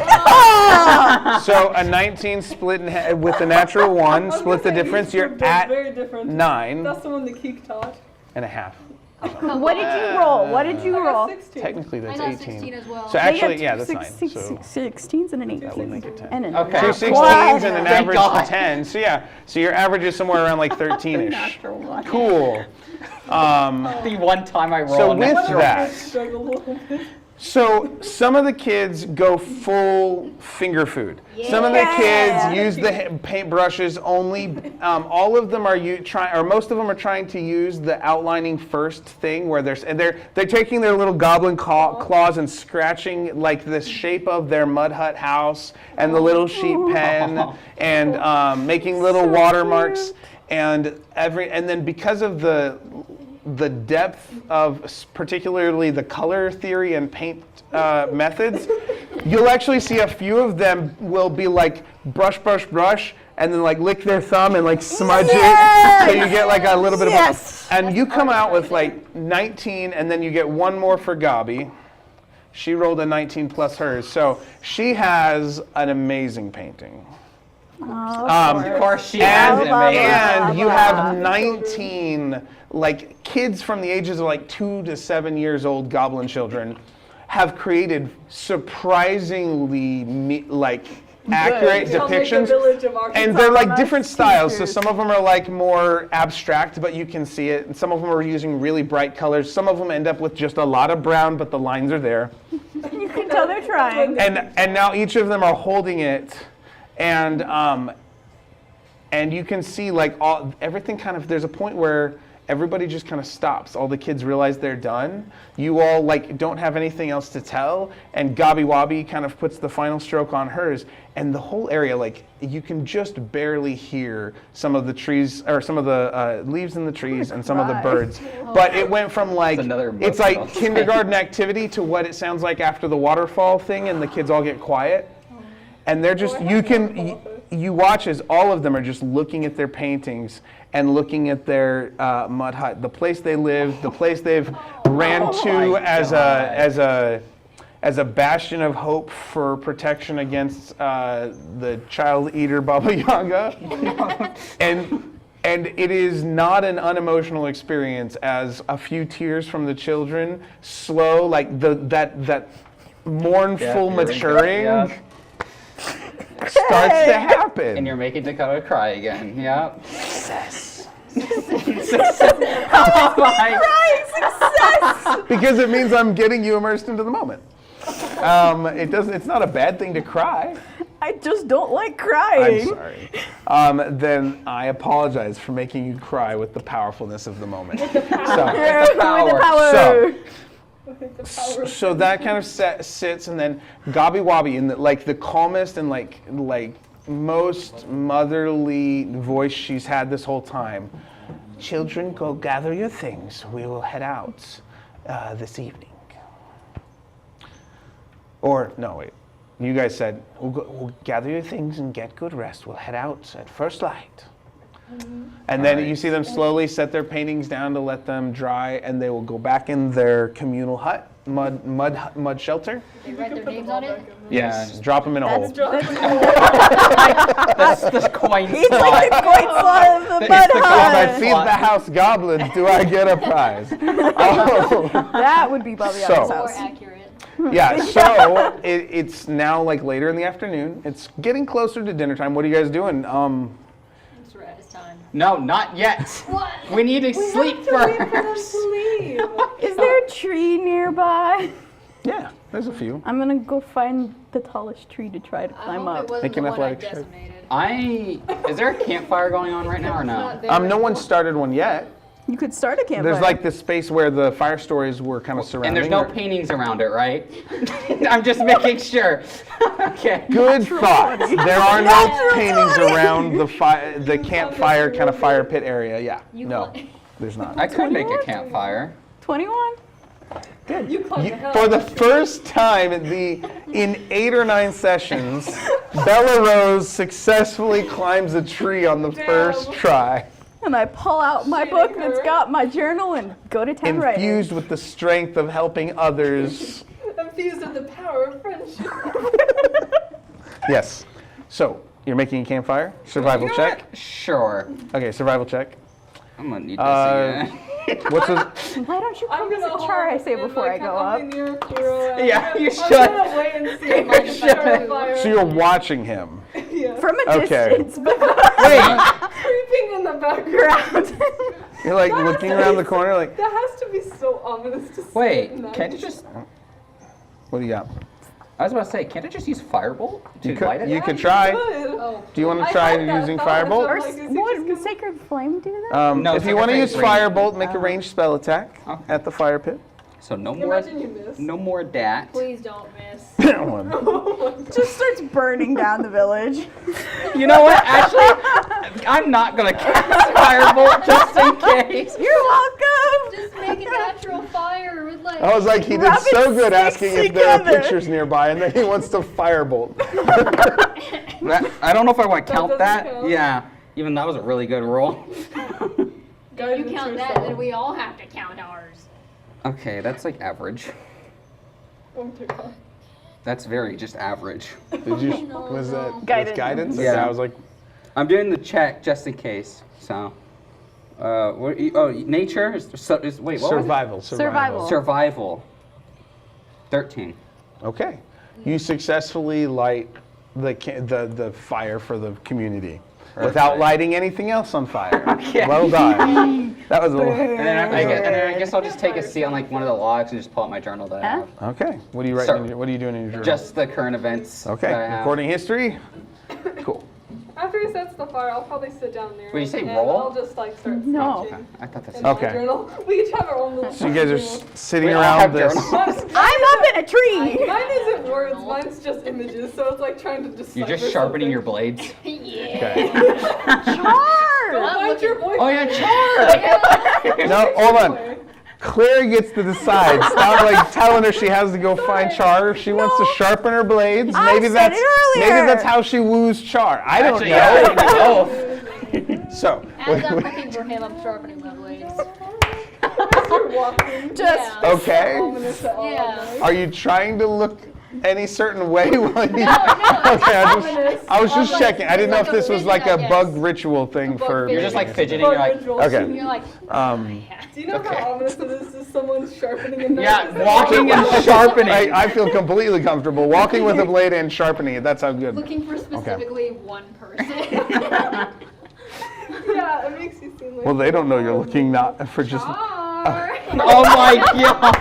So a 19 split with the natural 1, I was split the gonna say, difference. these You're were at very different. 9 That's the one that Keek taught. and a half. What did you roll? What did you I roll? got 16. Technically, that's I got 18. 16 as well. So They actually, got yeah, two that's 9. So 16s and an 18. that would make it 10. And an Okay. 2 What? 16s and an Thank average God. 10. So yeah, so your average is somewhere around like 13ish. Natural 1. Cool. The one time I roll So a with natural. that, Struggle a little bit. so some of the kids go full finger food. Some of the kids use the paint brushes only. All of them are most of them are trying to use the outlining first thing where they're taking their little goblin claws and scratching like the shape of their mud hut house and the little sheep pen and making little watermarks and then because of the depth of particularly the color theory and paint methods, you'll actually see a few of them will be like brush, and then like lick their thumb and like smudge it, so you get like a little bit of and you come out with like 19, and then you get one more for Gabi. She rolled a 19 plus hers, so she has an amazing painting. Of course she And, has it, man. and you have 19 like kids from the ages of like 2 to 7 years old goblin children have created surprisingly accurate Shall make a depictions, village of Arkansas. and they're like different styles. So some of them are like more abstract, but you can see it, and some of them are using really bright colors. Some of them end up with just a lot of brown, but the lines are there. You can tell they're trying. And now each of them are holding it, and and you can see like everything kind of. There's a point where everybody just kind of stops. All the kids realize they're done. You all like don't have anything else to tell, and Gobby Wobby kind of puts the final stroke on hers, and the whole area, like you can just barely hear some of the trees or some of the leaves in the trees and some of the birds. But it went from like it's like kindergarten activity to what it sounds like after the waterfall thing, and the kids all get quiet, and they're just you watch as all of them are just looking at their paintings and looking at their mud hut, the place they live, the place they've ran to as a bastion of hope for protection against the child eater Baba Yaga. and it is not an unemotional experience as a few tears from the children slow, like that mournful maturing starts to happen. And you're making Dakota cry again. Yeah. Success. Oh my. Success. Because it means I'm getting you immersed into the moment. It's not a bad thing to cry. I just don't like crying. I'm sorry. Then I apologize for making you cry with the powerfulness of the moment. With the power. So that kind of sits, and then Gobby Wobby in the calmest and like most motherly voice she's had this whole time. Children, go gather your things. We will head out this evening. Or no, wait. You guys said we'll gather your things and get good rest. We'll head out at first light. And then you see them slowly set their paintings down to let them dry, and they will go back in their communal hut, mud shelter. They write their names on it? Yes, just drop them in a hole. That's the coin slot. It's like the coin slot of the mud If hut. I feed the house goblins, do I get a prize? That would be Bobby Yaga's More house. accurate. Yeah, so it's now like later in the afternoon. It's getting closer to dinner time. What are you guys doing? It's Rata's time. No, not yet. What? We need to sleep first. Is there a tree nearby? Yeah, there's a few. I'm gonna go find the tallest tree to try to climb I hope up. it wasn't Make the an one I athletics check. decimated. Is there a campfire going on right now or no? No one started one yet. You could start a campfire. There's like this space where the fire stories were kind of surrounding. And there's no paintings around it, right? I'm just making sure. Okay. Good thought. There are no paintings around the campfire kind of fire pit area. Yeah. No, there's not. I could make a campfire. 21? For the first time in 8 or 9 sessions, Bella Rose successfully climbs a tree on the first try. And I pull out my book that's got my journal and go to town writing. Infused with the strength of helping others. Infused with the power of friendship. Yes. So, you're making a campfire? Survival check? Sure. Okay, survival check. I'm gonna need this again. What's a... Why don't you promise a char I say before I go up? Yeah, you should. I'm gonna wait and see if I can start a fire. So you're watching him. From a Okay. distance, but Creeping in the background. You're like looking around the corner like, That has to be so ominous to see. Wait, at night. can't you just... what do you got? I was about to say, can't I just use Firebolt to light it? You could try. Good. Do you want to I try had that using thought, Firebolt? or Like, is he would just Sacred Flame do that? No, If you want to use Sacred Flame Firebolt, make a ranged spell attack Okay. at the fire pit. So no more, Imagine you miss. no more dat. Please don't miss. One. Just starts burning down the village. You know what? Actually, I'm not gonna cast Firebolt just in case. You're welcome. Just make a natural fire with like. I was like, he did Rub so it good asking sticks if there are together. pictures nearby, and then he wants to Firebolt. I don't know if I want to count doesn't that. count. Yeah, even that was a really good roll. If you count that, then we all have to count ours. Okay, that's like average. Oh my God. That's very just average. Did you? Was that Guidance. guidance? Yeah. I was like, I'm doing the check just in case. So, nature is wait, what survival. Survival. was it? Survival. 13. Okay. You successfully light the fire for the community without lighting anything else on fire. Okay. Well done. That was a little. And then I guess I'll just take a seat on like one of the logs and just pull out my journal that I have. Okay. What are you writing? What are you doing in your journal? Just the current events. Okay. that I have. Recording history. Cool. After he he sets the fire, I'll probably sit down there. When you say and roll? I'll just like start No. sketching. I thought that's in my Okay. journal. We each have our own little. So you guys are journal. sitting We all around have this. journals. I'm up in a tree. Mine isn't words, mine's just images, so it's like trying to decipher You're just sharpening your something. blades. Okay. Char. Don't mind your voice. Oh yeah, Char! No, hold on. Claire gets to decide. Stop like telling her she has to go find Char. If she wants to sharpen her blades, I maybe said that's it earlier. maybe that's how she woos Char. I don't Actually, know. yeah, I think both. So, As I'm looking for him, I'm sharpening my blades. You're walking. Just Yeah. okay. Ominous at all, Yeah. right? Are you trying to look any certain way while you? No, Okay, Ominous. I was just Like- checking. I didn't know if like a this was fidget, like I a guess. bug ritual thing bug for. fidget. You're just like meetings. fidgeting. You're like, Okay. You're like, Do you know Okay. how ominous it is? Someone sharpening a knife? yeah, walking and sharpening. I feel completely comfortable walking with a blade and sharpening it. That's how good. looking for specifically one person. Yeah, it makes you seem like. Well, they don't know you're looking not for just. Char. Oh my god!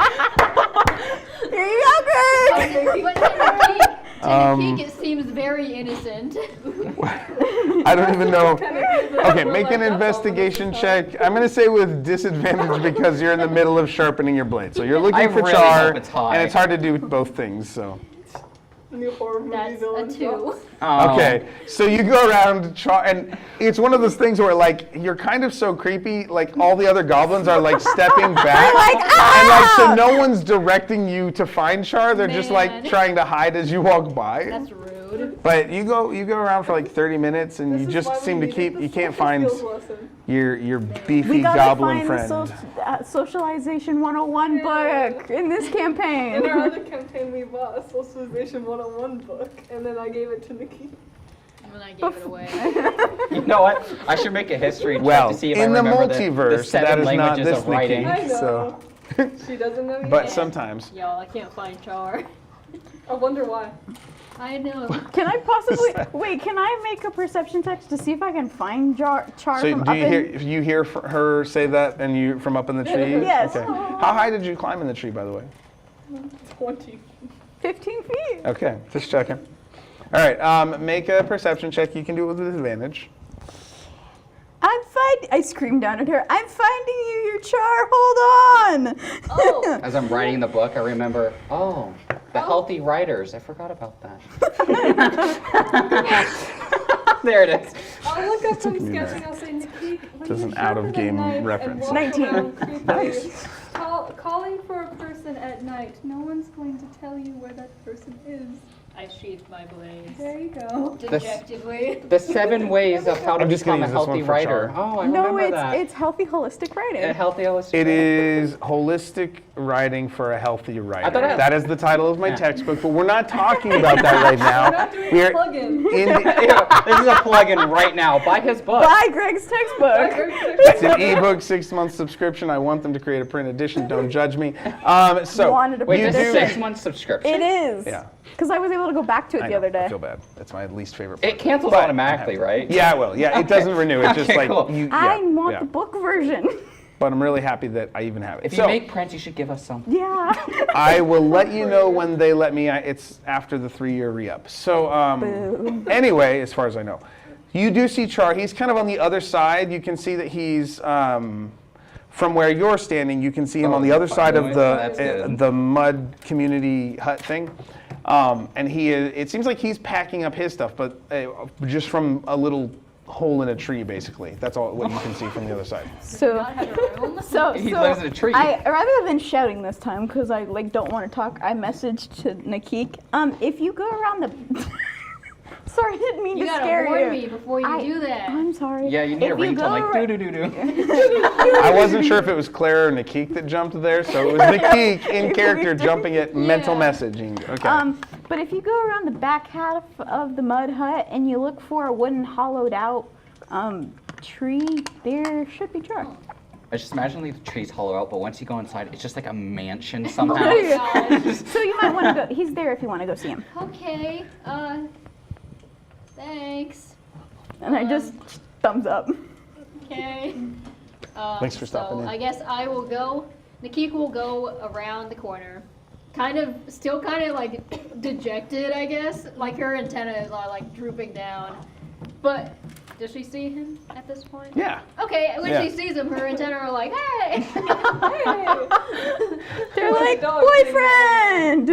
here you go, Greg. But to the Um, peak, it seems very innocent. I don't even know. Okay, Okay, make an investigation check. I'm gonna say with disadvantage because you're in the middle of sharpening your blade. So you're looking I for really Char, hope it's high. and it's hard to do both things. So. New horror movie That's a villain 2. drops. Oh. Okay, so you go around, and it's one of those things where like you're kind of so creepy, like all the other goblins are like stepping back, and like so no one's directing you to find Char. They're just like Man. trying to hide as you walk by. That's rude. But you go around for like 30 minutes, and This you is just why we seem to needed keep. the You can't social find skills lesson. your beefy We gotta goblin find friend. the socialization 101 book in this campaign. In our other campaign, we bought a Socialization 101 book, and then I gave it to Nikki. And then I gave it away. You know what? I should make a history check Well, to see if in I the remember multiverse, the 7 that is not languages this of writing. Nikki. I know. So- She doesn't know yet. But sometimes. Yo, I can't find Char. I wonder why. I know. Can I possibly wait? Can I make a perception check to see if I can find Char So from do up you in? hear you hear her say that, and you from up in the tree? Yes. Okay. How high did you climb in the tree, by the way? 20. 15 feet. Okay, just checking. All right, make a perception check. You can do it with advantage. I screamed down at her. I'm finding you, your Char. Hold on. Oh. As I'm writing the book, I remember, oh, the healthy writers. I forgot about that. There it is. I'll look up some me a sketching. I'll say, Nikki, when Just you an sharpen out-of-game a knife and reference. walk 19. around creepily, Nice. calling for a person at night, no one's going to tell you where that person is. I sheathed my blades. There you go. Dejectedly. The 7 ways of how to I'm just gonna become a use this one healthy for writer. Char. Oh, I No, remember that. it's healthy holistic writing. A healthy holistic. It is holistic writing for a healthy writer. thought I- That is the title of my Yeah. textbook, but we're not talking about that right We're now. not doing We're a plug-in. in the, Yeah, this is a plug-in right now. Buy his book. Buy Greg's textbook. it's an ebook 6-month subscription. I want them to create a print edition. Don't judge me. So Wanted a Wait, you this is do. 6-month subscription? It is. Yeah. Because I was able to go back to it I the know, other day. I feel bad. That's my least favorite part. It cancels But- automatically, right? Yeah, well, yeah, it doesn't renew. It's just Okay, like cool. you. I Yeah, want yeah. the book version. But I'm really happy that I even have it. If you So make prints, you should give us some. Yeah. I will let you know when they let me. It's after the 3-year re-up. So Boo. anyway, as far as I know, you do see Char. He's kind of on the other side. You can see that he's from where you're standing. You can see him Oh, on the other side of That's the good. the mud community hut thing. And he is, it seems like he's packing up his stuff, but just from a little hole in a tree, basically. That's all what you can see from the other side. So, Not have a room. so He lives in a tree. rather than shouting this time, because I don't want to talk, I messaged to Nakik. If you go around the, sorry, I didn't mean You to gotta scare warn you. me before you do that. I'm sorry. Yeah, you need If a ringtone go like ar- doo-doo-doo-doo. I wasn't sure if it was Claire or Nakik that jumped there, so it was Nakik in character jumping at mental Yeah. messaging. Okay. But if you go around the back half of the mud hut and you look for a wooden hollowed out tree, there should be Char. I just imagine the trees hollow out, but once you go inside, it's just like a mansion somehow. So you might want to go. He's there if you want to go see him. Okay. Thanks. And I just thumbs up. Okay. Thanks for stopping so in. I guess I will go. Nikik will go around the corner, still kind of like dejected, I guess. Like her antennas are like drooping down, but Does she see him at this point? Yeah. Okay, when Yeah. she sees him, her antenna are like, hey! They're like, dog boyfriend!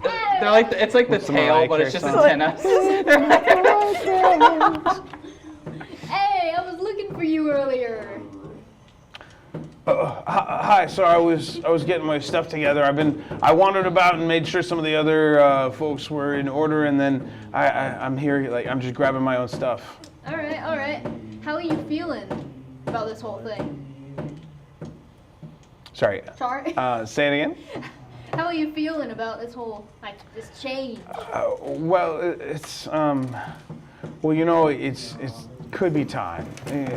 They're like it's like the What's the tail, but Mariah it's just Carey antennas. Hey, I was looking for you earlier. Hi. So I was getting my stuff together. I wandered about and made sure some of the other folks were in order, and then I'm here. Like I'm just grabbing my own stuff. All right, all right. How are you feeling about this whole thing? Sorry. Sorry. Say it again. How are you feeling about this whole, like, this change? Well, it's well, you know, it's could be time.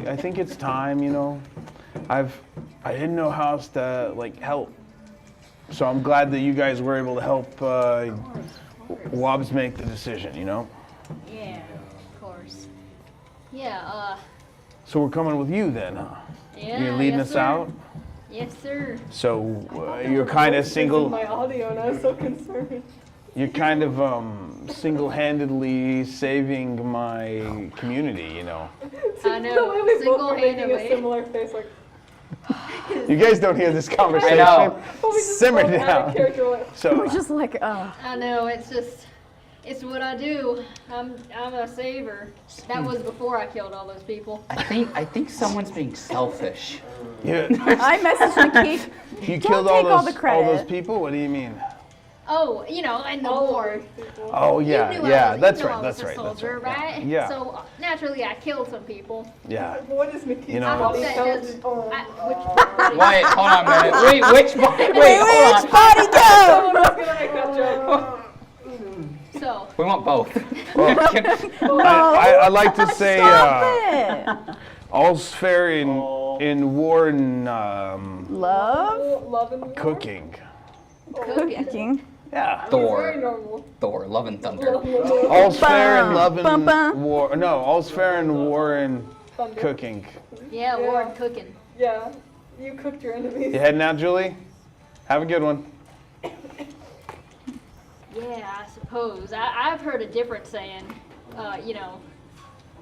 I think it's time. You know, I didn't know how else to like help, so I'm glad that you guys were able to help Wobbs make the decision. You know. Yeah, of course. Yeah, So we're coming with you then, huh? yeah. You're leading yes, us sir. out. Yes, sir. So you're kind of single. My audio, and I was so concerned. You're kind of single-handedly saving my community. You know. I The way know, we both were making a single-handedly. similar face, like. You guys don't hear this conversation. know. Oh, we just Simmer both out of down. character, like, So We're just like, I know, it's just, it's what I do. I'm a saver. That was before I killed all those people. I think someone's being selfish. you, I messaged Nikki. you Don't killed take all the all credit. those people. What do you mean? Oh, you know, in the war. Oh You yeah, knew I yeah. was- That's you know right. I That's was a right. That's soldier, right. right? Yeah. So naturally, I killed some people. Yeah. what is Nikki's You know- I hope body that count? doesn't. Oh. Wait, hold on a minute. Wait, which body? Wait, hold on. body go? Someone was gonna make that joke. So, We want both. I like to say Stop it. all's fair in war and Love Love and cooking. cooking. Yeah. Very Thor, normal. Thor, Love and Thunder. All's fair in love Bum, bum. and war. No, all's fair in war and Thunder. cooking. yeah, war and cooking. Yeah. You cooked your enemies. You heading out, Julie? Have a good one. Yeah, I suppose. I've heard a different saying, you know,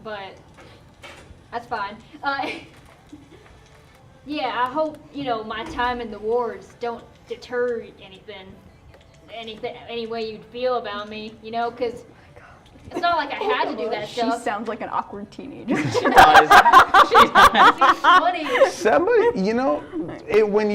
but that's fine. Yeah, I hope, you know, my time in the wars don't deter any way you'd feel about me, you know, because it's not like I had to do that She stuff. sounds like an awkward teenager. She does. It's funny. Somebody, you know, when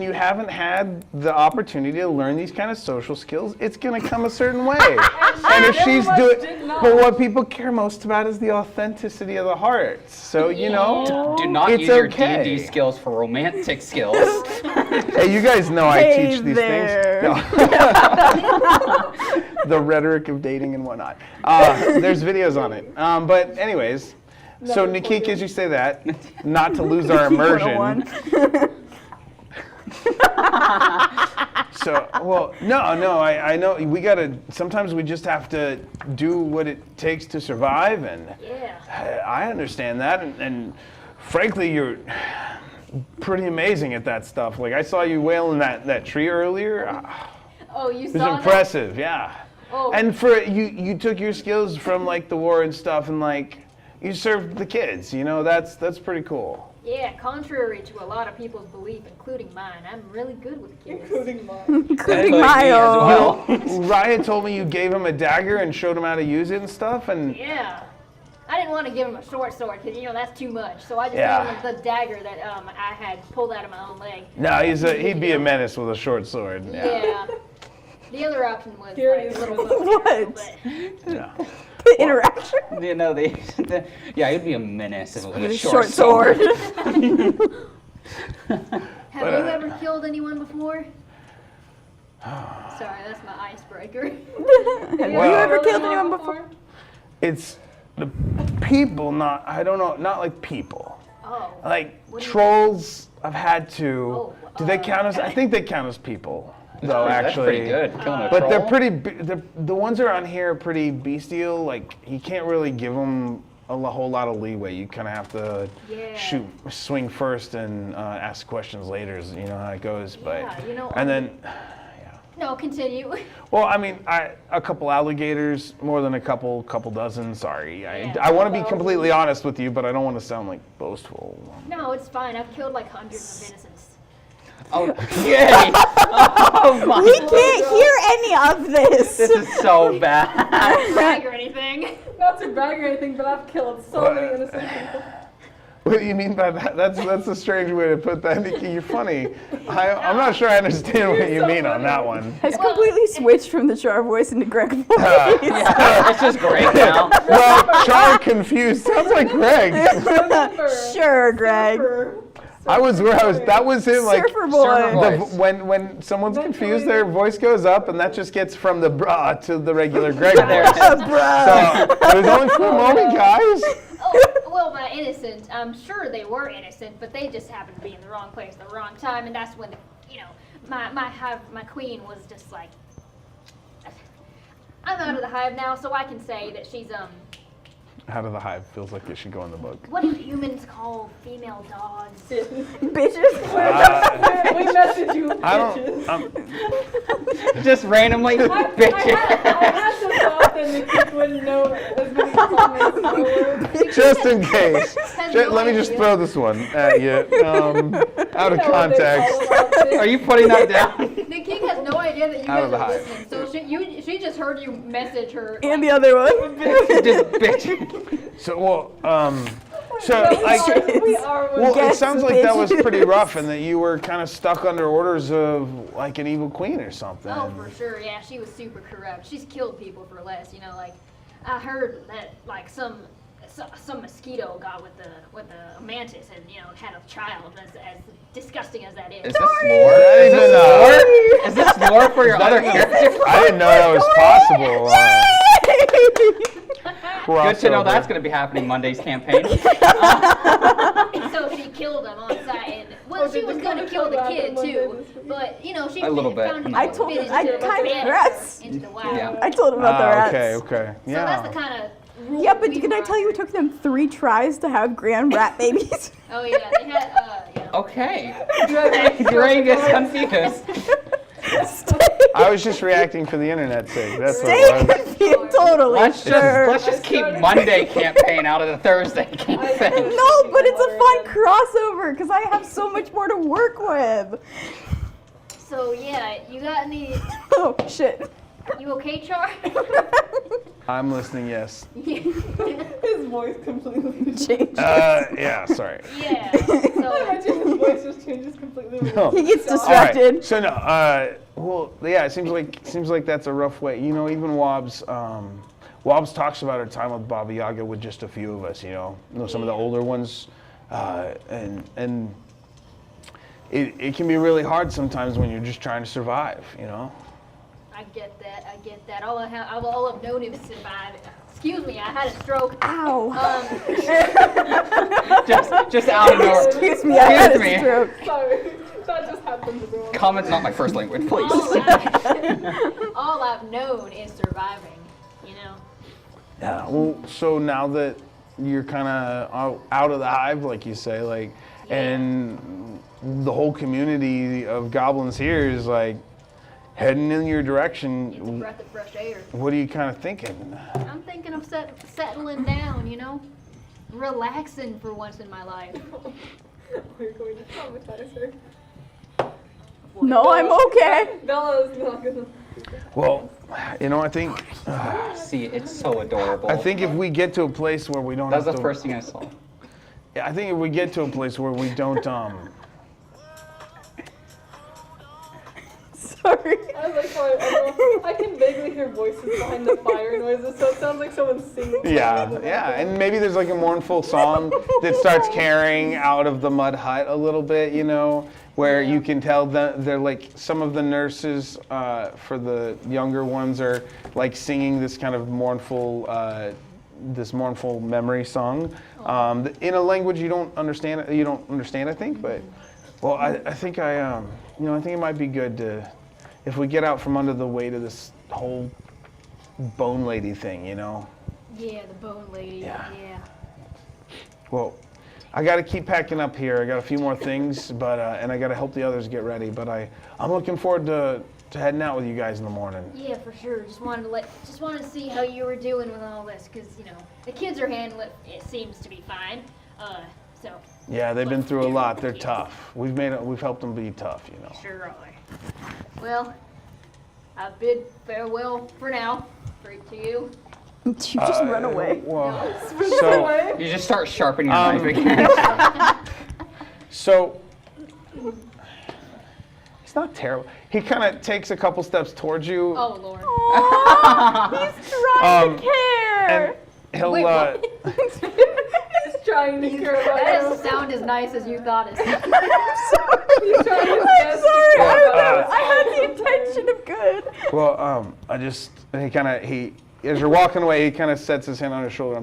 you haven't had the opportunity to learn these kind of social skills, it's gonna come a certain way. And if she's doing, but what people care most about is the authenticity of the heart. So you know, Do not It's use your okay. D&D skills for romantic skills. hey, you guys know I Hey teach these there. things. No. The rhetoric of dating and whatnot. There's videos on it. But anyways, so Nikki, as you say that, not to lose our immersion. 101. So, well, no, I know we gotta, sometimes we just have to do what it takes to survive, and Yeah. I understand that, and frankly, you're pretty amazing at that stuff. Like, I saw you wailing that tree earlier. Oh, you It was saw impressive, yeah. Oh. And for you took your skills from like the war and stuff, and like you served the kids. You know, that's pretty cool. that? Yeah, contrary to a lot of people's belief, including mine, I'm really good with kids. Including mine. Including me my as own. well. Ryan told me you gave him a dagger and showed him how to use it and stuff, and Yeah. I didn't want to give him a short sword because, you know, that's too much. So I just Yeah. gave him the dagger that I had pulled out of my own leg. no, he'd be a menace with a short sword. Yeah. The other option was Here like it a is. little bow and What? arrow, but Yeah. The interaction. You know, yeah, it'd be a menace if it was With a a short sword. Have But, you ever killed anyone before? Sorry, that's my icebreaker. Have you Well- ever killed anyone before? It's the people, not like people. Oh. Like What do you- trolls, I've had to. Oh, Do they count as? I okay. think they count as people, though. That's actually, pretty good. Killing a But troll. they're pretty. The ones around here are pretty bestial. Like you can't really give them a whole lot of leeway. You kind of have to Yeah. swing first and ask questions later. You know how it goes. But Yeah, you know, and then No, continue. Well, I mean, a couple alligators, more than a couple dozen. Sorry, Yeah. I want to be completely honest with you, but I don't want to sound like boastful. No, it's fine. I've killed like hundreds of innocents. Okay. Oh my. We can't hear any of this. This is so bad. Not brag or anything. Not to brag or anything, but I've killed so many innocent people. What do you mean by that? That's a strange way to put that, Nikki. You're funny. I'm not sure I understand what you mean on that one. Has completely switched from the Char voice into Greg voice. Yeah, it's just great now. Well, Char confused sounds like Greg. Sure, Greg. I was where I was. That was him, like Surfer boy. when someone's confused, their voice goes up, and that just gets from the brah to the regular Greg There voice. it is. So it was only for a moment, guys. Oh, well, by innocent, I'm sure they were innocent, but they just happened to be in the wrong place at the wrong time, and that's when, my queen was just like, I'm out of the hive now, so I can say that she's, Out of the hive feels like it should go in the book. what do humans call female dogs? Bitches. We message you, I bitches. don't. Just randomly, I bitches. had to thought that Nikki wouldn't know as many comments forward. Just in case. Let me just throw this one at you. Out of context. Are you putting that down? The king has no idea that you Out of guys the are hive. listening, so she just heard you message her. And the other one. Just bitch. So like. We are Well, it Guess sounds like that was bitches. pretty rough, and that you were kind of stuck under orders of like an evil queen or something. Oh, for sure, yeah, she was super corrupt. She's killed people for less, like, I heard that, like, some mosquito got with the mantis and, had a child, as disgusting as that is. Is this lore? Is this lore? Is this lore for your other characters? I didn't know that was possible. Good to know that's going to be happening Monday's campaign. So she killed him on site, and she was going to kill the kid too, but she A little bit. found I him told fit him, I into the kind of band rats. into the wild. Yeah. I told him about the rats. Okay. So Yeah. that's the kind of rule Yeah, but we can I tell you it took them 3 tries to have grand rat babies? Oh yeah, they had Okay. Greg is confused. I was just reacting for the internet's sake. That's what Stay it was. confused, totally. Let's just keep Monday campaign out of the Thursday campaign. No, but it's a fun crossover because I have so much more to work with. So yeah, you got any? Oh shit. You okay, Char? I'm listening. Yes. His voice completely Changed. Yeah. Sorry. Yeah. So Imagine his voice just changes completely. No. He gets All right. distracted. So no. Well, yeah. It seems like that's a rough way. Even Wobbs. Wobbs talks about her time with Baba Yaga with just a few of us. Some of the older ones, and it can be really hard sometimes when you're just trying to survive. I get that. All I've known him survive. Excuse me, I had a stroke. Ow. Just out of nowhere. Excuse me, I had Excuse a me. stroke. Sorry, that just happened to everyone. Comment's not my first language, please. All I've known is surviving. Yeah. Well, so now that you're kind of out of the hive, like you say, and the whole community of goblins here is heading in your It's a direction. breath of fresh air. What are you kind of thinking? I'm thinking of settling down. Relaxing for once in my life. We're going to traumatize her. No, I'm okay. Bella's not gonna. Well, I think See, it's so adorable. if we get to a place where we don't That's have the to, first thing I saw. Yeah, I think if we get to a place where we don't Sorry. I was like, sorry, I can vaguely hear voices behind the fire noises, so it sounds like someone's singing. Yeah, and maybe there's a mournful song that starts carrying out of the mud hut a little bit, where you can tell that they're some of the nurses for the younger ones are singing this kind of mournful memory song in a language you don't understand. I think, but I think I think it might be good to, if we get out from under the weight of this whole bone lady thing, Yeah, the bone lady. Yeah. Yeah. Well, I got to keep packing up here. I got a few more things, but and I got to help the others get ready. But I'm looking forward to heading out with you guys in the morning. Yeah, for sure. Just wanted to see how you were doing with all this, because the kids are handling it. It seems to be fine. So. Yeah, they've been through a lot. They're tough. We've helped them be tough, Sure are. Well, I bid farewell for now. Straight to you. You just run away. Well, You just start sharpening your knife again. so he's not terrible. He kind of takes a couple steps towards you. Oh Lord. He's trying to care. And he'll He's trying to care about That you. doesn't sound as nice as you thought it sounded. He's trying his I'm best. sorry. Well, I had the intention of good. well, as you're walking away, he kind of sets his hand on your shoulder.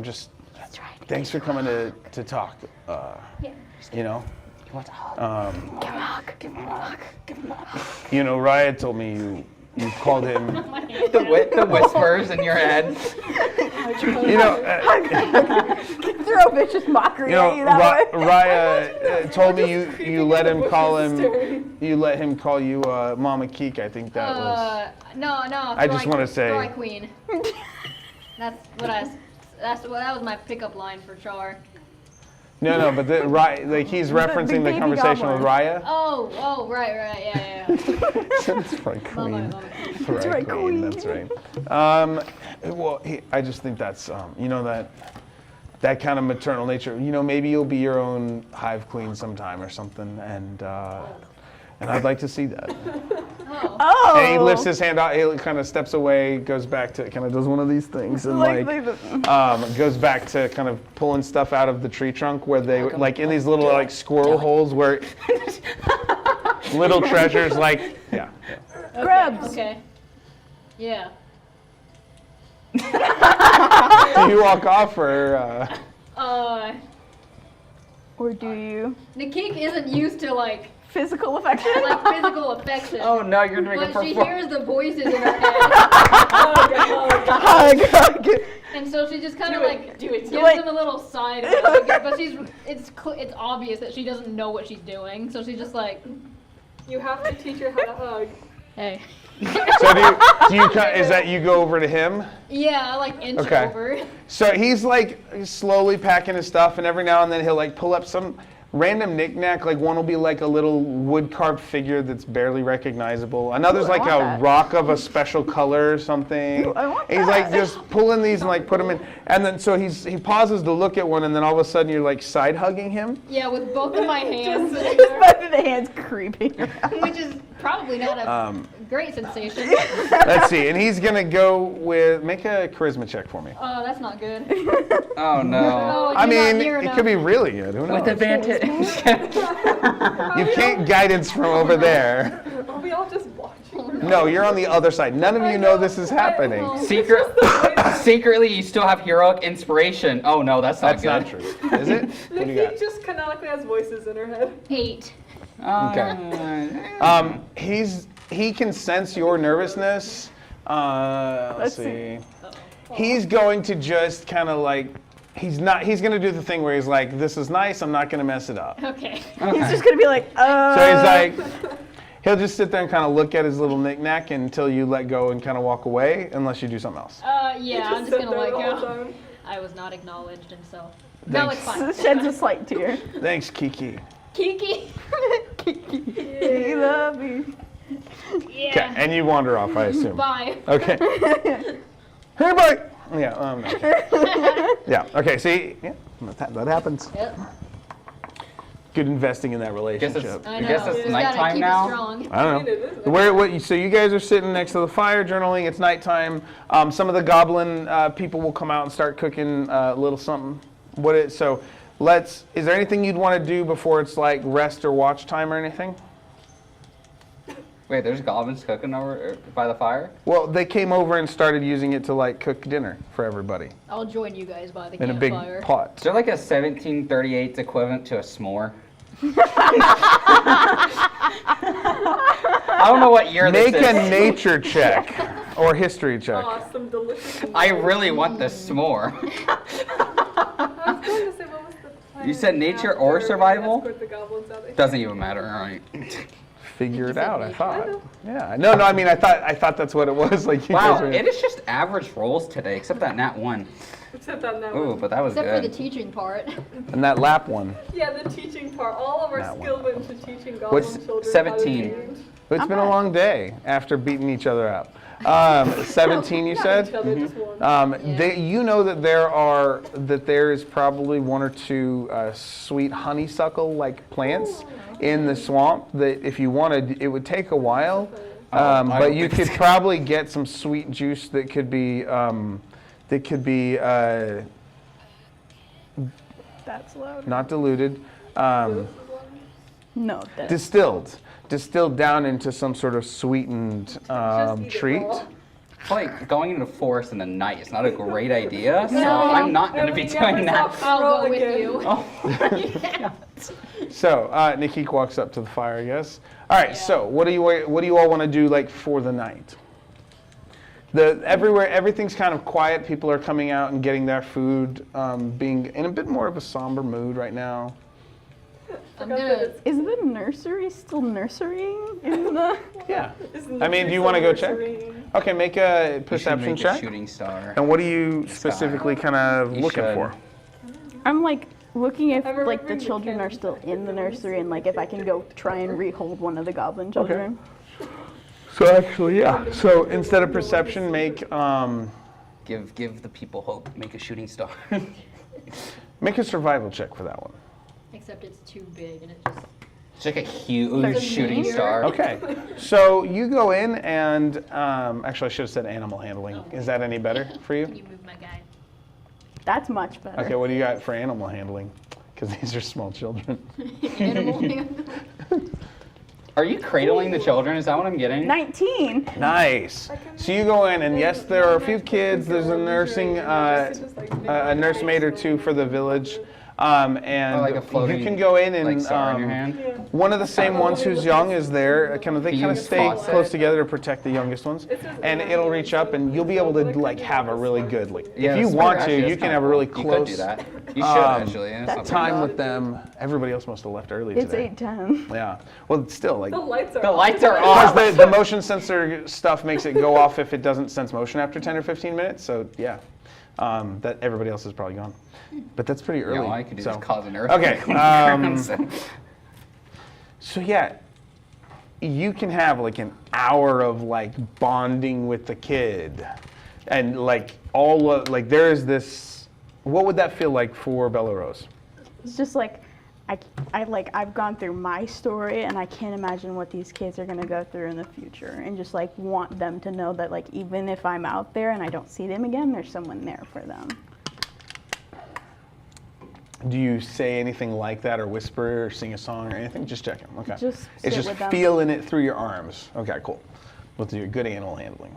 Thanks for coming to talk. Raya told me you called him. The whispers in your head. Throw vicious mockery at you that way. Raya told me you let him call you Mama Keek. I think that was. No. I just want to say. Fry Queen. That was my pickup line for Char. No, but he's referencing the baby conversation with goblin. Raya. Oh, right, yeah. That's right, Queen. Mama. That's right, Queen. That's right. I just think that's that kind of maternal nature. Maybe you'll be your own hive queen sometime or something, and I'd like to see that. Oh. And he lifts his hand out. He kind of steps away, goes back to kind of does one of these things, and goes back to kind of pulling stuff out of the tree trunk where they like in these little like squirrel holes where little treasures like Grubs. Okay. Yeah. Do you walk off or? Or do you? Nikik isn't used to Physical affection? physical affection. Oh no, you're doing a But she performance. hears the voices in her head. Hug. And so she just kind of gives Like- him a little side hug, but it's obvious that she doesn't know what she's doing. So she's just like, You have to teach her how to hug. hey. So do you is that you go over to him? Yeah, I inch Okay. over. So he's slowly packing his stuff, and every now and then he'll pull up some random knickknack. One will be a little wood carved figure that's barely recognizable. Another's Ooh, I want a that. rock of a special color or something. Ooh, I want He's that. just pulling these and put them in, and then so he pauses to look at one, and then all of a sudden you're side hugging him. Yeah, with both of my hands, Both of the hands creeping. which is probably not a great sensation. Let's see, and he's gonna go with make a charisma check for me. Oh, that's not good. Oh no. Oh, I you're not mean, near it enough. could be really good. Who knows? With advantage. You can't guidance from over there. Are we all just watching? No, you're on the other side. None of you know this is happening. Secretly, you still have heroic inspiration. Oh no, that's not That's good. not true. Is it? What do you Nikki got? just canonically has voices in her head. 8. Okay. He can sense your nervousness. Let's see. He's going to just kind of he's going to do the thing where he's like, this is nice, I'm not going to mess it up. Okay. He's just gonna be like, So he's he'll just sit there and kind of look at his little knickknack until you let go and kind of walk away, unless you do something else. Yeah, I'm just sit gonna there let the whole go. time. I was not acknowledged, and so no, it's Thanks. fine. sheds a slight tear. Thanks, Kiki. Kiki. We love you. Yeah. Okay, and you wander off, I assume. Bye. Okay. Hey, bye. Yeah. Okay. Yeah. Okay. See, that happens. Yep. Good investing in that Guess relationship. it's, I I know. guess it's Just gotta nighttime keep now. It strong. I don't know. So you guys are sitting next to the fire journaling. It's nighttime. Some of the goblin people will come out and start cooking a little something. Is there anything you'd want to do before it's rest or watch time or anything? Wait, there's goblins cooking over by the fire? Well, they came over and started using it to cook dinner for everybody I'll join you guys by the in a big campfire. pot. Is there a 1738 equivalent to a s'more? I don't know what year this Make is. a nature check or history check. Awesome, delicious. I really want this s'more. I was going to say, what was the plan You said nature after or we survival? escort the goblins out? Doesn't even matter, alright. figure it said out. I make. thought. Yeah. No. I mean, I thought that's what it was. Like you Wow, guys were. it is just average rolls today, except that nat one. Except on that Ooh, one. but that was Except for the good. teaching part. And that lap one. Yeah, the teaching part. All of our That one. skill went into teaching goblin What's children. 17? how to read. It's been a long day after beating each other up. 17, you Not said. each other, just one. You know that there is probably 1 or 2 sweet honeysuckle-like plants in the swamp. That if you wanted, it would take a while, I but don't you think could probably get some sweet juice that could be That's loud. not diluted, No, that's distilled down into some sort of sweetened eat it treat. raw. I feel like going into the forest in the night is not a great idea, so I'm not going to be doing that. I'll go with again. you. Oh. So Nikki walks up to the fire, I guess. All right. So what do you all want to do like for the night? Everything's kind of quiet. People are coming out and getting their food, being in a bit more of a somber mood right now. I'm gonna. Is the nursery still nurserying in the? Yeah. Isn't I the mean, do tree you want to go check? nursery? Okay, make a You should perception make check. a shooting star. And what are you specifically kind of You looking should. for? I'm like looking if I'm like the remembering children are still in the nursery and like if I can go try and rehold one of the goblin children. So actually, yeah. So instead of perception, make Give the people hope. Make a shooting star. make a survival check for that one. Except it's too big and it just. It's like a huge shooting star. Okay. So you go in and actually I should have said animal handling. Is that any better for Can you? you move my guy? That's much better. Okay. What do you got for animal handling? Because these are small children. Animal handle. Are you cradling the children? Is that what I'm getting? 19. Nice. So you go in, and yes, there are a few kids. There's a nursing, a nursemaid or two for the village, and Oh, like a floating, you can go in and like star in your hand? one of the same ones who's young is there. They kind of Use stay faucet. close together to protect the youngest ones, and it'll reach up, and you'll be able to like have a really good Yeah, if you that's want actually, to, that's you can kinda have a really cool. close. You could do that. You should actually. Yeah, that that's not Time bad. with them. Everybody else must have left early It's today. 8:10. Yeah. Well, it's still like The lights are The off. lights are because off. the motion sensor stuff makes it go off if it doesn't sense motion after 10 or 15 minutes. So yeah, that everybody else is probably gone. But that's pretty early. Yeah, all I could do so. is cause an earthquake. Okay. So yeah, you can have like an hour of like bonding with the kid, and like all of like there is this. What would that feel like for Bella Rose? It's just like I've gone through my story and I can't imagine what these kids are gonna go through in the future, and just like want them to know that like even if I'm out there and I don't see them again, there's someone there for them. Do you say anything like that, or whisper, or sing a song, or anything? Just checking. Okay. Just it's sit just with them. feeling it through your arms. Okay, cool. We'll do good animal handling.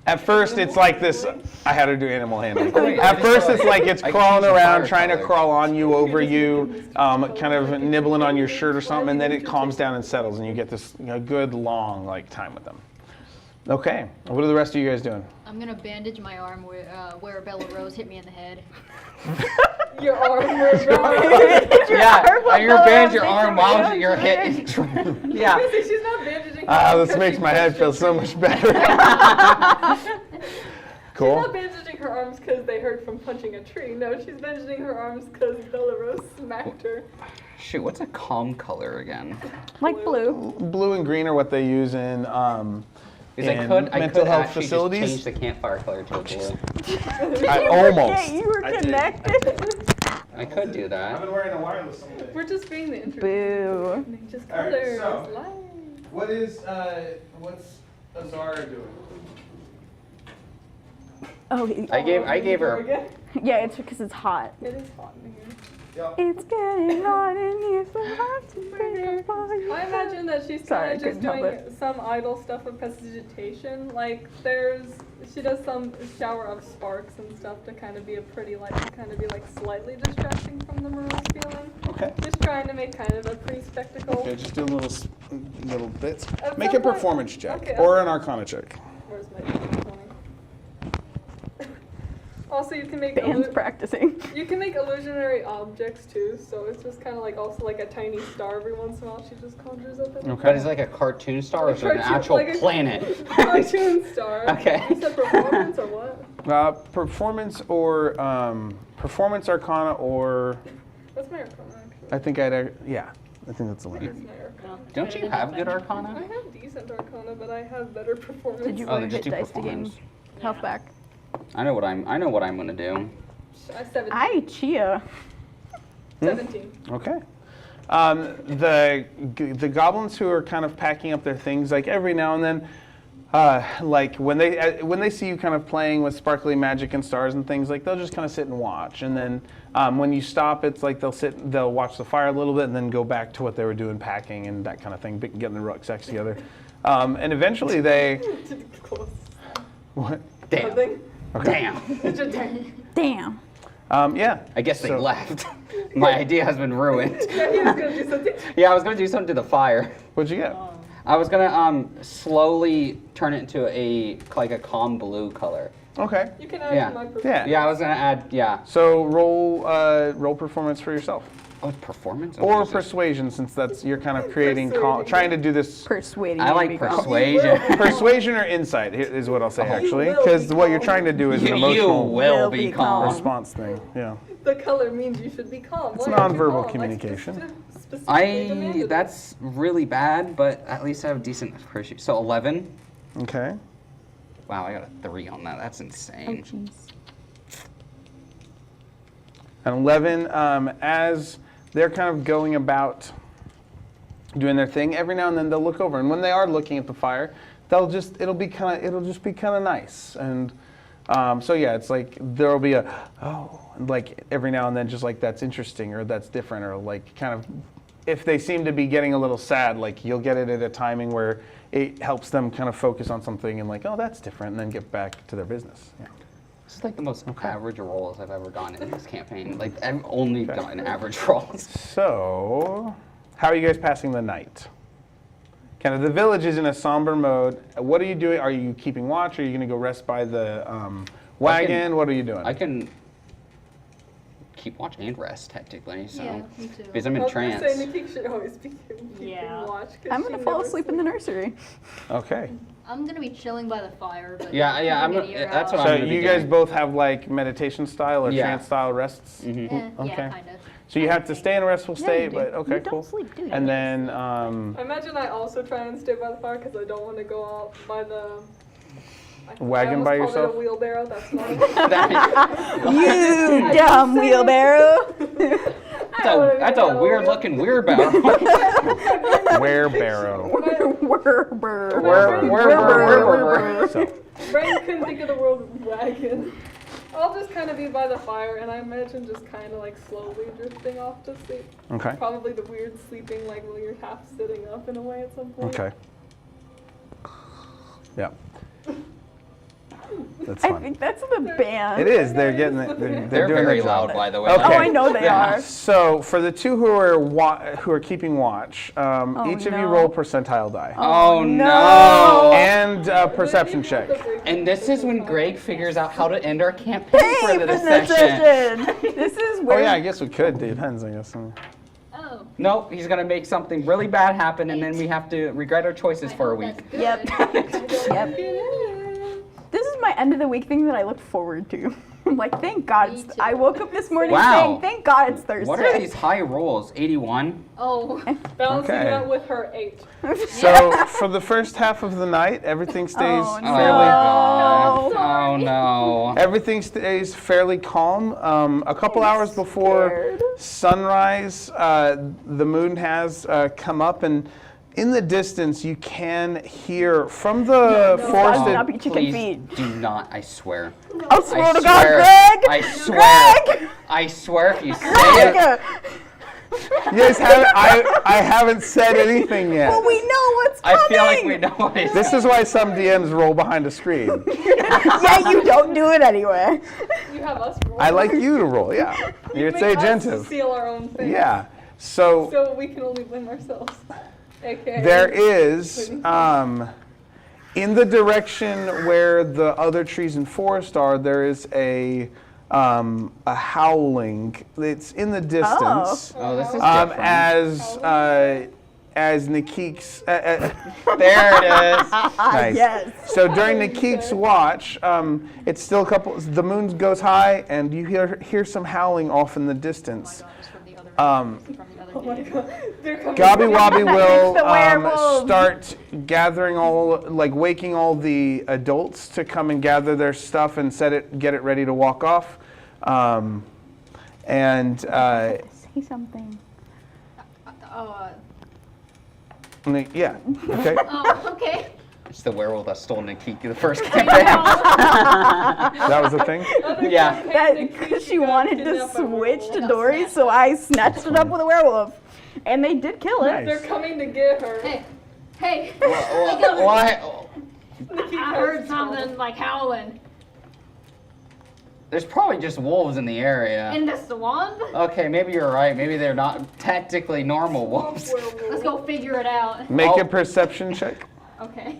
At first, it's like this. I had to do animal handling. At first, it's like it's I can crawling use a around, fire trying to color. crawl on you, over you, kind of nibbling on your shirt or something, and then it calms down and settles, and you get this good long time with them. Okay. What are the rest of you guys doing? I'm gonna bandage my arm where Bella Rose hit me in the head. Your arm was wrong. Yeah, and you're bandaging your arm while you're hit. Yeah. She's not bandaging. This makes my head feel so much better. Cool. She's not bandaging her arms because they hurt from punching a tree. No, she's bandaging her arms because Bella Rose smacked her. Shoot, what's a calm color again? Like blue. Blue and green are what they use in Because I in could mental health actually facilities. just change the campfire color to a blue. I almost. You were connected. I could do that. wearing a wireless all day. We're just being the intro. Boo. Just All right, colors. so- Light. What's Azara doing? Oh, I gave her. yeah, it's because it's hot. It is hot in here. It's getting hot in here, so hot to break I imagine that she's Sorry, kind I of just couldn't help doing some idle stuff of prestidigitation. Like she does some shower of sparks and stuff to kind of be slightly distracting from the morose feeling. Okay. Just trying to make kind of a pretty spectacle. Okay, just do little bits. At Make some a point- performance check okay, or an Arcana check. Where's my 20? Also, you can make Band's practicing. You can make illusionary objects too, so it's just kind of like also like a tiny star every once in a while. She just conjures up. But is it like a cartoon star or is it an actual like a planet? Cartoon star. Okay. You said performance or what? Performance or performance arcana or That's my arcana actually. I think I think that's the That's one. my arcana. Don't you have good I arcana? have decent arcana, but I have better performance. Did you Oh, want they to just get do dice to gain performance. health back? I know what I'm gonna do. 17. Hi, Chia. 17. Okay. The goblins who are kind of packing up their things, like every now and then, like when they see you kind of playing with sparkly magic and stars and things, like they'll just kind of sit and watch. And then when you stop, it's like they'll watch the fire a little bit and then go back to what they were doing, packing and that kind of thing, getting the rucksacks together. And eventually they. Close. What? Damn. Nothing. Okay. Damn. Yeah. I guess they So- left. My idea has been ruined. Yeah, he was gonna do something. Yeah, I was gonna do something to the fire. What'd you get? I was gonna slowly turn it into a calm blue color. Okay. You can add Yeah. to my performance. Yeah. Yeah, I was gonna add So roll performance for yourself. Oh, performance Or persuasion, since you're kind of creating, trying to do this. Persuading. I you to like be calm. persuasion. Persuasion or insight is what I'll say actually, because what you're trying to do is an You emotional will be calm. response thing. Yeah. The color means you should be calm. It's Why aren't you nonverbal calm? Like, communication. specifically demanded. That's really bad, but at least I have decent appreciation. So 11. Okay. Wow, I got a 3 on that. That's insane. And 11, as they're kind of going about doing their thing, every now and then they'll look over, and when they are looking at the fire, it'll just be kind of nice, and so yeah, it's like there'll be like every now and then, just like that's interesting or that's different, or like kind of if they seem to be getting a little sad, like you'll get it at a timing where it helps them kind of focus on something and like, oh, that's different, and then get back to their business. Yeah. This is like the most average rolls I've ever gotten in this campaign. Like, I've only gotten average rolls. So, how are you guys passing the night? Kind of the village is in a somber mode. What are you doing? Are you keeping watch? Are you going to go rest by the wagon? What are you doing? I can keep watch and rest, technically. So, Yeah, me too. because I'm in I was gonna trance. say Nikki should always be keeping watch. 'cause I'm she gonna fall never asleep in the nursery. Okay. I'm gonna be chilling by the fire, but Yeah, I'm keeping gonna- an ear that's out. what So I'm gonna be you guys doing. both have like meditation style or Yeah. trance style rests? Mhm. Yeah, Okay. kind of. So you have to stay in a restful Yeah, state, you do. but okay, You don't cool. sleep, do you? And then, I imagine I also try and stay by the fire because I don't want to go out by the Wagon by I almost called yourself? it a wheelbarrow. That's not. You dumb wheelbarrow. That's a weird looking wheelbarrow. Wherebarrow. So, Brain couldn't think of the word wagon. I'll just kind of be by the fire, and I imagine just kind of like slowly drifting off to sleep. okay. Probably the weird sleeping, like when you're half sitting up in a way at some point. Okay. Yeah. That's I fun. think that's the band. It is. They're getting it. They're doing very their job. loud, by the way. Okay. Oh, I know they are. So for the two who are keeping watch, each of you no. roll percentile die Oh no. no! and a perception check. And this is when Greg figures out how to end our campaign Hey, for for this this session. session. This is Oh where. yeah, I guess we could. Depends, I guess. Oh. Nope, he's gonna make something really bad happen, and then we have to regret our choices for a week. Yep. Yep. This is my end of the week thing that I look forward to. I'm like, thank God. Me too. I woke up this morning Wow. saying, thank God it's Thursday. What are these high rolls? 81? Oh. Balancing Okay. out with her 8. So for the first half of the night, everything stays Oh, Oh no. fairly. my god. Sorry. Oh no. Everything stays fairly calm. A couple hours before scared. sunrise, the moon has come up, and in the distance you can hear from the Stop forested. eat chicken Please feet. do not, I swear. I swear I to God, swear. Greg! I swear. Greg! I swear if you say it. Greg! You guys haven't. I haven't said anything yet. Well, we know what's coming! I feel like we know what it is. This is why some DMs roll behind a screen. Yeah, you don't do it anyway. You have us roll. I like you to roll. Yeah, it's Make us agentive. seal our own thing. Yeah. So So we can only blame ourselves. Okay. there is, in the direction where the other trees and forest are, there is a a howling. It's in the distance. Oh, this is different. As Nikik's. There it is. Nice. Yes. So during Nikik's watch, it's still a couple. The moon goes high, and you hear some howling off in the distance. Gobby Wobby will start gathering waking all the adults to come and gather their stuff and get it ready to walk off. Say something. Yeah. Okay. Oh, okay. It's the werewolf that stole Nikiki the first Hey, campaign. That was the thing. Yeah. Because she wanted to switch to Dory, so I snatched it up with a werewolf. And they did kill it. Nice. They're coming to get her. Hey. What? I heard something like howling There's probably just wolves in the area. in the swamp. Okay, maybe you're right. Maybe they're not technically normal wolves. Let's go figure it out. Make a perception check. Okay.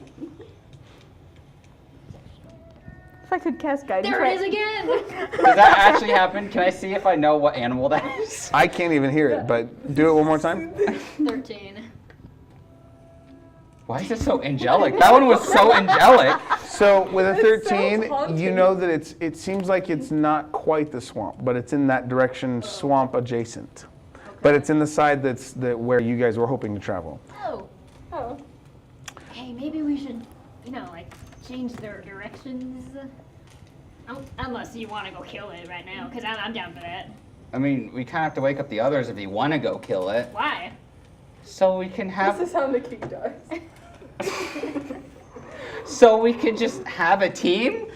If I could cast guidance. There it is again. Does that actually happen? Can I see if I know what animal that is? I can't even hear it, but do it one more time. 13. Why is it so angelic? That one was so angelic. So with a It 13, sounds haunted. you know that it seems like it's not quite the swamp, but it's in that direction, swamp adjacent. But it's in the side where you guys were hoping to travel. Oh. Oh. Hey, maybe we should, change their directions. Unless you want to go kill it right now, because I'm down for that. I mean, we kind of have to wake up the others if you want to go kill it. Why? So we can have. This is how Nikki dies. So we can just have a team?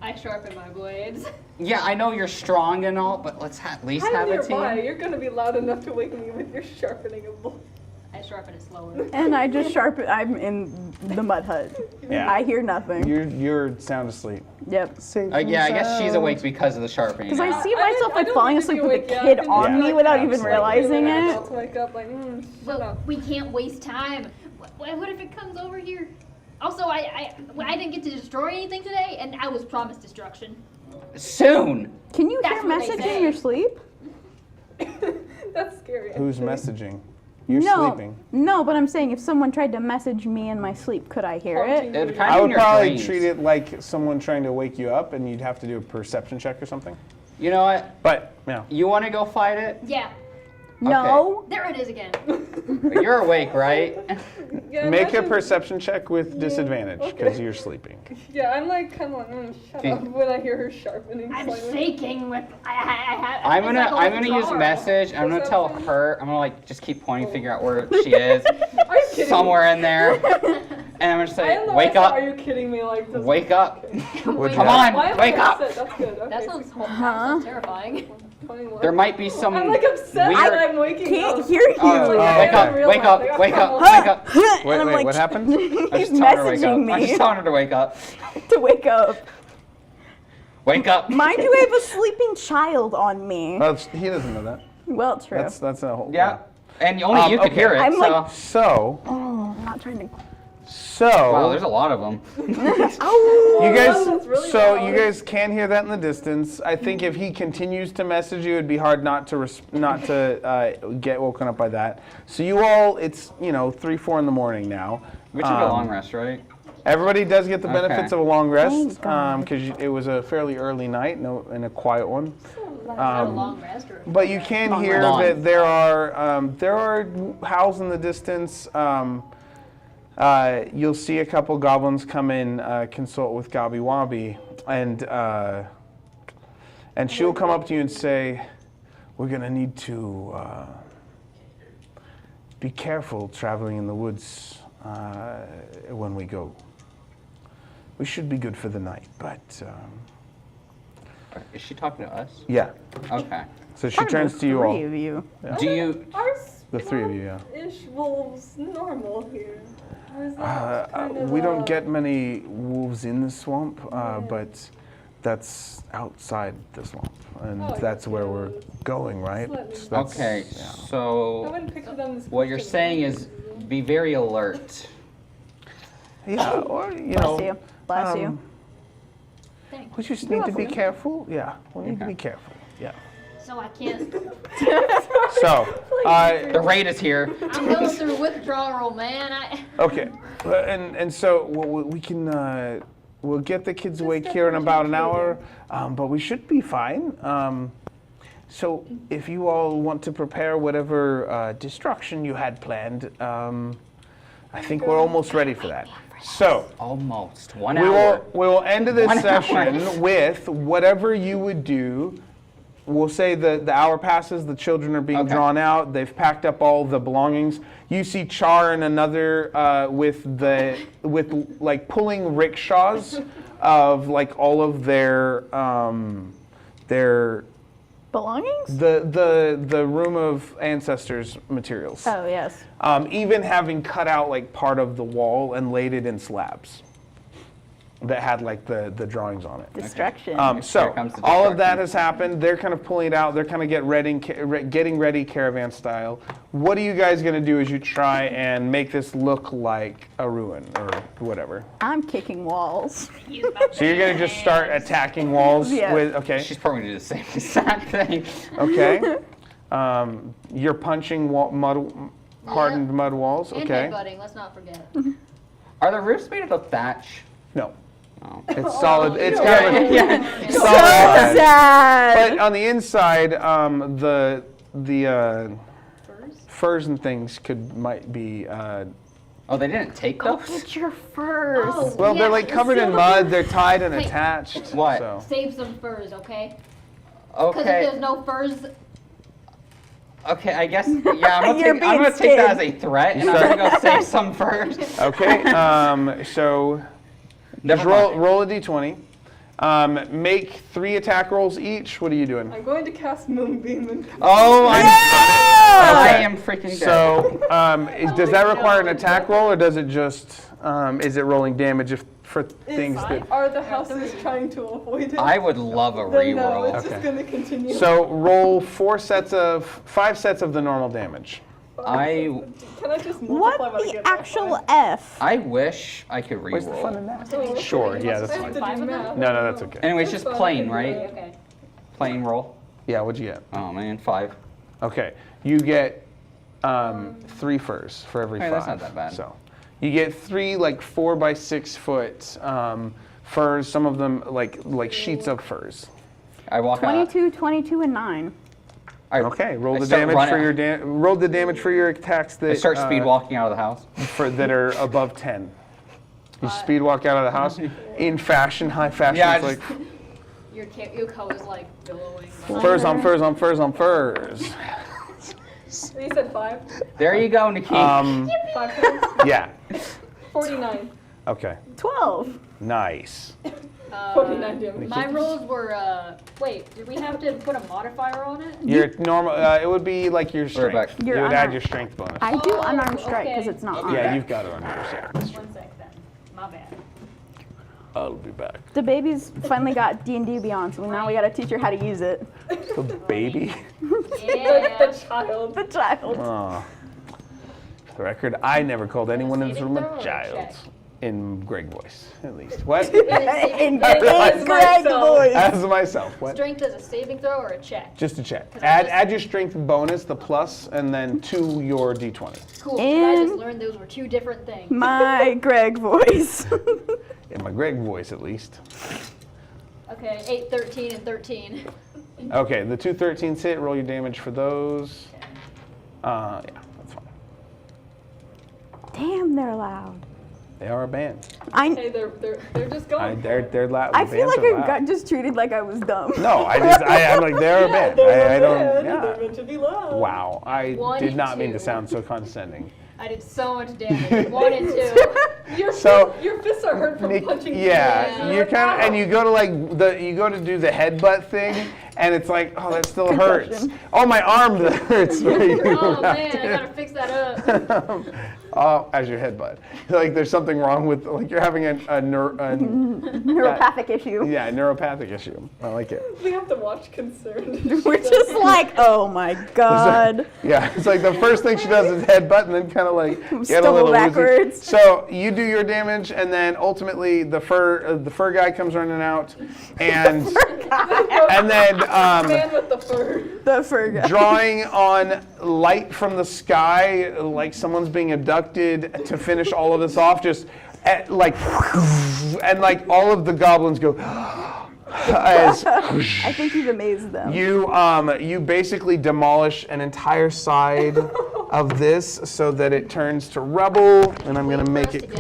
I sharpen my blades. Yeah, I know you're strong and all, but let's at least I'm have a nearby. team. You're gonna be loud enough to wake me with your sharpening of blade. I sharpen it slower. And I just I'm in the mud hut. Yeah. I hear nothing. You're sound asleep. Yep. Yeah, I guess she's awake because of the sharpening. Because I now. see myself I don't falling think asleep if you with a wake up kid and on Yeah. me without even absolutely. realizing it. I'll wake up like, shut Well, up. we can't waste time. What if it comes over here? Also, I didn't get to destroy anything today, and I was promised destruction. Soon. Can you That's hear what they message say. in your sleep? That's scary. Who's actually. messaging? You're no, sleeping. no, but I'm saying if someone tried to message me in my sleep, could I hear it? It would I kind of would in your probably dreams. treat it like someone trying to wake you up, and you'd have to do a perception check or something. You know what? But yeah. You want to go fight it? Yeah, No. there it is again. But you're awake, right? Yeah, Make a imagine- perception check with disadvantage because okay. you're sleeping. Yeah, I'm like, come on, shut Okay. up when I hear her sharpening. I'm slightly. shaking with. I'm it's like a gonna use jar. message. I'm gonna tell Perception? her. I'm gonna just keep pointing, figure out where she is, Are you kidding somewhere in there, and I'm gonna me? I say, don't know wake why I up, said, Are you kidding me like this? wake up. Would Come you- on, Why am wake I up. upset? That's good. Okay, That sounds, so- that sounds terrifying. 21. There might be some I'm like upset weird. that I'm waking Can't up. hear you. Oh, I wake didn't up, realize. wake up, I got wake up, trouble. wake up. Wait, I'm wait, like, what happened? I He's just telling her to wake up. messaging I just me telling her to wake up. to wake up. Wake up. Mind you, I have a sleeping child on me. Well, he doesn't know that. Well, true. That's a whole. Yeah. And only you could okay. hear it. I'm so. like- So, Oh, I'm not trying to. Wow, there's a lot of them. Ow! you guys, that's really so loud. you guys can hear that in the distance. I think if he continues to message you, it'd be hard not to get woken up by that. So you all, it's 3, 4 in the morning now. We took a long rest, right? Everybody does get the Okay. benefits of a long rest Thank God. because it was a fairly early night and a quiet one. Not a long rest or. But you can Long hear rest. that there are howls in the distance. You'll see a couple goblins come in, consult with Gobby Wobby, and she'll come up to you and say, "We're gonna need to be careful traveling in the woods when we go. We should be good for the night, but Is she talking to us? yeah." Okay. So she turns to you all. Three of you. Do you? Are The three of you, yeah. ish wolves normal here? Or is that kind of We don't get many wolves in the swamp, but that's outside the swamp, and Oh, that's where yeah. we're going, right? Let me- So that's- Okay. yeah. I So wouldn't picture them as what you're Christian. saying is be very alert. Yeah, or Bless you. Bless you. Thanks. We just need to be careful. Yeah, we need to be careful. Yeah. So I can't. So, The raid is here. I'm going through withdrawal, man. okay, and so we can we'll get the kids awake here in about an hour, but we should be fine. So if you all want to prepare whatever destruction you had planned, I think we're almost ready for that. So Almost 1 we hour. will end this 1 hour. session with whatever you would do. We'll say the hour passes, the children are being Okay. drawn out, they've packed up all the belongings. You see Char and another with like pulling rickshaws of like all of their Belongings? the room of ancestors materials. Oh, yes. Even having cut out like part of the wall and laid it in slabs that had like the drawings on it. Destruction. So Here comes the all of that destruction. has happened. They're kind of pulling it out. They're kind of getting ready caravan style. What are you guys going to do as you try and make this look like a ruin or whatever? I'm kicking walls. So you're going to just start attacking walls Yeah. with, okay. She's probably gonna do the same exact thing. Okay. You're punching hardened mud walls. And Okay. headbutting, let's not forget. Are the roofs made out of thatch? No. Oh. It's solid. It's kind of Yeah. solid. Sad. But on the inside, the furs and things might be. Oh, they didn't take Go those? get your furs. Oh, Well, they're yeah, like covered in let's mud. They're tied and Wait. attached. What? So. Save some furs, okay? Because if Okay. there's no furs, Okay, I guess, yeah, I'm You're gonna being take that as scared. a threat, and I'm gonna go save some first. Okay. So just Never mind. roll a d20. Make 3 attack rolls each. What are you doing? I'm going to cast Moonbeam and Oh, I Okay. am freaking dead. So does that require an attack roll, or does it just is it rolling damage for things that? are the houses trying to avoid it? I would love a Then no, reroll. it's just Okay. going to continue. So roll 5 sets of the normal damage. Can I just What multiply what I the get by actual five? F? I wish I could Where's the fun reroll. in that? Oh, Sure. Yeah, that's I have fine. to do math. No, that's okay. Anyway, it's just plain, right? okay. Plain roll. Yeah, what'd you get? Oh man, 5. Okay, you get 3 furs for every Hey, 5. that's not that bad. So you get 3 like 4 by 6 foot furs. Some of them like sheets of furs. I walk out. 22, 22, and 9. Okay, roll I the start damage running. for your roll the damage for your attacks that I start speed walking out of the house. that are above 10. You speed walk out of the house in fashion, high fashion. Yeah, it's I like Your color's like billowing. furs on furs on furs on furs. You said 5? There you go, Nikki. 5 times? Yeah. 49. Okay. 12. Nice. 49 damage. My rolls were, wait, did we have to put a modifier on it? Your normal. It would be like your strength. back. You Your would add unarmed. your strength bonus. I do Oh, unarmed strike because okay. it's not armed. Yeah, you've got it on your strength. 1 sec then. My bad. I'll be back. The baby's finally got D&D Beyond, so now we gotta teach her how to use it. The baby. Yeah. The child. The child. Oh. For the record, I never called anyone in this room Saving a throw or child. check? In Greg voice, at least. What? In That's Greg myself. voice. As myself. What? Strength is a saving throw or a check? Just to check. 'Cause I Add just- your strength bonus, the plus, and then to your d20. Cool. 'Cause I just In- learned those were 2 different things. My Greg voice. In my Greg voice, at least. Okay, 8, 13, and 13. Okay, the 2 13s hit. Roll your damage for those. Yeah, that's fine. Damn, they're loud. They are a band. Hey, they're just going. They're loud. I the feel bands like are I loud. got just treated like I was dumb. No, I'm like they're a band. I don't. They're Yeah. meant to be loud. Wow, I 1 did and not mean to 2. sound so condescending. I did so much damage. 1 and 2. Your fists are hurt from Nick, punching. yeah, people. you're kind of, and you go to do the headbutt thing, and it's like, oh, that still hurts. Concussion. Oh, my arm hurts. Oh man, I gotta fix that up. as your headbutt. Like there's something wrong with, like you're having a Neuropathic issue. yeah, neuropathic issue. I like it. We have to watch Concerned. We're just like, oh my god. Yeah, it's like the first thing she does is headbutt and then kind of like get a Stumble little woozy. backwards. So you do your damage, and then ultimately the fur guy comes running out, and and then Man with the fur. The fur guy. drawing on light from the sky, like someone's being abducted, to finish all of this off. Just like and like all of the goblins go. As I think you've amazed them. you basically demolish an entire side of this so that it turns to rubble, and I'm gonna make it.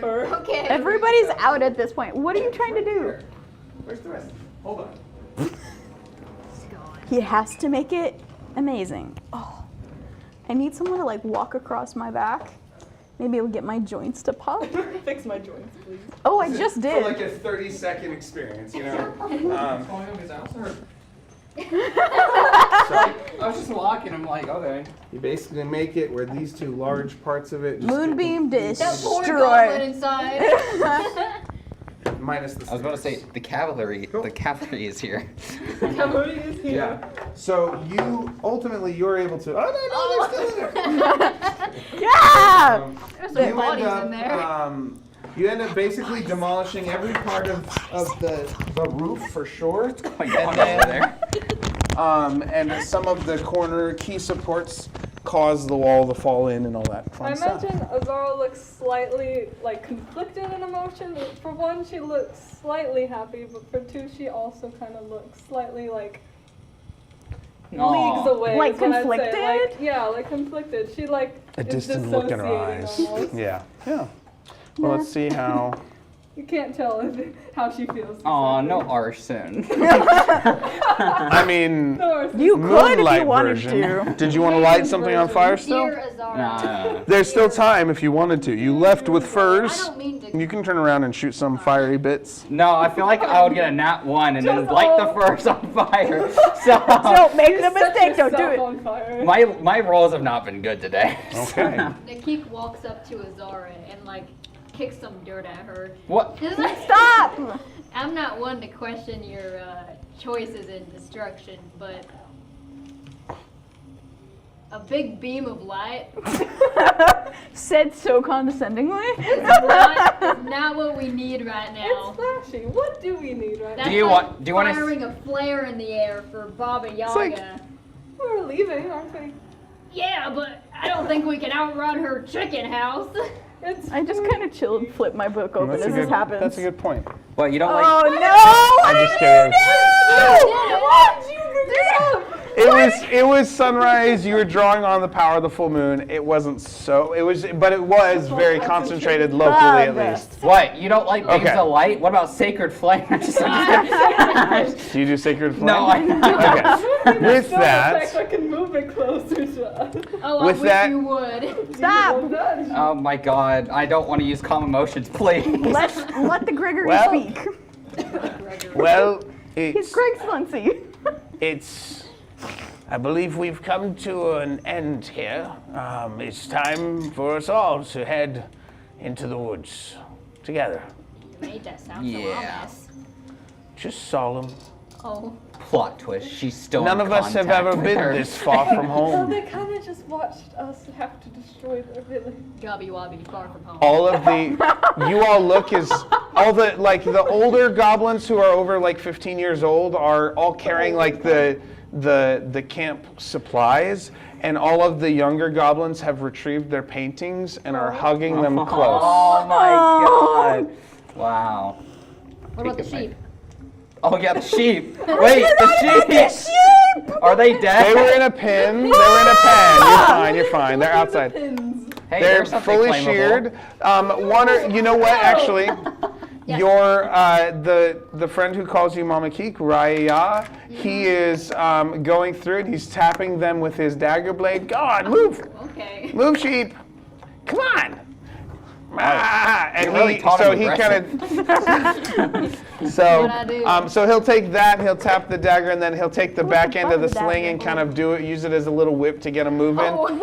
Okay. Everybody's out at this point. What are you trying to do? Where's the rest? Hold on. He has to make it amazing. Oh, I need someone to like walk across my back. Maybe it'll get my joints to pop. Fix my joints, please. Oh, I just For did. like a 30-second experience, you know. I was just walking. I'm like, okay. You basically make it where these two large parts of it just Moonbeam That poor goblin destroy. inside. minus the. I was about to say stairs. the cavalry. The cavalry is here. Cavalry is here. Yeah. So you're able to. Oh no, they're still in there. Yeah! There's some You bodies end up, in there. You end up basically demolishing every part of the roof for sure. Going on over there. And some of the corner key supports cause the wall to fall in and all that I fun stuff. imagine Azara looks slightly like conflicted in emotion. For one, she looks slightly happy, but for two, she also kind of looks slightly like leagues away. Like is what I'd say. conflicted? Like, yeah, like conflicted. She like A is distant look in her dissociating eyes. almost. Yeah. Yeah. Well, let's see how. You can't tell how she feels. Aw, no arson. I mean, No, You could if moonlight you wanted version. to. Did you want to light something on fire still? Dear Azara. Nah. There's still time if you wanted to. You left with I furs. don't mean to. You can turn around and shoot some fiery bits. No, I feel like I would get a nat 1 and then light the furs on fire. So Don't make the set mistake. Don't do yourself it. on fire. my rolls have not been good today. Okay. Nikik walks up to Azara and like kicks some dirt at her. What? Stop! I'm not one to question your choices in destruction, but a big beam of light Said so condescendingly. is not what we need right now. It's flashy. What do we need right That's Do you like want- do you wanna s- firing a flare in the air for Baba Yaga. like- now? We're leaving, aren't we? Yeah, but I don't think we can outrun her chicken house. It's I just kind of chilled, flip my book open That's as a this good. happens. That's a good point. What, you don't like? Oh no! I'm just kidding. It was sunrise. You were drawing on the power of the full moon. It wasn't so. It was very concentrated locally at least. What? You don't like beams Okay. of light? What about sacred flame? Do you do sacred flame? No, I Okay. With In fact, that, I can move it closer to us. Oh, With I wish that- you would. Stop! Oh my god, I don't want to use calm emotions, please. Let the Gregory Well, speak. well, He's it's Greg it's. I believe we've come to an end here. It's time for us all to head into the woods together. You made that sound so Yeah. ominous. Just solemn. Oh. Plot twist, she's still None in of us have contact ever with been her. this far from So home. they kind of just watched us have to destroy their village. Gobby Wobby, far from home. All of the, you all look as, all the, like the older goblins who are over like 15 years old are all carrying like the camp supplies, and all of the younger goblins have retrieved their paintings and are hugging them close. Oh my god. Wow. What about the sheep? Oh yeah, the sheep. Wait, the sheep. Are they dead? They were in a pen. They were in a pen. You're fine. You're fine. They're outside. Hey, They're there's something fully flammable. sheared. You know what? Actually, Yes. your the friend who calls you Mama Keek, Raya, he is going through it. He's tapping them with his dagger blade. Go on, move, Okay. move, sheep. Come on. And You really he, taught so him he kind of, so he'll take that, he'll tap the dagger, and then he'll take the back end of the sling and kind of use it as a little whip to get him moving. Oh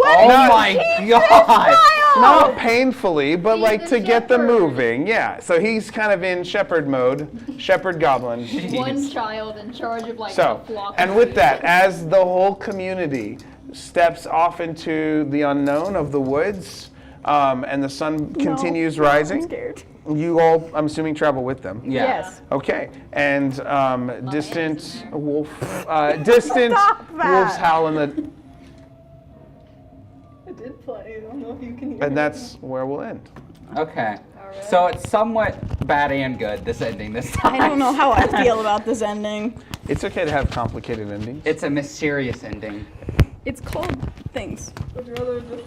my god! Not painfully, but like to get them moving. Yeah. So he's kind of in shepherd mode, shepherd goblin. One child in charge of like So, a flock. and with that, as the whole community steps off into the unknown of the woods, and the sun continues rising, I'm scared. you all, I'm assuming, travel with them. Yeah. Yes. Okay, and distant wolf, distant Stop that. wolves howl in the, It did play. I don't know if you can hear and it. that's where we'll end. Okay. So it's somewhat bad and good, this ending this time. I don't know how I feel about this ending. It's okay to have complicated endings. It's a mysterious ending. It's called things. Would you rather just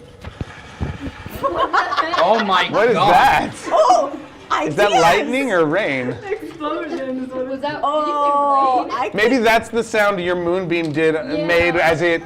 Oh my god. What is that? Oh, Is that lightning or rain? explosion is what Was that? Oh, Did you say rain? I Maybe that's the sound your moonbeam made as it